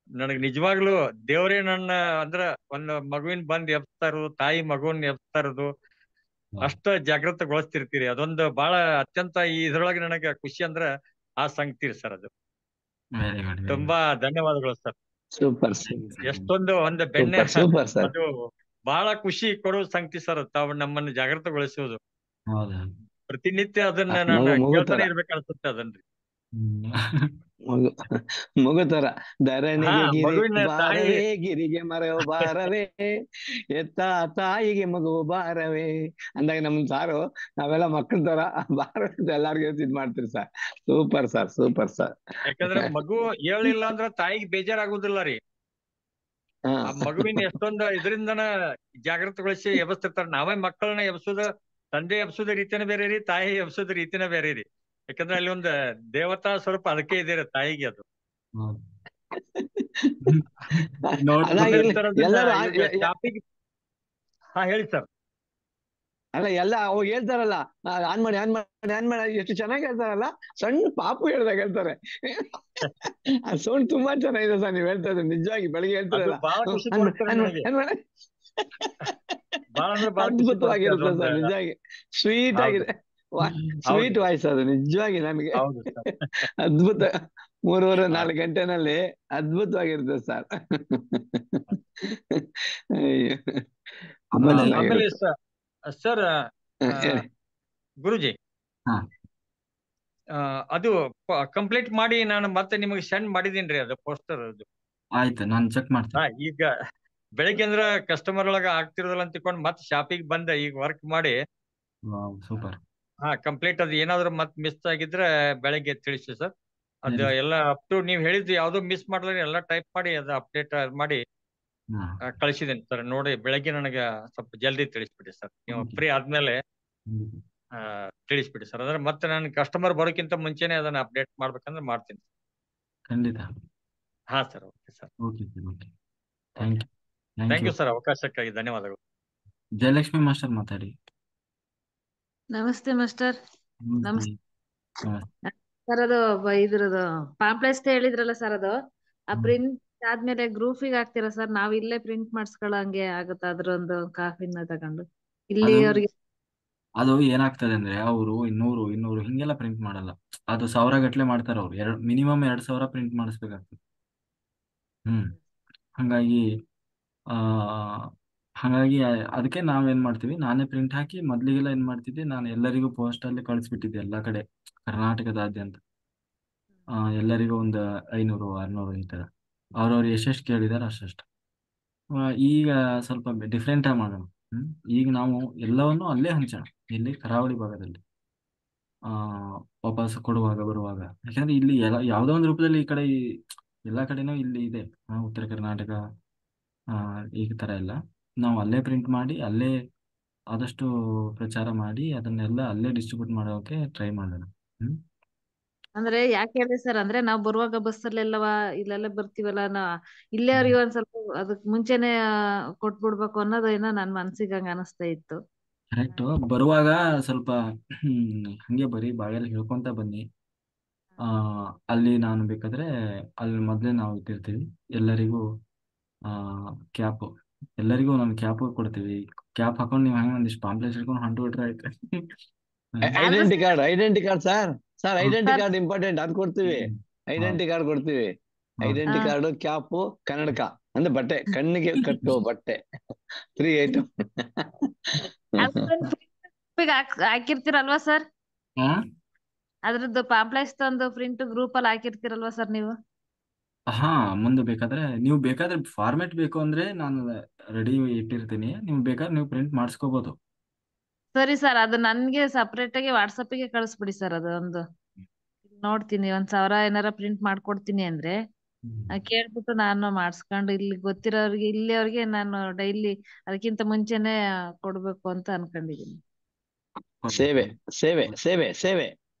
ನನಗ್ ನಿಜವಾಗ್ಲೂ ದೇವರೇ ನನ್ನ ಅಂದ್ರ ಒಂದು ಮಗುವಿನ ಬಂದ್ ಎಬ್ಸ್ತಾ ಇರೋದು, ತಾಯಿ ಮಗುವಿನ ಎಬ್ಸ್ತಾ ಇರೋದು, ಅಷ್ಟ ಜಾಗೃತಗೊಳಿಸ್ತಿರ್ತೀರಿ. ಅದೊಂದು ಬಹಳ ಅತ್ಯಂತ ಇದ್ರೊಳಗೆ ನನಗೆ ಖುಷಿ ಅಂದ್ರ ಆ ಸಂಗತಿ ಸರ್. ಅದು ವೆರಿ ಗುಡ್. ತುಂಬಾ ಧನ್ಯವಾದಗಳು ಸರ್. ಸೂಪರ್ ಎಷ್ಟೊಂದು ಒಂದು ಬೆಣ್ಣೆ ಸೂಪರ್ ಸರ್. ಅದು ಬಹಳ ಖುಷಿ ಕೊಡುವ ಸಂಗತಿ ಸರ್. ತಾವು ನಮ್ಮನ್ನು ಜಾಗೃತಗೊಳಿಸುವುದು. ಹೌದಾ? ಪ್ರತಿನಿತ್ಯ ಅದನ್ನ ನಾನು ಕೇಳ್ತಾನೆ ಇರ್ಬೇಕು ಅನ್ಸುತ್ತೆ ಅದನ್ರಿ. ಮಗು ತರ ಧರಣಿಗೆ ಗಿರಿ ಮಗುವಿನ ತಾಯಿ ಬಾರವೇ, ಗಿರಿಗೆ ಮರವು ಬಾರವೇ, ಎತ್ತ ತಾಯಿಗೆ ಮಗು ಬಾರವೇ ಅಂದಾಗ ನಮ್ ಸಾರು ನಾವೆಲ್ಲ ಮಕ್ಕಳ ತರ ಬಾರ ಅಂತ ಎಲ್ಲಾರ್ಗು ಇದ್ ಮಾಡ್ತೀರಿ sir. Super sir, super sir. ಯಾಕಂದ್ರೆ ಮಗು ಹೇಳಿಲ್ಲ ಅಂದ್ರ ತಾಯಿಗೆ ಬೇಜಾರಾಗುದಿಲ್ಲ ರೀ. ಆ ಮಗುವಿನ ಎಷ್ಟೊಂದು ಇದರಿಂದನ ಜಾಗೃತಗೊಳಿಸಿ ಎಬ್ಸ್ತಿರ್ತಾರ. ನಾವೇ ಮಕ್ಕಳನ್ನ ಎಬ್ಸೋದ, ತಂದೆ ಎಬ್ಸೋದ ರೀತಿನ ಬೇರೆ ರೀ, ತಾಯಿ ಎಬ್ಸೋದ ರೀತಿನ ಬೇರೆ ರೀ. ಯಾಕಂದ್ರೆ ಅಲ್ಲಿ ಒಂದು ದೇವತಾ ಸ್ವರೂಪ ಅದಕ್ಕೆ ಇದೆ ರೀ ತಾಯಿಗೆ. ಅದು ಹಾ ಹೇಳಿ ಸರ್. ಅಲ್ಲ ಎಲ್ಲ ಅವಾಗ ಹೇಳ್ತಾರಲ್ಲ, ಆನ್ ಮಾಡಿ ಆನ್ ಮಾಡಿ ಆನ್ ಮಾಡಿ, ಎಷ್ಟು ಚೆನ್ನಾಗಿ ಹೇಳ್ತಾರಲ್ಲ. ಸಣ್ಣ ಪಾಪು ಹೇಳ್ದಾಗ ಹೇಳ್ತಾರೆ. ಆ ಸೌಂಡ್ ತುಂಬಾ ಚೆನ್ನಾಗಿದೆ ಸರ್. ನೀವ್ ಹೇಳ್ತಾ ಇದ್ರೆ ನಿಜವಾಗಿ ಬೆಳಿಗ್ಗೆ ಹೇಳ್ತಾರಲ್ಲ, ಅದ್ಭುತವಾಗಿರುತ್ತೆ ಸರ್. ನಿಜವಾಗಿ ಸ್ವೀಟ್ ಆಗಿದೆ, ಸ್ವೀಟ್ ವಾಯ್ಸ್ ಅದು. ನಿಜವಾಗಿ ನಮಗೆ ಅದ್ಭುತ. 3-4 ಗಂಟೆನಲ್ಲಿ ಅದ್ಭುತವಾಗಿರುತ್ತೆ ಸರ್. ಆಮೇಲೆ ಸರ್ ಗುರುಜಿ, ಹಾ ಅದು ಕಂಪ್ಲೀಟ್ ಮಾಡಿ ನಾನು ಮತ್ತೆ ನಿಮಗೆ ಸೆಂಡ್ ಮಾಡಿದೀನಿ ಅದು ಪೋಸ್ಟರ್ ಅದು. ಆಯ್ತು, ನಾನು ಚೆಕ್ ಮಾಡ್ತೀನಿ. ಈಗ ಬೆಳಿಗ್ಗೆ ಅಂದ್ರ ಕಸ್ಟಮರ್ ಒಳಗ ಆಗ್ತಿರೋದಿಲ್ಲ ಅಂತ ತಿಳ್ಕೊಂಡು ಮತ್ತೆ ಶಾಪಿಗೆ ಬಂದ ಈಗ ವರ್ಕ್ ಮಾಡಿ ಸೂಪರ್. ಕಂಪ್ಲೀಟ್ ಅದು ಏನಾದ್ರು ಮತ್ ಮಿಸ್ ಆಗಿದ್ರೆ ಬೆಳಗ್ಗೆ ತಿಳಿಸಿ ಸರ್. ಅದು ಎಲ್ಲ ಅಪ್ ಟು ನೀವ್ ಹೇಳಿದ್ದು ಯಾವ್ದು ಮಿಸ್ ಮಾಡ್ಲಾರ ಎಲ್ಲ ಟೈಪ್ ಮಾಡಿ ಅದು ಅಪ್ಡೇಟ್ ಮಾಡಿ ಕಳಿಸಿದೇನೆ ಸರ್. ನೋಡಿ ಬೆಳಗ್ಗೆ ನನಗೆ ಸ್ವಲ್ಪ ಜಲ್ದಿ ತಿಳಿಸ್ಬಿಡಿ ಸರ್. ನೀವು ಫ್ರೀ ಆದ್ಮೇಲೆ ತಿಳಿಸ್ಬಿಡಿ ಸರ್. ಅಂದ್ರೆ ಮತ್ತೆ ನಾನು ಕಸ್ಟಮರ್ ಬರೋಕ್ಕಿಂತ ಮುಂಚೆನೆ ಅದನ್ನ ಅಪ್ಡೇಟ್ ಮಾಡ್ಬೇಕಂದ್ರೆ ಮಾಡ್ತೀನಿ. ಖಂಡಿತ. ಹಾ sir, okay sir. Okay sir, okay. Thank you sir, ಅವಕಾಶಕ್ಕಾಗಿ ಧನ್ಯವಾದಗಳು. ಜಯಲಕ್ಷ್ಮಿ ಮಾಸ್ಟರ್ ಮಾತಾಡಿ. ನಮಸ್ತೆ ಮಾಸ್ಟರ್. ನಮಸ್ತೆ. ಸರ್ ಅದು ಇದ್ರದ್ದು ಪಾಂಪ್ಲೆಟ್ಸ್ ಹೇಳಿದ್ರಲ್ಲ ಸರ್, ಅದು ಆ ಪ್ರಿಂಟ್ ಆದ್ಮೇಲೆ ಗ್ರೂಪಿಗೆ ಹಾಕ್ತೀರಾ ಸರ್? ನಾವ್ ಇಲ್ಲೇ ಪ್ರಿಂಟ್ ಮಾಡಿಸ್ಕೊಳ್ಳಂಗೆ ಆಗುತ್ತಾ ಅದ್ರೊಂದು ಕಾಪಿನ ತಗೊಂಡು ಇಲ್ಲಿ ಅವ್ರಿಗೆ? ಅದು ಏನಾಗ್ತದೆ ಅಂದ್ರೆ ಅವರು 200 ಹಿಂಗೆಲ್ಲ ಪ್ರಿಂಟ್ ಮಾಡಲ್ಲ. ಅದು 1000 ಗಟ್ಲೆ ಮಾಡ್ತಾರೆ ಅವ್ರು. ಮಿನಿಮಮ್ 2000 ಪ್ರಿಂಟ್ ಮಾಡಿಸ್ಬೇಕಾಗ್ತದೆ. ಹಂಗಾಗಿ ಅದಕ್ಕೆ ನಾವೇನ್ ಮಾಡ್ತೀವಿ, ನಾನೇ ಪ್ರಿಂಟ್ ಹಾಕಿ ಮೊದ್ಲಿಗೆಲ್ಲ ಏನ್ ಮಾಡ್ತಿದ್ದೆ, ನಾನು ಎಲ್ಲರಿಗೂ ಪೋಸ್ಟ್ ಅಲ್ಲಿ ಕಳಿಸ್ಬಿಟ್ಟಿದ್ದೆ ಎಲ್ಲಾ ಕಡೆ ಕರ್ನಾಟಕದಾದ್ಯಂತ. ಎಲ್ಲರಿಗೂ ಒಂದು 500 600 ಈ ತರ ಅವ್ರವ್ರು ಎಷ್ಟೆಷ್ಟು ಕೇಳಿದಾರೆ ಅಷ್ಟು. ಈಗ ಸ್ವಲ್ಪ ಡಿಫ್ರೆಂಟ್ ಆಗಿ ಮಾಡೋಣ. ಈಗ ನಾವು ಎಲ್ಲವನ್ನು ಅಲ್ಲೇ ಹಂಚೋಣ, ಇಲ್ಲಿ ಕರಾವಳಿ ಭಾಗದಲ್ಲಿ ವಾಪಸ್ ಕೊಡುವಾಗ ಬರುವಾಗ. ಯಾಕಂದ್ರೆ ಇಲ್ಲಿ ಯಾವುದೋ ಒಂದು ರೂಪದಲ್ಲಿ ಈ ಕಡೆ ಎಲ್ಲಾ ಕಡೆನೂ ಇಲ್ಲಿ ಇದೆ. ಉತ್ತರ ಕರ್ನಾಟಕ ಈ ತರ ಎಲ್ಲ ನಾವು ಅಲ್ಲೇ ಪ್ರಿಂಟ್ ಮಾಡಿ ಅಲ್ಲೇ ಆದಷ್ಟು ಪ್ರಚಾರ ಮಾಡಿ ಅದನ್ನೆಲ್ಲ ಅಲ್ಲೇ ಡಿಸ್ಟ್ರಿಬ್ಯೂಟ್ ಮಾಡೋಕೆ ಟ್ರೈ ಮಾಡೋಣ. ಅಂದ್ರೆ ಯಾಕೆ ಹೇಳಿದೆ ಸರ್ ಅಂದ್ರೆ, ನಾವ್ ಬರುವಾಗ ಬಸ್ಸಲ್ಲೆಲ್ಲವಾ ಇಲ್ಲೆಲ್ಲ ಬರ್ತೀವಲ್ಲ, ಇಲ್ಲೇ ಅವ್ರಿಗೆ ಒಂದ್ ಸ್ವಲ್ಪ ಅದಕ್ ಮುಂಚೆನೆ ಕೊಟ್ಬಿಡ್ಬೇಕು ಅನ್ನೋದು ಏನೋ ನನ್ ಮನ್ಸಿಗೆ ಹಂಗ ಅನಿಸ್ತಾ ಇತ್ತು. ಕರೆಕ್ಟ್. ಬರುವಾಗ ಸ್ವಲ್ಪ ಹಂಗೆ ಬರೀ ಬಾಯಲ್ಲಿ ಹೇಳ್ಕೊಂತ ಬನ್ನಿ. ಅಲ್ಲಿ ನಾನು ಬೇಕಾದ್ರೆ ಅಲ್ಲಿ ಮೊದ್ಲೇ ನಾವು ಇಟ್ಟಿರ್ತೀವಿ ಎಲ್ಲರಿಗೂ ಕ್ಯಾಪ್. ಎಲ್ಲರಿಗೂ ನಾನು ಕ್ಯಾಪ್ ಕೊಡ್ತೀವಿ. ಕ್ಯಾಪ್ ಹಾಕೊಂಡು ನೀವು ಹಂಗೆ ಒಂದಿಷ್ಟು ಪಾಂಪ್ಲೆಟ್ಸ್ ಹಿಡ್ಕೊಂಡು ಹೊಂಟು ಬಿಟ್ರೆ ಆಯ್ತು. Identity card sir. Identity card important, ಅದು ಕೊಡ್ತೀವಿ. ಐಡೆಂಟಿ ಕಾರ್ಡ್ ಕೊಡ್ತೀವಿ. ಐಡೆಂಟಿ ಕಾರ್ಡ್, ಕ್ಯಾಪು, ಕನ್ನಡಕ ಅಂದ್ರೆ ಬಟ್ಟೆ, ಕಣ್ಣಿಗೆ ಕಟ್ಟುವ ಬಟ್ಟೆ, 3 ಐಟಮ್. ಹಾಕಿರ್ತೀರಲ್ವಾ ಸರ್? ಅದ್ರದ್ದು ಪಾಂಪ್ಲೆಟ್ಸ್ ತಂದು ಪ್ರಿಂಟ್ ಗ್ರೂಪ್ ಅಲ್ಲಿ ಹಾಕಿರ್ತೀರಲ್ವಾ ಸರ್ ನೀವು? ಮುಂದೆ ಬೇಕಾದ್ರೆ ನೀವು ಫಾರ್ಮೆಟ್ ಬೇಕು ಅಂದ್ರೆ ನಾನು ರೆಡಿ ಇಟ್ಟಿರ್ತೀನಿ. ನೀವು ಬೇಕಾದ್ರೆ ನೀವು ಪ್ರಿಂಟ್ ಮಾಡಿಸ್ಕೋಬಹುದು. ಸರಿ ಸರ್, ಅದು ನನ್ಗೆ ಸಪರೇಟ್ ಆಗಿ ವಾಟ್ಸಪ್ಗೆ ಕಳಿಸ್ಬಿಡಿ ಸರ್. ಅದು ಒಂದು ನೋಡ್ತೀನಿ, 1000 ಏನಾರ ಪ್ರಿಂಟ್ ಮಾಡ್ಕೊಡ್ತೀನಿ ಅಂದ್ರೆ ಕೇಳ್ಬಿಟ್ಟು ನಾನು ಮಾಡಿಸ್ಕೊಂಡು ಇಲ್ಲಿ ಗೊತ್ತಿರೋರಿಗೆ ಇಲ್ಲಿಯವ್ರಿಗೆ ನಾನು ಡೈಲಿ ಅದಕ್ಕಿಂತ ಮುಂಚೆನೆ ಕೊಡ್ಬೇಕು ಅಂತ ಅನ್ಕೊಂಡಿದೀನಿ. ಸೇವೆ ಸೇವೆ ಸೇವೆ ಸೇವೆ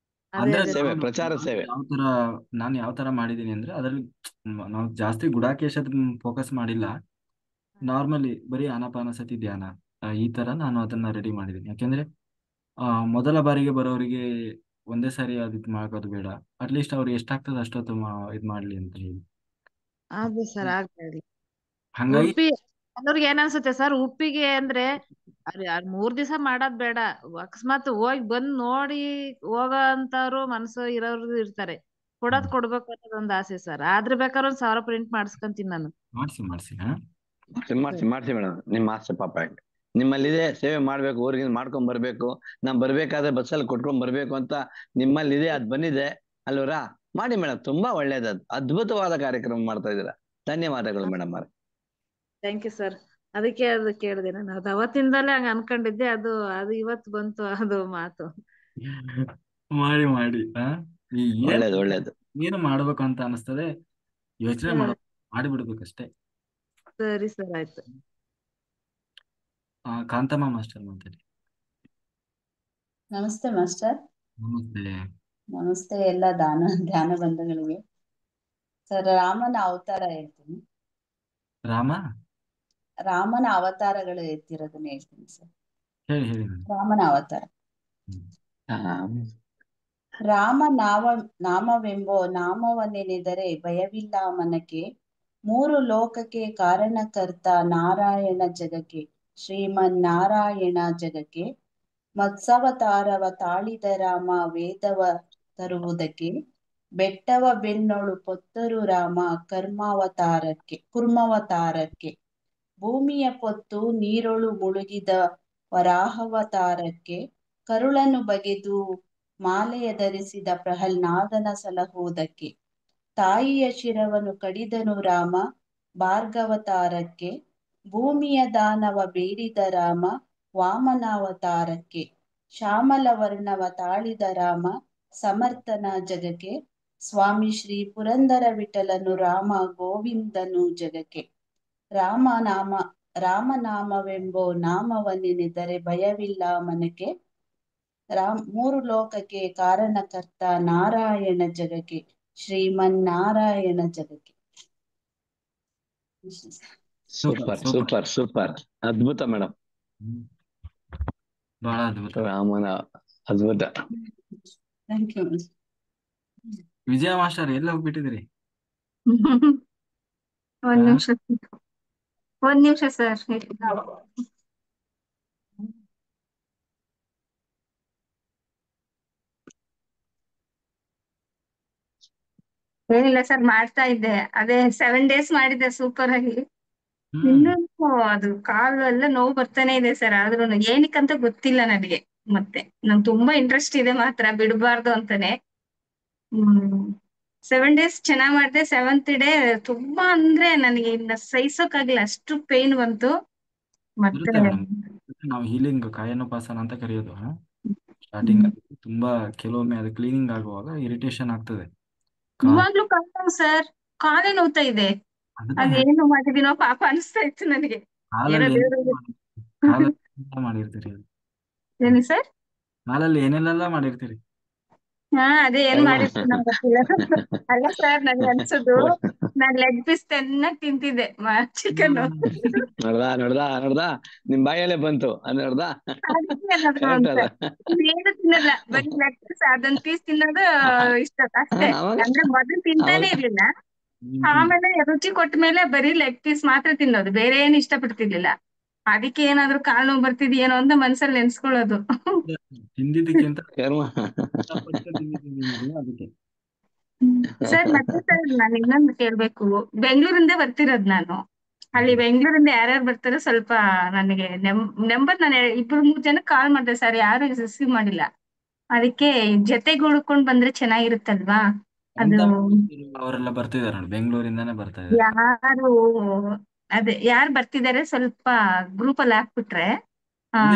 ಅಂದ್ರೆ ಸೇವೆ, ಪ್ರಚಾರ ಸೇವೆ. ನಾನು ಯಾವ ತರ ಮಾಡಿದೀನಿ ಅಂದ್ರೆ ಅದ್ರಲ್ಲಿ ನಾವು ಜಾಸ್ತಿ ಗುಡಾಕೇಶದ ಫೋಕಸ್ ಮಾಡಿಲ್ಲ. ನಾರ್ಮಲಿ ಬರೀ ಆನಾಪಾನಸತಿ ಧ್ಯಾನ ಈ ತರ ನಾನು ಅದನ್ನ ರೆಡಿ ಮಾಡಿದ್ದೀನಿ. ಯಾಕೆಂದ್ರೆ ಮೊದಲ ಬಾರಿಗೆ ಬರೋರಿಗೆ ಒಂದೇ ಸಾರಿ ಅದು ಮಾಡೋದು ಬೇಡ. ಅಟ್ಲೀಸ್ಟ್ ಅವ್ರು ಎಷ್ಟಾಗ್ತದೆ ಅಷ್ಟೊತ್ತು ಇದ್ ಮಾಡ್ಲಿ ಅಂತ ಹೇಳಿ. ಅದೇ ಸರ್, ಆಗ್ಲಿ. ಹಂಗಾಗಿ ಉಪ್ಪಿ ಎಲ್ಲರಿಗೆ ಏನ್ ಅನ್ಸುತ್ತೆ ಸರ್, ಉಪ್ಪಿಗೆ ಅಂದ್ರೆ 3 ದಿವಸ ಮಾಡೋದ್ ಬೇಡ, ಅಕಸ್ಮಾತ್ ಹೋಗಿ ಬಂದ್ ನೋಡಿ ಹೋಗೋ ಅಂತವ್ರು ಮನ್ಸು ಇರೋರು ಇರ್ತಾರೆ. ಕೊಡ್ಬೇಕು ಅನ್ನೋದೊಂದು ಆಸೆ ಸರ್. ಆದ್ರೆ ಬೇಕಾದ್ರೆ 1000 ಪ್ರಿಂಟ್ ಮಾಡಿಸ್ಕೊಂತೀನಿ ನಾನು. ಮಾಡಿಸಿ ಮಾಡ್ಸಿ ಮೇಡಮ್, ನಿಮ್ಮ ಆಸೆ ಪಾಪ. ನಿಮ್ಮಲ್ಲಿದೆ ಸೇವೆ ಮಾಡ್ಬೇಕು, ಊರಿಗೆ ಮಾಡ್ಕೊಂಡ್ ಬರ್ಬೇಕು, ನಾವ್ ಬರ್ಬೇಕಾದ್ರೆ ಬಸ್ಸಲ್ಲಿ ಕೊಟ್ಕೊಂಡ್ ಬರ್ಬೇಕು ಅಂತ ನಿಮ್ಮಲ್ಲಿದೆ, ಅದ್ ಬಂದಿದೆ ಅಲ್ವರಾ? ಮಾಡಿ ಮೇಡಮ್, ತುಂಬಾ ಒಳ್ಳೇದು. ಅದ್ಭುತವಾದ ಕಾರ್ಯಕ್ರಮ ಮಾಡ್ತಾ ಇದ್ದೀರಾ. ಧನ್ಯವಾದಗಳು ಮೇಡಮ್ ಅವರೇ. Thank you sir. ಅದಕ್ಕೆ ಅದು ಕೇಳಿದೆ ನಾನು. ಅದು ಅವತ್ತಿಂದಲೇ ಹಂಗ ಅನ್ಕೊಂಡಿದ್ದೆ, ಅದು ಇವತ್ತು ಬಂತು ಅದು ಮಾತು. ಮಾಡಿ ಒಳ್ಳೇದು. ಏನು ಮಾಡ್ಬೇಕು ಅಂತ ಅನಿಸ್ತದೆ ಯೋಚನೆ ಮಾಡಿಬಿಡ್ಬೇಕಷ್ಟೇ. ಸರಿ ಸರ್, ಆಯ್ತು. ಕಾಂತಮ್ಮ ಮಾಸ್ಟರ್ ಮಾತಾಡಿ. ನಮಸ್ತೆ ಮಾಸ್ಟರ್. ನಮಸ್ತೆ ಎಲ್ಲ ಧ್ಯಾನ ಬಂಧುಗಳಿಗೆ. ಸರ್, ರಾಮನ ಅವತಾರ ಹೇಳ್ತೀನಿ. ರಾಮನ ಅವತಾರಗಳು ಎತ್ತಿರೋದನ್ನ ಹೇಳ್ತೀನಿ ಸರ್. ಹೇಳಿ. ರಾಮನ ಅವತಾರ. ರಾಮ ನಾಮವೆಂಬೋ ನಾಮವನ್ನೆನೆದರೆ ಭಯವಿಲ್ಲ ಮನಕ್ಕೆ. 3 ಲೋಕಕ್ಕೆ ಕಾರಣಕರ್ತ ನಾರಾಯಣ ಜಗಕ್ಕೆ. ಶ್ರೀಮನ್ನಾರಾಯಣ ಜಗಕ್ಕೆ. ಮತ್ಸವತಾರವ ತಾಳಿದ ರಾಮ ವೇದವ ತರುವುದಕ್ಕೆ. ಬೆಟ್ಟವ ಬೆನ್ನೋಳು ಪೊತ್ತರು ರಾಮ ಕುರ್ಮಾವತಾರಕ್ಕೆ. ಭೂಮಿಯ ಪೊತ್ತು ನೀರೊಳು ಮುಳುಗಿದ ವರಾಹವತಾರಕ್ಕೆ. ಕರುಳನ್ನು ಬಗೆದು ಮಾಲೆಯ ಧರಿಸಿದ ಪ್ರಹ್ಲಾದನ ಸಲಹುವುದಕ್ಕೆ. ತಾಯಿಯ ಶಿರವನ್ನು ಕಡಿದನು ರಾಮ ಭಾರ್ಗವತಾರಕ್ಕೆ. ಭೂಮಿಯ ದಾನವ ಬೇಡಿದ ರಾಮ ವಾಮನಾವತಾರಕ್ಕೆ. ಶ್ಯಾಮಲ ವರ್ಣವ ತಾಳಿದ ರಾಮ ಸಮರ್ಥನ ಜಗಕ್ಕೆ. ಸ್ವಾಮಿ ಶ್ರೀ ಪುರಂದರ ವಿಠಲನು ರಾಮ ಗೋವಿಂದನು ಜಗಕ್ಕೆ. ರಾಮನಾಮವೆಂಬೋ ನಾಮವನ್ನೆನೆದರೆ ಭಯವಿಲ್ಲ ಮನಕ್ಕೆ. ಮೂರು ಲೋಕಕ್ಕೆ ಕಾರಣಕರ್ತ ನಾರಾಯಣ ಜಗಕ್ಕೆ. ಶ್ರೀಮನ್ನಾರಾಯಣ ಜಗಕ್ಕೆ. ಸೂಪರ್ ಸೂಪರ್ ಸೂಪರ್, ಅದ್ಭುತ ಮೇಡಮ್. ಬಹಳ ಅದ್ಭುತ. ರಾಮನ ಅದ್ಭುತ. Thank you. ವಿಜಯ ಮಾಸ್ಟರ್ ಎಲ್ಲ ಹೋಗ್ಬಿಟ್ಟಿದ್ರಿ? ಒಂದ್ ನಿಮಿಷ ಸರ್. ಏನಿಲ್ಲ ಸರ್, ಮಾಡ್ತಾ ಇದ್ದೆ. ಅದೇ 7 days ಮಾಡಿದ್ದೆ ಸೂಪರ್ ಆಗಿ. ಇನ್ನೂ ಅದು ಕಾಲು ಎಲ್ಲ ನೋವು ಬರ್ತಾನೆ ಇದೆ ಸರ್. ಆದ್ರೂ ಏನಕ್ಕಂತ ಗೊತ್ತಿಲ್ಲ ನನಗೆ. ಮತ್ತೆ ನಂಗೆ ತುಂಬಾ ಇಂಟ್ರೆಸ್ಟ್ ಇದೆ, ಮಾತ್ರ ಬಿಡಬಾರ್ದು ಅಂತಾನೆ. 7 days ಚೆನ್ನಾಗ್ ಮಾಡಿದೆ. 7th day ತುಂಬಾ ಅಂದ್ರೆ ನನಗೆ ಇನ್ನ ಸಹಿಸೋಕಾಗಿಲ್ಲ, ಅಷ್ಟು ಪೇನ್ ಬಂತು. ಮತ್ತೆ ಬರುತ್ತೆ ಮೇಡಮ್. ನಾವು ಹೀಲಿಂಗ್ ಕಾಯನೋಪಾಸನ ಅಂತ ಕರೆಯೋದು. ಸ್ಟಾರ್ಟಿಂಗ್ ತುಂಬಾ ಕೆಲವೊಮ್ಮೆ ಅದು ಕ್ಲೀನಿಂಗ್ ಆಗುವಾಗ ಇರಿಟೇಷನ್ ಆಗ್ತದೆ. ಇವಾಗ್ಲೂ ಕಾಲು ಸರ್, ಕಾಲೇ ನೋವ್ತಾ ಇದೆ. ಅದೇನು ಮಾಡಿದೀನೋ ಪಾಪ ಅನಿಸ್ತಾ ಇತ್ತು ನನಗೆ. ಮಾಡಿರ್ತೀರಿ? ಏನಿ ಸರ್? ಕಾಲಲ್ಲಿ ಏನೆಲ್ಲ ಮಾಡಿರ್ತೀರಿ? ಅದೇ ಏನ್ ಮಾಡಿರ್ತೀನಿ ನಂಗೆ ಗೊತ್ತಿಲ್ಲ. ಅಲ್ಲ ಸರ್, ನನಗೆ ಅನ್ಸುದು ನಾನ್ ಲೆಗ್ ಪೀಸ್ ಚೆನ್ನಾಗ್ ತಿಂತಿದ್ದೆ ಚಿಕನ್. ನೋಡ್ದ ನಿಮ್ ಬಾಯಲ್ಲೇ ಬಂತು ನೋಡ್ದ. ಏನು ತಿನ್ನಲ್ಲ, ಬರೀ ಲೆಗ್ ಪೀಸ್ ಅದೊಂದ್ ಪೀಸ್ ತಿನ್ನೋದು ಇಷ್ಟ ಅಷ್ಟೇ. ಅಂದ್ರೆ ಮೊದಲು ತಿಂತಾನೆ ಇರ್ಲಿಲ್ಲ, ಆಮೇಲೆ ರುಚಿ ಕೊಟ್ಟ ಮೇಲೆ ಬರೀ ಲೆಗ್ ಪೀಸ್ ಮಾತ್ರ ತಿನ್ನೋದು, ಬೇರೆ ಏನು ಇಷ್ಟಪಡ್ತಿರ್ಲಿಲ್ಲ. ಅದಕ್ಕೆ ಏನಾದ್ರು ಕಾಲು ನೋವು ಬರ್ತಿದ್ಯೇನೋ ಅಂತ ಮನ್ಸಲ್ಲಿ ನೆನ್ಸ್ಕೊಳ್ಳೋದು. ತಿಂದಿದ್ದಕ್ಕಿಂತ ಸರ್ ಮತ್ತೆ ಸರ್, ನಾನು ಇನ್ನೊಂದು ಕೇಳ್ಬೇಕು. ಬೆಂಗಳೂರಿಂದ ಬರ್ತಿರೋದು ನಾನು. ಅಲ್ಲಿ ಬೆಂಗಳೂರಿಂದ ಯಾರ್ಯಾರು ಬರ್ತಾರೋ ಸ್ವಲ್ಪ ನನಗೆ ನಂಬರ್ ನಾನು 2-3 ಜನಕ್ಕೆ ಕಾಲ್ ಮಾಡಿದೆ ಸರ್, ಯಾರು ರಿಸೀವ್ ಮಾಡಿಲ್ಲ. ಅದಕ್ಕೆ ಜೊತೆಗೂಡ್ಕೊಂಡ್ ಬಂದ್ರೆ ಚೆನ್ನಾಗಿರುತ್ತಲ್ವಾ? ಅದು ಅವರೆಲ್ಲ ಬರ್ತಿದಾರೆ ನೋಡಿ, ಬೆಂಗಳೂರಿಂದಾನೇ ಬರ್ತಾ ಇದ್ದಾರೆ. ಯಾರು ಅದೇ ಯಾರು ಬರ್ತಿದಾರೆ ಸ್ವಲ್ಪ ಗ್ರೂಪ್ ಅಲ್ಲಿ ಹಾಕ್ಬಿಟ್ರೆ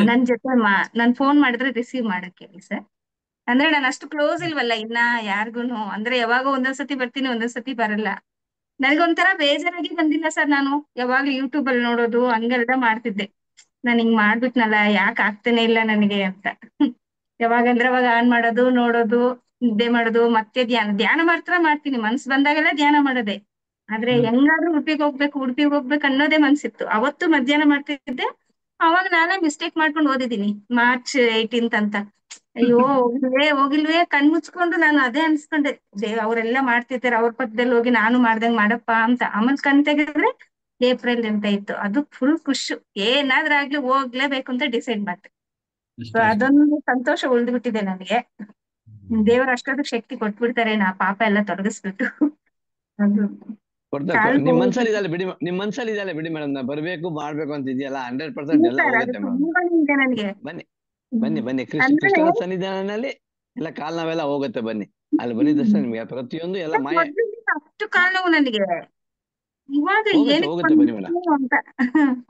ನನ್ ಜೊತೆ ನಾನ್ ಫೋನ್ ಮಾಡಿದ್ರೆ ರಿಸೀವ್ ಮಾಡಕ್ ಹೇಳಿ ಸರ್. ಅಂದ್ರೆ ನಾನು ಅಷ್ಟು ಕ್ಲೋಸ್ ಇಲ್ವಲ್ಲ ಇನ್ನ ಯಾರಿಗೂನು. ಅಂದ್ರೆ ಯಾವಾಗ ಒಂದೊಂದ್ಸತಿ ಬರ್ತೀನಿ, ಒಂದೊಂದ್ಸತಿ ಬರಲ್ಲ. ನನಗೊಂಥರ ಬೇಜಾರಾಗಿ ಬಂದಿಲ್ಲ ಸರ್. ನಾನು ಯಾವಾಗ್ಲೂ ಯೂಟ್ಯೂಬ್ ಅಲ್ಲಿ ನೋಡೋದು ಹಂಗೆಲ್ಲ ಮಾಡ್ತಿದ್ದೆ. ನಾನು ಹಿಂಗ್ ಮಾಡ್ಬಿಟ್ನಲ್ಲ, ಯಾಕೆ ಆಗ್ತಾನೆ ಇಲ್ಲ ನನಗೆ ಅಂತ. ಯಾವಾಗಂದ್ರೆ ಅವಾಗ ಆನ್ ಮಾಡೋದು, ನೋಡೋದು, ನಿದ್ದೆ ಮಾಡೋದು, ಮತ್ತೆ ಧ್ಯಾನ ಮಾತ್ರ ಮಾಡ್ತೀನಿ. ಮನ್ಸು ಬಂದಾಗೆಲ್ಲ ಧ್ಯಾನ ಮಾಡೋದೆ. ಆದ್ರೆ ಹೆಂಗಾದ್ರೂ ಉಡುಪಿಗೆ ಹೋಗ್ಬೇಕು ಅನ್ನೋದೇ ಮನ್ಸಿತ್ತು. ಅವತ್ತು ಮಧ್ಯಾಹ್ನ ಮಾಡ್ತಿದ್ದೆ. ಅವಾಗ ನಾನೇ ಮಿಸ್ಟೇಕ್ ಮಾಡ್ಕೊಂಡು ಓದಿದ್ದೀನಿ March 18th ಅಂತ. ಅಯ್ಯೋ ಹೋಗಿಲ್ವೇ ಕಣ್ ಮುಚ್ಕೊಂಡು ನಾನು ಅದೇ ಅನ್ಸ್ಕೊಂಡೆ, ಅವ್ರೆಲ್ಲ ಮಾಡ್ತಿದ್ದಾರೆ, ಅವ್ರ ಪಕ್ಕದಲ್ಲಿ ಹೋಗಿ ನಾನು ಮಾಡ್ದಂಗ್ ಮಾಡಪ್ಪ ಅಂತ. ಆಮೇಲೆ ಕಣ್ ತೆಗೆದ್ರೆ ಏಪ್ರಿಲ್ ಅಂತ ಇತ್ತು. ಅದು ಫುಲ್ ಖುಷಿ, ಏನಾದ್ರೂ ಆಗ್ಲಿ ಹೋಗ್ಲೇಬೇಕು ಅಂತ ಡಿಸೈಡ್ ಮಾಡ್ದೆ. ಅದೊಂದು ಸಂತೋಷ ಉಳ್ದ್ಬಿಟ್ಟಿದೆ ನನಗೆ. ದೇವ್ರ ಅಷ್ಟೊಂದು ಶಕ್ತಿ ಕೊಟ್ಬಿಡ್ತಾರೆ, ನಾ ಪಾಪ ಎಲ್ಲ ತೊಡಗಿಸ್ಬಿಟ್ಟು. ಅದು ನಿಮ್ ಮನ್ಸಲ್ಲಿ ಇದೆಯಲ್ಲ ಬಿಡಿ, ನಿಮ್ ಮನ್ಸಲ್ಲಿ ಇದೆಯಲ್ಲ ಬಿಡಿ ಮೇಡಮ್. ನಾ ಬರ್ಬೇಕು ಮಾಡ್ಬೇಕು ಅಂತ ಇದೆಯಲ್ಲ, 100% ಎಲ್ಲ ಹೋಗುತ್ತೆ ಮೇಡಮ್. ನನಗೆ ಬನ್ನಿ ಕೃಷ್ಣ ಸನ್ನಿಧಾನದಲ್ಲಿ ಎಲ್ಲ ಕಾಲ್ ನಾವೆಲ್ಲ ಹೋಗುತ್ತೆ. ಬನ್ನಿ ಅಲ್ಲಿ ಬಂದಿದ ತಕ್ಷಣ ನಿಮ್ಗೆ ಪ್ರತಿಯೊಂದು ಎಲ್ಲ ಮಾಯ ಅಷ್ಟು ಕಾಲ ನನಗೆ ಇವಾಗ ಹೋಗುತ್ತೆ ಬನ್ನಿ ಮೇಡಮ್.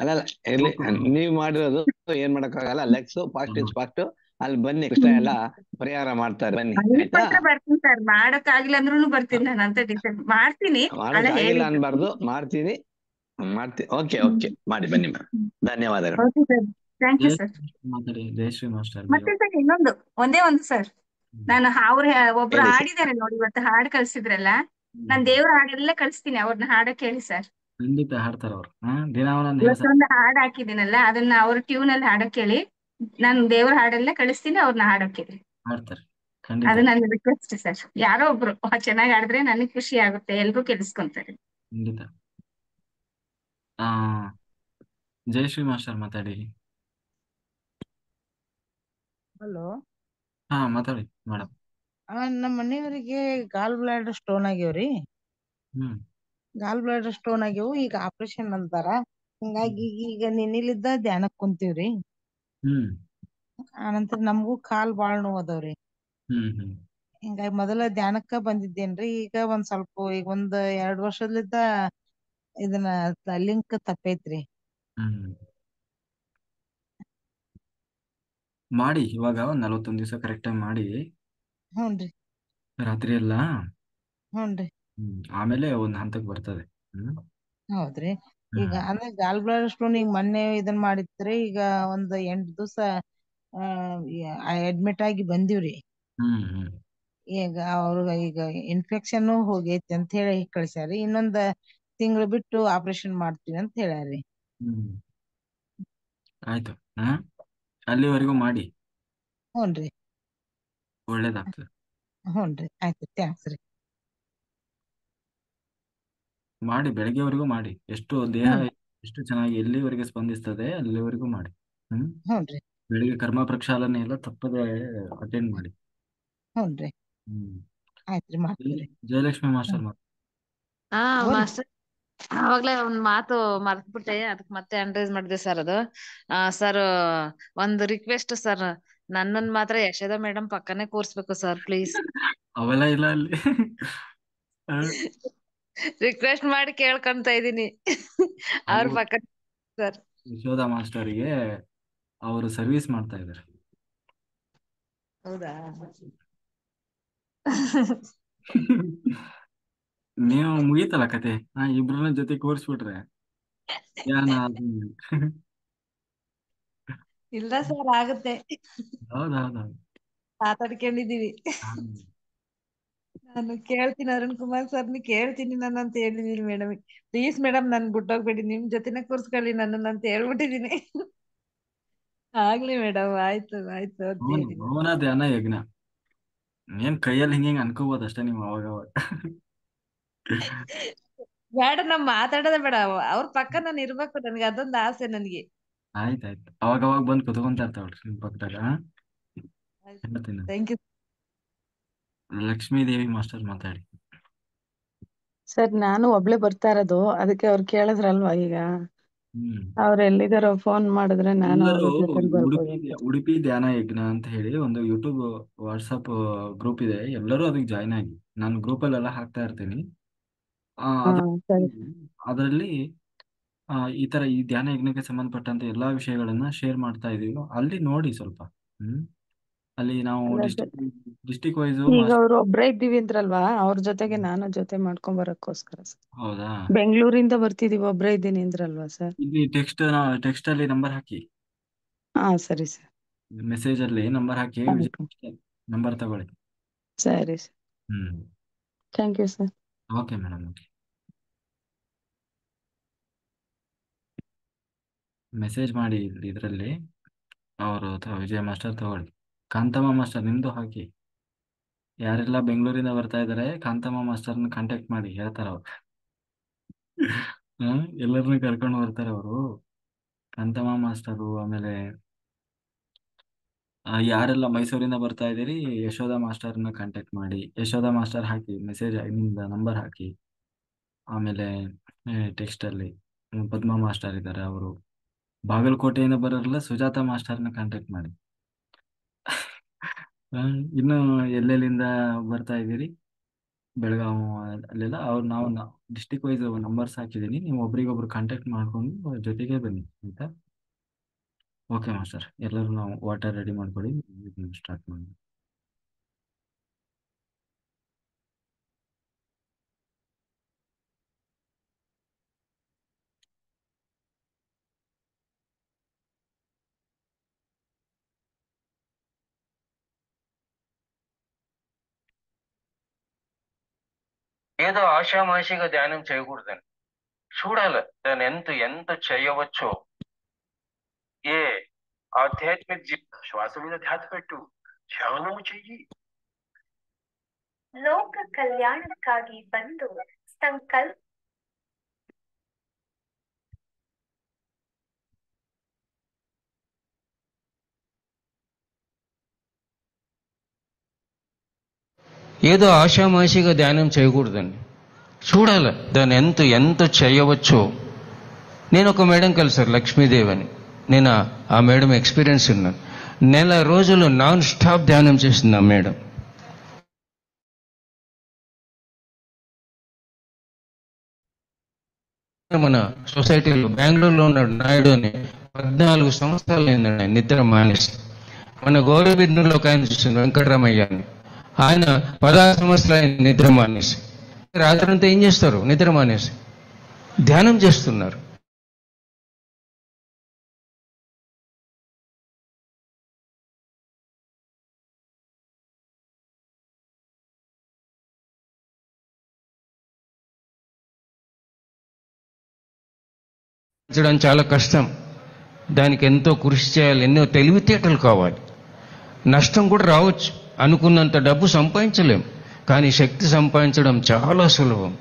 ಅಲ್ಲ ಇರ್ಲಿ, ನೀವ್ ಮಾಡಿರೋದು ಏನ್ ಮಾಡಕ್ಕಾಗಲ್ಲ. ಲೆಗ್ಸ್ ಫಾಸ್ಟ್ ಅಲ್ಲಿ ಬನ್ನಿ, ಕೃಷ್ಣ ಎಲ್ಲ ಪರಿಹಾರ ಮಾಡ್ತಾರೆ. ಬನ್ನಿ ಆಯ್ತಾ? ಬರ್ತೀನಿ ಸರ್, ಮಾಡಕ್ ಆಗಿಲ್ಲ ಅಂದ್ರೂ ಬರ್ತೀನಿ ನಾನು ಅಂತ ಡಿಸೈಡ್ ಮಾಡ್ತೀನಿ. ಆಗಿಲ್ಲ ಅನ್ಬಾರ್ದು, ಮಾಡ್ತೀನಿ. ಓಕೆ ಮಾಡಿ ಬನ್ನಿ ಮೇಡಮ್. ಧನ್ಯವಾದಗಳು. Thank you sir. Jayashree master. ಮತ್ತೆ ಸರ್ ಇನ್ನೊಂದು ಒಂದೇ ಒಂದು ಸರ್, ನಾನು ಒಬ್ರು ಹಾಡಿದ್ದಾರೆ ನೋಡಿ ಇವತ್ತು, ಹಾಡು ಕಳ್ಸಿದ್ರಲ್ಲ, ನಾನ್ ದೇವ್ರ ಹಾಡೆಲ್ಲ ಕಳ್ಸ್ತೀನಿ, ಅವ್ರನ್ನ ಹಾಡಕ್ ಹೇಳಿ ಸರ್. ಖಂಡಿತ ಹಾಡ್ತಾರ ಅವ್ರು. ಇವತ್ತೊಂದು ಹಾಡ್ ಹಾಕಿದ್ದೀನಲ್ಲ, ಅದನ್ನ ಅವ್ರ ಟ್ಯೂನ್ ಅಲ್ಲಿ ಹಾಡಕ್ ಹೇಳಿ. ನಾನು ದೇವ್ರ ಹಾಡೆಲ್ಲ ಕಳಿಸ್ತೀನಿ, ಅವ್ರನ್ನ ಹಾಡಕ್ ಹೇಳಿ. ಅದು ನನ್ನ ರಿಕ್ವೆಸ್ಟ್ ಸರ್. ಯಾರೋ ಒಬ್ರು ಚೆನ್ನಾಗಿ ಹಾಡಿದ್ರೆ ನನಗ್ ಖುಷಿ ಆಗುತ್ತೆ, ಎಲ್ರು ಕೇಳಿಸ್ಕೊಂತಾರೆ. ಖಂಡಿತ. ಜಯಶ್ರೀ ಮಾಸ್ಟರ್ ಮಾತಾಡಿ. ಹಲೋ. ಮಾತಾಡಿ ಮೇಡಮ್. ನಮ್ಮ ಮನೆಯವರಿಗೆ ಗಾಲ್ ಬ್ಲಾಡರ್ ಸ್ಟೋನ್ ಆಗ್ಯಾವ್ರಿ. ಗಾಲ್ ಬ್ಲಾಡರ್ ಸ್ಟೋನ್ ಆಗ್ಯಾವು, ಈಗ ಆಪರೇಷನ್ ಅಂತಾರ. ಹಿಂಗಾಗಿ ಈಗ ನಿನ್ನಿಲಿದ್ದ ಧ್ಯಾನಕ್ ಕುಂತೀವ್ರಿ. ಆನಂತರ ನಮಗೂ ಕಾಲ್ ಬಾಳ್ ನೋವು ಅದಾವ್ರಿ. ಹಿಂಗಾಗಿ ಮೊದಲ ಧ್ಯಾನಕ್ಕ ಬಂದಿದ್ದೇನ್ರಿ. ಈಗ ಒಂದ್ ಸ್ವಲ್ಪ ಈಗ ಒಂದ್ 2 ವರ್ಷಲಿದ್ದ ಇದನ್ನ ಲಿಂಕ್ ತಪ್ಪೈತ್ರಿ. ಮಾಡಿ ಇವಾಗ ಒಂದ್ 41 ದಿವಸ ಕರೆಕ್ಟ್ ಆಗಿ ಮಾಡಿ ಹ್ಞೂನ್ರಿ ರಾತ್ರಿ ಎಲ್ಲ. ಹ್ಞೂನ್ರಿ ಆಮೇಲೆ ಒಂದ್ ಹಂತಕ್ಕೆ ಬರ್ತದೆ. ಹೌದ್ರಿ. ಈಗ ಅಂದ್ರೆ ಗಾಲ್ ಬ್ಲಾಡರ್ ಸ್ಟೋನ್ ಈಗ ಮೊನ್ನೆ ಇದನ್ ಮಾಡಿದ್ರಿ. ಈಗ ಒಂದ್ 8 ದಿವಸ ಅಡ್ಮಿಟ್ ಆಗಿ ಬಂದಿವ್ರಿ. ಈಗ ಅವ್ರಿಗೆ ಈಗ ಇನ್ಫೆಕ್ಷನ್ ಹೋಗೈತಿ ಅಂತ ಹೇಳಿ ಕಳ್ಸ್ಯಾರಿ. ಇನ್ನೊಂದ್ ತಿಂಗಳು ಬಿಟ್ಟು ಆಪರೇಷನ್ ಮಾಡ್ತೀವಿ ಅಂತ ಹೇಳ್ಯಾರಿ. ಆಯ್ತು. ಅಲ್ಲಿವರೆಗೂ ಮಾಡಿ, ಹ್ಞೂನ್ರಿ ಒಳ್ಳೇದಾಗ್ತದೆ. ಹ್ಞೂನ್ರಿ ಆಯ್ತು, ಥ್ಯಾಂಕ್ಸ್ ರೀ. ಮಾಡಿ, ಬೆಳಗ್ಗೆವರೆಗೂ ಮಾಡಿ. ಎಷ್ಟು ದೇಹ ಎಷ್ಟು ಚೆನ್ನಾಗಿ ಎಲ್ಲಿವರೆಗೆ ಸ್ಪಂದಿಸ್ತದೆ ಅಲ್ಲಿವರೆಗೂ ಮಾಡಿ. ಹ್ಞೂನ್ರಿ ಬೆಳಿಗ್ಗೆ ಕರ್ಮ ಪ್ರಕ್ಷಾಲನೆ ಎಲ್ಲ ತಪ್ಪದೆ ಅಟೆಂಡ್ ಮಾಡಿ. ಹ್ಞೂನ್ರಿ ಆಯ್ತ್ರಿ, ಮಾಡ್ತೀವ್ರಿ. ಜಯಲಕ್ಷ್ಮಿ ಮಾಸ್ಟರ್ ಮಾಸ್ಟರ್ ಅವಾಗ್ಲೇ ಒಂದ್ ಮಾತು ಮರ್ತ್ಬಿಟ್ಟೆ, ಅದಕ್ ಮತ್ತೆ ಅನಲೈಸ್ ಮಾಡಿದೆ ಸರ್. ಅದು ಸರ್ ಒಂದು ರಿಕ್ವೆಸ್ಟ್ ಸರ್, ನನ್ನನ್ ಮಾತ್ರ ಯಶೋದಾ ಮೇಡಮ್ ಪಕ್ಕನೆ ಕೂರ್ಸ್ಬೇಕು ಸರ್, ಪ್ಲೀಸ್. ಅವೆಲ್ಲ ಇಲ್ಲ ಅಲ್ಲಿ. ರಿಕ್ವೆಸ್ಟ್ ಮಾಡಿ ಕೇಳ್ಕೊಂತ ಇದೀನಿ ಅವ್ರ ಪಕ್ಕ ಸರ್. ಯಶೋದಾ ಮಾಸ್ಟರಿಗೆ ಅವರು ಸರ್ವಿಸ್ ಮಾಡ್ತಾ ಇದ್ದಾರೆ. ಹೌದಾ? ನೀವು ಮುಗೀತಲ್ಲ ಕತೆ, ಇಬ್ರನ್ನ ಜೊತೆ ಕೂರಿಸ್ಬಿಟ್ರೆ ಇಲ್ಲ ಸರ್, ಆಗುತ್ತೆ. ಹೌದೌದು, ಮಾತಾಡ್ಕೊಂಡಿದೀವಿ. ನಾನು ಕೇಳ್ತೀನಿ, ಅರುಣ್ ಕುಮಾರ್ ಸರ್ನ ಕೇಳ್ತೀನಿ ನಾನು ಅಂತ ಹೇಳಿದೀನಿ ಮೇಡಮ್. ಪ್ಲೀಸ್ ಮೇಡಮ್ ನನ್ ಬಿಟ್ಟೋಗ್ಬೇಡಿ, ನಿಮ್ ಜೊತೆನೆ ಕೂರ್ಸ್ಕೊಳ್ಳಿ ನನ್ನ ಅಂತ ಹೇಳ್ಬಿಟ್ಟಿದೀನಿ. ಆಗ್ಲಿ ಮೇಡಮ್, ಆಯ್ತು ಆಯ್ತು ಅಂತ ಹೇಳಿದೀನಿ. ಭವನ ಧ್ಯಾನ ಯಜ್ಞ ಏನ್ ಕೈಯಲ್ಲಿ ಹಿಂಗ ಅನ್ಕೋಬಹುದು ಅಷ್ಟೇ ನೀವು ಅವಾಗ. ಬೇಡ, ನಾವ್ ಮಾತಾಡೋದೇ ಬೇಡ, ಅವ್ರ ಪಕ್ಕ ನಾನು ಇರ್ಬೇಕು, ನನ್ಗೆ ಅದೊಂದು ಆಸೆ ನನಗೆ. ಆಯ್ತಾಯ್ತು, ಅವಾಗ ಬಂದ್ ಕುತ್ಕೊಂತ ಇರ್ತಾವ್ರಿ ನಿಮ್ ಪಕ್ಕದಾಗ. ಹೇಳ್ತೀನಿ. Thank you. Lakshmi Devi master ಮಾತಾಡಿ. ಸರ್, ನಾನು ಒಬ್ಳೆ ಬರ್ತಾ ಇರೋದು, ಅದಕ್ಕೆ ಅವ್ರು ಕೇಳಿದ್ರಲ್ವಾ ಈಗ, ಅವ್ರು ಎಲ್ಲಿದಾರೋ ಫೋನ್ ಮಾಡಿದ್ರೆ ನಾನು ಅವ್ರ ಜೊತೆ ಬರ್ಬೋದು. ಉಡುಪಿ ಧ್ಯಾನ ಯಜ್ಞ ಅಂತ ಹೇಳಿ ಒಂದು ಯೂಟ್ಯೂಬ್ ವಾಟ್ಸಪ್ ಗ್ರೂಪ್ ಇದೆ, ಎಲ್ಲರೂ ಅದಕ್ಕೆ ಜಾಯ್ನ್ ಆಗಿ. ನಾನು ಗ್ರೂಪ್ ಅಲ್ಲೆಲ್ಲ ಹಾಕ್ತಾ ಇರ್ತೀನಿ. ಅದರಲ್ಲಿ ಈ ತರ ಈ ಧ್ಯಾನ ಯಜ್ಞಕ್ಕೆ ಸಂಬಂಧಪಟ್ಟಂತ ಎಲ್ಲಾ ವಿಷಯಗಳನ್ನ ಶೇರ್ ಮಾಡ್ತಾ ಇದೀವಿ. ಅಲ್ಲಿ ನೋಡಿ ಸ್ವಲ್ಪ. ಅಲ್ಲಿ ನಾವು ಡಿಸ್ಟಿಕ್ ವೈಸ್ ಈಗ ಅವ್ರು ಒಬ್ರೇ ಇದ್ದೀವಿ ಅಂದ್ರಲ್ವಾ, ಅವ್ರ ಜೊತೆಗೆ ನಾನು ಜೊತೆ ಮಾಡ್ಕೊಂಡ್ ಬರಕ್ಕೋಸ್ಕರ ಸರ್. ಹೌದಾ? ಬೆಂಗಳೂರಿಂದ ಬರ್ತಿದೀವಿ, ಒಬ್ರೇ ಇದ್ದೀನಿ ಅಂದ್ರಲ್ವಾ ಸರ್. ಇಲ್ಲಿ ಟೆಕ್ಸ್ಟ್ ಅಲ್ಲಿ ನಂಬರ್ ಹಾಕಿ. ಸರಿ ಸರ್. ಮೆಸೇಜ್ ಅಲ್ಲಿ ನಂಬರ್ ಹಾಕಿ, ನಂಬರ್ ತಗೊಳ್ಳಿ. ಸರಿ sir. Thank you sir. Okay madam. Message ಮಾಡಿ ಇದರಲ್ಲಿ ಅವರು ವಿಜಯ ಮಾಸ್ಟರ್ ತಗೊಳ್ಳಿ. ಕಾಂತಮ್ಮ ಮಾಸ್ಟರ್ ನಿಮ್ದು ಹಾಕಿ. ಯಾರೆಲ್ಲ ಬೆಂಗಳೂರಿಂದ ಬರ್ತಾ ಇದಾರೆ ಕಾಂತಮ್ಮ ಮಾಸ್ಟರ್ನ ಕಾಂಟ್ಯಾಕ್ಟ್ ಮಾಡಿ, ಹೇಳ್ತಾರ ಅವ್ರು. ಎಲ್ಲರನ್ನ ಕರ್ಕೊಂಡು ಬರ್ತಾರೆ ಅವರು, ಕಾಂತಮ್ಮ ಮಾಸ್ಟರು. ಆಮೇಲೆ ಯಾರೆಲ್ಲ ಮೈಸೂರಿಂದ ಬರ್ತಾ ಇದ್ದೀರಿ ಯಶೋದಾ ಮಾಸ್ಟರ್ನ ಕಾಂಟ್ಯಾಕ್ಟ್ ಮಾಡಿ. ಯಶೋದಾ ಮಾಸ್ಟರ್ ಹಾಕಿ, ಮೆಸೇಜ್ ನಿಮ್ದು ನಂಬರ್ ಹಾಕಿ. ಆಮೇಲೆ ಟೆಕ್ಸ್ಟ್ ಅಲ್ಲಿ ಪದ್ಮಾ ಮಾಸ್ಟರ್ ಇದ್ದಾರೆ, ಅವರು ಬಾಗಲಕೋಟೆಯಿಂದ ಬರೋರೆಲ್ಲ ಸುಜಾತ ಮಾಸ್ಟರ್ನ ಕಾಂಟ್ಯಾಕ್ಟ್ ಮಾಡಿ. ಇನ್ನು ಎಲ್ಲೆಲ್ಲಿಂದ ಬರ್ತಾ ಇದ್ದೀರಿ ಬೆಳಗಾವಿ ಅಲ್ಲೆಲ್ಲ ನಾವು ಡಿಸ್ಟಿಕ್ ವೈಸ್ ನಂಬರ್ಸ್ ಹಾಕಿದ್ದೀನಿ, ನೀವು ಒಬ್ರಿಗೊಬ್ರು ಕಾಂಟ್ಯಾಕ್ಟ್ ಮಾಡ್ಕೊಂಡು ಜೊತೆಗೆ ಬನ್ನಿ, ಆಯ್ತಾ? ಓಕೆ ಮಾಸ್ಟರ್, ಎಲ್ಲರೂ ನಾವು ವಾಟರ್ ರೆಡಿ ಮಾಡ್ಕೊಳ್ಳಿ, ಸ್ಟಾರ್ಟ್ ಮಾಡಿ. ఏదో ఆషామాషిగా ధ్యానం చేయకూడదని చూడాలి, దాని ఎంత చేయవచ్చో. ఏ ఆధ్యాత్మిక శ్వాస మీద ధ్యాస పెట్టు, ధ్యానము చెయ్యి. ಲೋಕ ಕಲ್ಯಾಣಕ್ಕಾಗಿ ಬಂದು ಸಂಕಲ್ಪ ఏదో ఆషామాషిగా ధ్యానం చేయకూడదని చూడాలి, దాని ఎంత చేయవచ్చో. నేను ఒక మేడం కలిసారు, లక్ష్మీదేవి అని. నేను ఆ మేడం ఎక్స్పీరియన్స్ ఉన్నాను. 1 నెల రోజులు నాన్ స్టాప్ ధ్యానం చేసింది ఆ మేడం. మన సొసైటీలో బెంగళూరులో ఉన్నాడు నాయుడు అని 14 సంవత్సరాలు అయిందండి ఆయన నిద్ర మానేసి. మన గౌరవీధుల్లో ఒక ఆయన చూసింది వెంకటరామయ్య అని, ఆయన 16 సంవత్సరాలు ఆయన నిద్ర మానేసి. రాత్రంతా ఏం చేస్తారు? నిద్ర మానేసి ధ్యానం చేస్తున్నారు. చాలా కష్టం, దానికి ఎంతో కృషి చేయాలి, ఎన్నో తెలివితేటలు కావాలి. నష్టం కూడా రావచ్చు, అనుకున్నంత డబ్బు సంపాదించలేం, కానీ శక్తి సంపాదించడం చాలా సులభం.